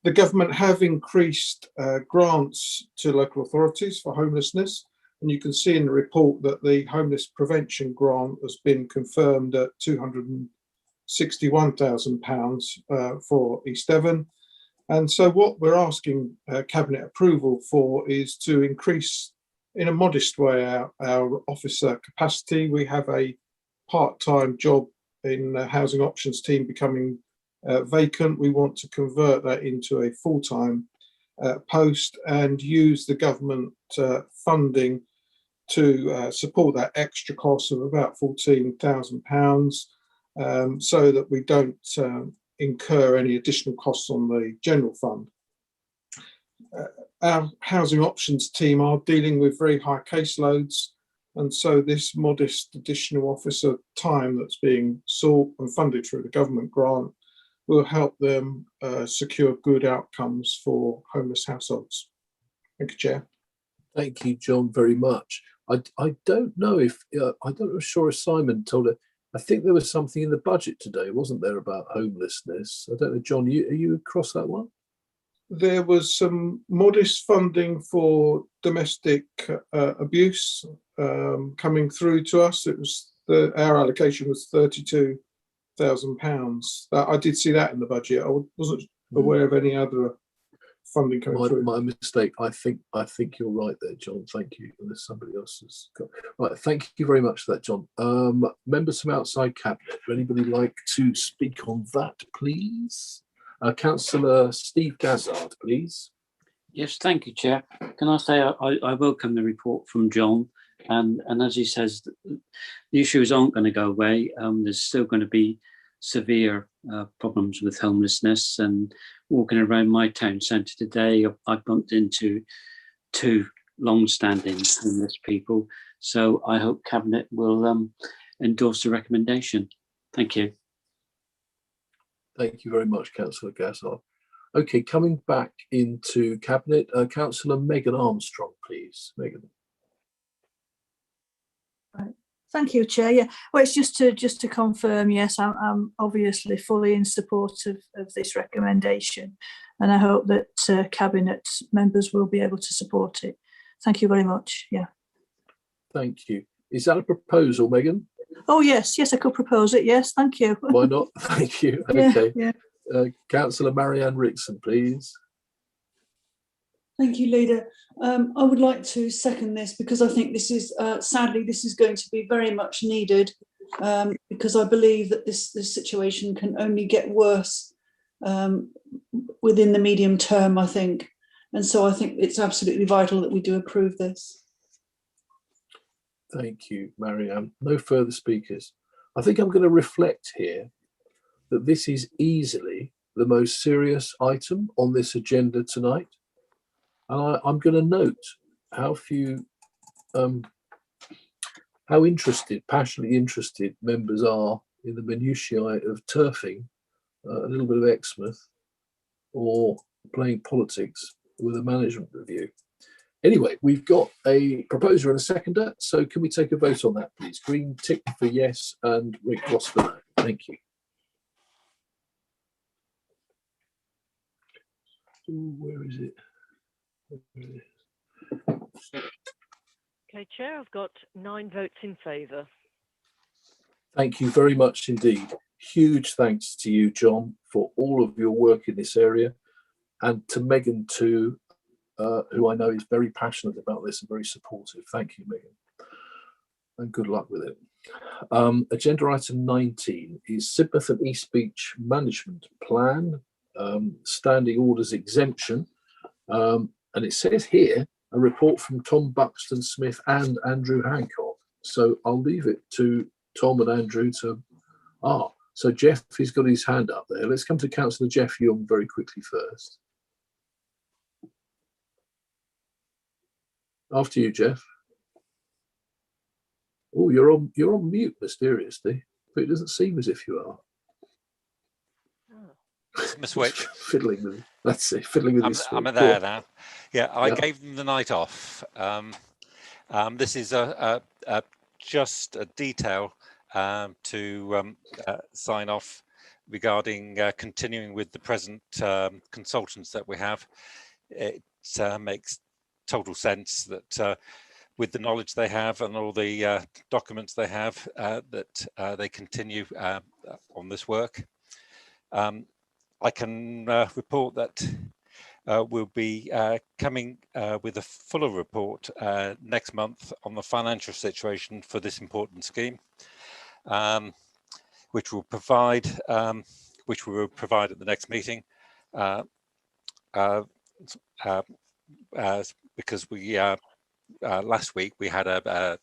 Speaker 15: The government have increased grants to local authorities for homelessness, and you can see in the report that the homeless prevention grant has been confirmed at £261,000 for East Devon. And so what we're asking Cabinet approval for is to increase in a modest way our officer capacity. We have a part-time job in the Housing Options team becoming vacant. We want to convert that into a full-time post and use the government funding to support that extra cost of about £14,000 so that we don't incur any additional costs on the general fund. Our Housing Options team are dealing with very high caseloads, and so this modest additional officer time that's being sought and funded through the government grant will help them secure good outcomes for homeless households. Thank you, Chair.
Speaker 2: Thank you, John, very much. I don't know if, I'm not sure if Simon told it, I think there was something in the budget today, wasn't there, about homelessness? I don't know, John, are you across that one?
Speaker 15: There was some modest funding for domestic abuse coming through to us. It was our allocation was £32,000. I did see that in the budget. I wasn't aware of any other funding coming through.
Speaker 2: My mistake. I think you're right there, John. Thank you. Unless somebody else has got right. Thank you very much for that, John. Members from outside Cabinet, would anybody like to speak on that, please? Councillor Steve Gazzard, please.
Speaker 22: Yes, thank you, Chair. Can I say I welcome the report from John, and as he says, the issues aren't going to go away. There's still going to be severe problems with homelessness, and walking around my town centre today, I bumped into 2 long-standing homeless people. So I hope Cabinet will endorse the recommendation. Thank you.
Speaker 2: Thank you very much, Councillor Gazzard. Okay, coming back into Cabinet, Councillor Megan Armstrong, please. Megan.
Speaker 18: Thank you, Chair. Yeah, well, it's just to confirm. Yes, I'm obviously fully in support of this recommendation, and I hope that cabinet members will be able to support it. Thank you very much. Yeah.
Speaker 2: Thank you. Is that a proposal, Megan?
Speaker 18: Oh yes, I could propose it. Yes, thank you.
Speaker 2: Why not? Thank you.
Speaker 18: Yeah,
Speaker 2: Okay.
Speaker 18: yeah.
Speaker 2: Councillor Marianne Rickson, please.
Speaker 4: Thank you, Leader. I would like to second this because I think this is, sadly, this is going to be very much needed because I believe that this situation can only get worse within the medium term, I think. And so I think it's absolutely vital that we do approve this.
Speaker 2: Thank you, Marianne. No further speakers. I think I'm going to reflect here that this is easily the most serious item on this agenda tonight. And I'm going to note how few, how interested, passionately interested members are in the minutiae of turfing, a little bit of Exmouth, or playing politics with a management review. Anyway, we've got a proposer and a seconder, so can we take a vote on that, please? Green tick for yes and Rick Ross for no. Thank you. Ooh, where is it?
Speaker 11: Okay, Chair, I've got 9 votes in favour.
Speaker 2: Thank you very much indeed. Huge thanks to you, John, for all of your work in this area, and to Megan too, who I know is very passionate about this and very supportive. Thank you, Megan, and good luck with it. Agenda item 19 is Sidmouth and East Beach Management Plan, standing orders exemption. And it says here, a report from Tom Buxton Smith and Andrew Hancock. So I'll leave it to Tom and Andrew to, so Jeff, he's got his hand up there. Let's come to Councillor Jeff Young very quickly first. After you, Jeff. Oh, you're on mute mysteriously, but it doesn't seem as if you are.
Speaker 20: Miss Witch.
Speaker 2: Fiddling with, let's see, fiddling with this.
Speaker 20: I'm there now. Yeah, I gave them the night off. This is just a detail to sign off regarding continuing with the present consultants that we have. It makes total sense that with the knowledge they have and all the documents they have, that they continue on this work. I can report that we'll be coming with a fuller report next month on the financial situation for this important scheme, which we will provide at the next meeting, because we last week we had a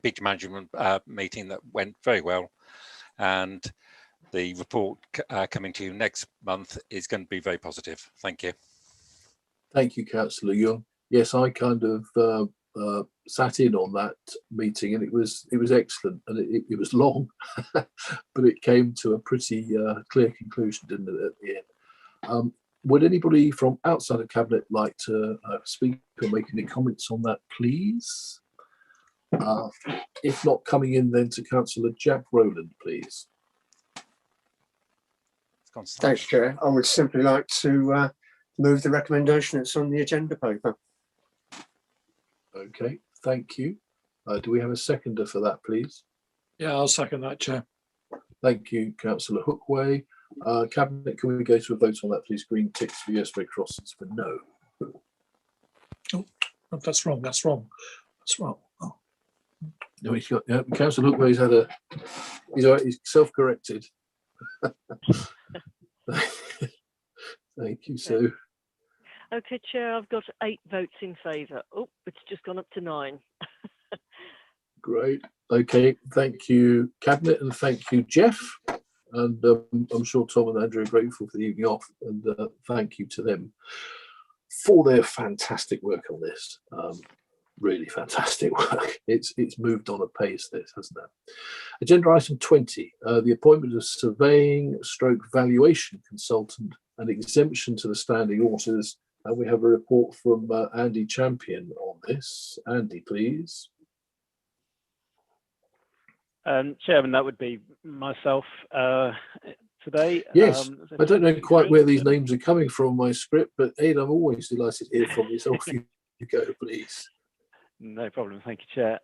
Speaker 20: beach management meeting that went very well, and the report coming to you next month is going to be very positive. Thank you.
Speaker 2: Thank you, Councillor Young. Yes, I kind of sat in on that meeting, and it was excellent, and it was long, but it came to a pretty clear conclusion, didn't it, at the end? Would anybody from outside of Cabinet like to speak or make any comments on that, please? If not, coming in then to Councillor Jack Rowland, please.
Speaker 9: Thanks, Chair. I would simply like to move the recommendation that's on the agenda paper.
Speaker 2: Okay, thank you. Do we have a seconder for that, please?
Speaker 1: Yeah, I'll second that, Chair.
Speaker 2: Thank you, Councillor Hookway. Cabinet, can we go to a vote on that, please? Green ticks for yes, red crosses for no.
Speaker 1: Oh, that's wrong. That's wrong. That's wrong. Oh.
Speaker 2: No, he's got. Yeah, Councillor Hookway's had a. He's self-corrected. Thank you, Sue.
Speaker 11: Okay, Chair, I've got 8 votes in favour. Oh, it's just gone up to 9.
Speaker 2: Great. Okay, thank you, Cabinet, and thank you, Jeff. And I'm sure Tom and Andrew are grateful for the evening off, and thank you to them for their fantastic work on this. Really fantastic work. It's moved on a pace, this, hasn't it? Agenda item 20, the appointment of surveying stroke valuation consultant and exemption to the standing orders. And we have a report from Andy Champion on this. Andy, please.
Speaker 8: Chairman, that would be myself today.
Speaker 2: Yes, I don't know quite where these
Speaker 8: names.
Speaker 2: names are coming from in my script, but Ed, I'm always delighted to hear from you. So off you go, please.
Speaker 8: No problem. Thank you, Chair.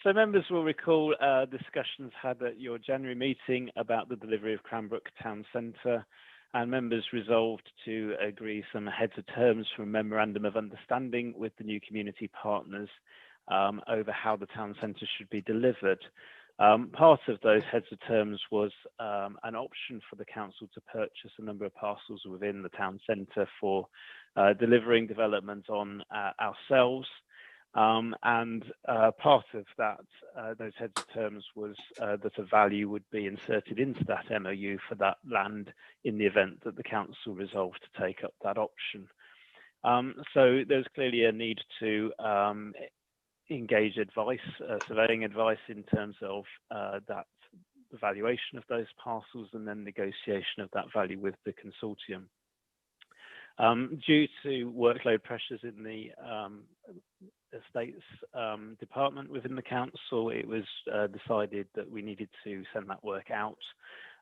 Speaker 8: So members will recall discussions had at your January meeting about the delivery of Cranbrook Town Centre, and members resolved to agree some heads of terms for a memorandum of understanding with the new community partners over how the town centre should be delivered. Part of those heads of terms was an option for the council to purchase a number of parcels within the town centre for delivering development on ourselves. And part of that, those heads of terms was that a value would be inserted into that MOU for that land in the event that the council resolved to take up that option. So there's clearly a need to engage advice, surveying advice in terms of that the valuation of those parcels and then negotiation of that value with the consortium. Due to workload pressures in the estates department within the council, it was decided that we needed to send that work out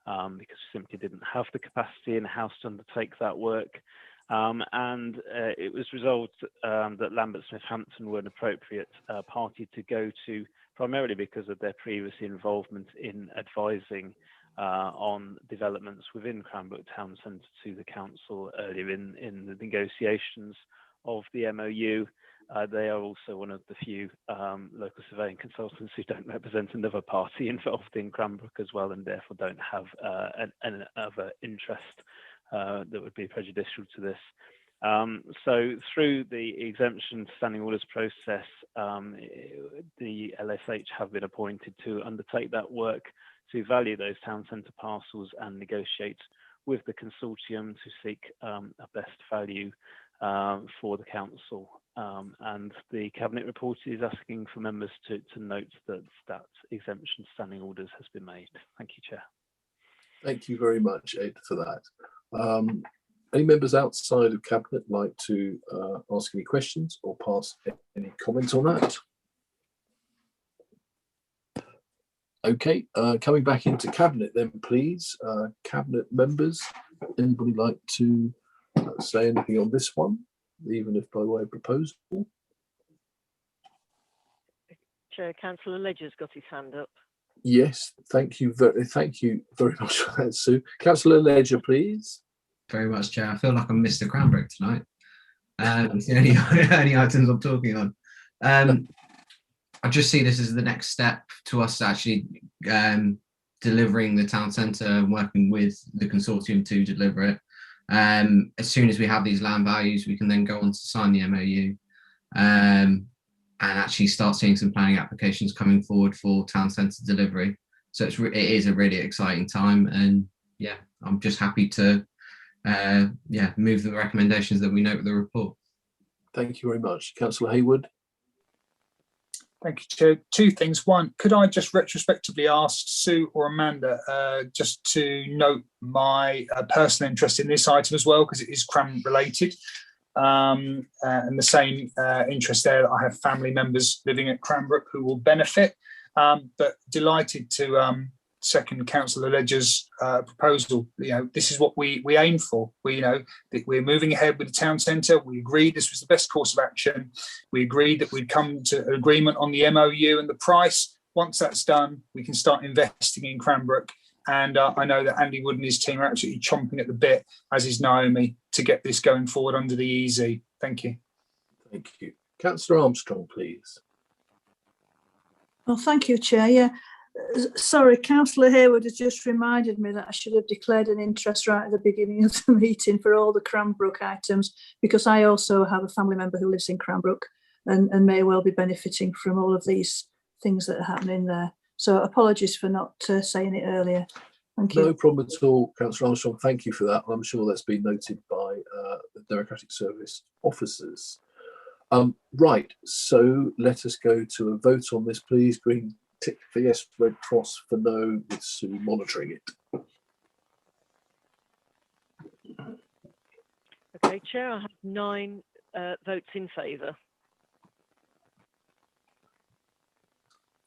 Speaker 8: because we simply didn't have the capacity in-house to undertake that work. And it was resolved that Lambert Smith Hampton were an appropriate party to go to, primarily because of their previous involvement in advising on developments within Cranbrook Town Centre to the council earlier in the negotiations of the MOU. They are also one of the few local surveying consultants who don't represent another party involved in Cranbrook as well, and therefore don't have an other interest that would be prejudicial to this. So through the exemption standing orders process, the LSH have been appointed to undertake that work to value those town centre parcels and negotiate with the consortium to seek a best value for the council. And the Cabinet report is asking for members to note that that exemption standing orders has been made. Thank you, Chair.
Speaker 2: Thank you very much, Ed, for that. Any members outside of Cabinet like to ask any questions or pass any comments on that? Okay, coming back into Cabinet then, please. Cabinet members, anybody like to say anything on this one, even if by way of proposal?
Speaker 11: Chair, Councillor Ledger's got his hand up.
Speaker 2: Yes, thank you very much for that, Sue. Councillor Ledger, please.
Speaker 7: Very much, Chair. I feel like I'm Mr. Cranbrook tonight. It's the only items I'm talking on. I just see this as the next step to us actually delivering the town centre and working with the consortium to deliver it. As soon as we have these land values, we can then go on to sign the MOU and actually start seeing some planning applications coming forward for town centre delivery. So it is a really exciting time, and yeah, I'm just happy to move the recommendations that we note with the report.
Speaker 2: Thank you very much. Councillor Hayward.
Speaker 3: Thank you, Chair. Two things. One, could I just retrospectively ask Sue or Amanda just to note my personal interest in this item as well, because it is Cranbrook related, and the same interest there that I have family members living at Cranbrook who will benefit, but delighted to second Councillor Ledger's proposal. This is what we aim for. We're moving ahead with the town centre. We agreed this was the best course of action. We agreed that we'd come to an agreement on the MOU and the price. Once that's done, we can start investing in Cranbrook. And I know that Andy Wood and his team are absolutely chomping at the bit, as is Naomi, to get this going forward under the EZ. Thank you.
Speaker 2: Thank you. Councillor Armstrong, please.
Speaker 18: Well, thank you, Chair. Yeah. Sorry, Councillor Hayward has just reminded me that I should have declared an interest right at the beginning of the meeting for all the Cranbrook items, because I also have a family member who lives in Cranbrook and may well be benefiting from all of these things that are happening there. So apologies for not saying it earlier. Thank you.
Speaker 2: No problem at all, Councillor Armstrong. Thank you for that. I'm sure that's been noted by the Democratic Service officers. Right, so let us go to a vote on this, please. Green tick for yes, red cross for no, with Sue monitoring it.
Speaker 11: Okay, Chair, I have 9 votes in favour.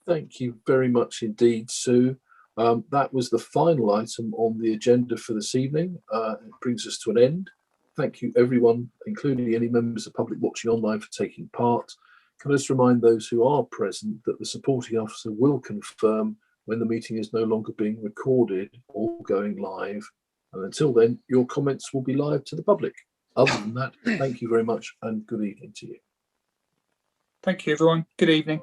Speaker 2: Thank you very much indeed, Sue. That was the final item on the agenda for this evening. It brings us to an end. Thank you, everyone, including any members of the public watching online, for taking part. Can I just remind those who are present that the supporting officer will confirm when the meeting is no longer being recorded or going live. And until then, your comments will be live to the public. Other than that, thank you very much and good evening to you.
Speaker 3: Thank you, everyone. Good evening.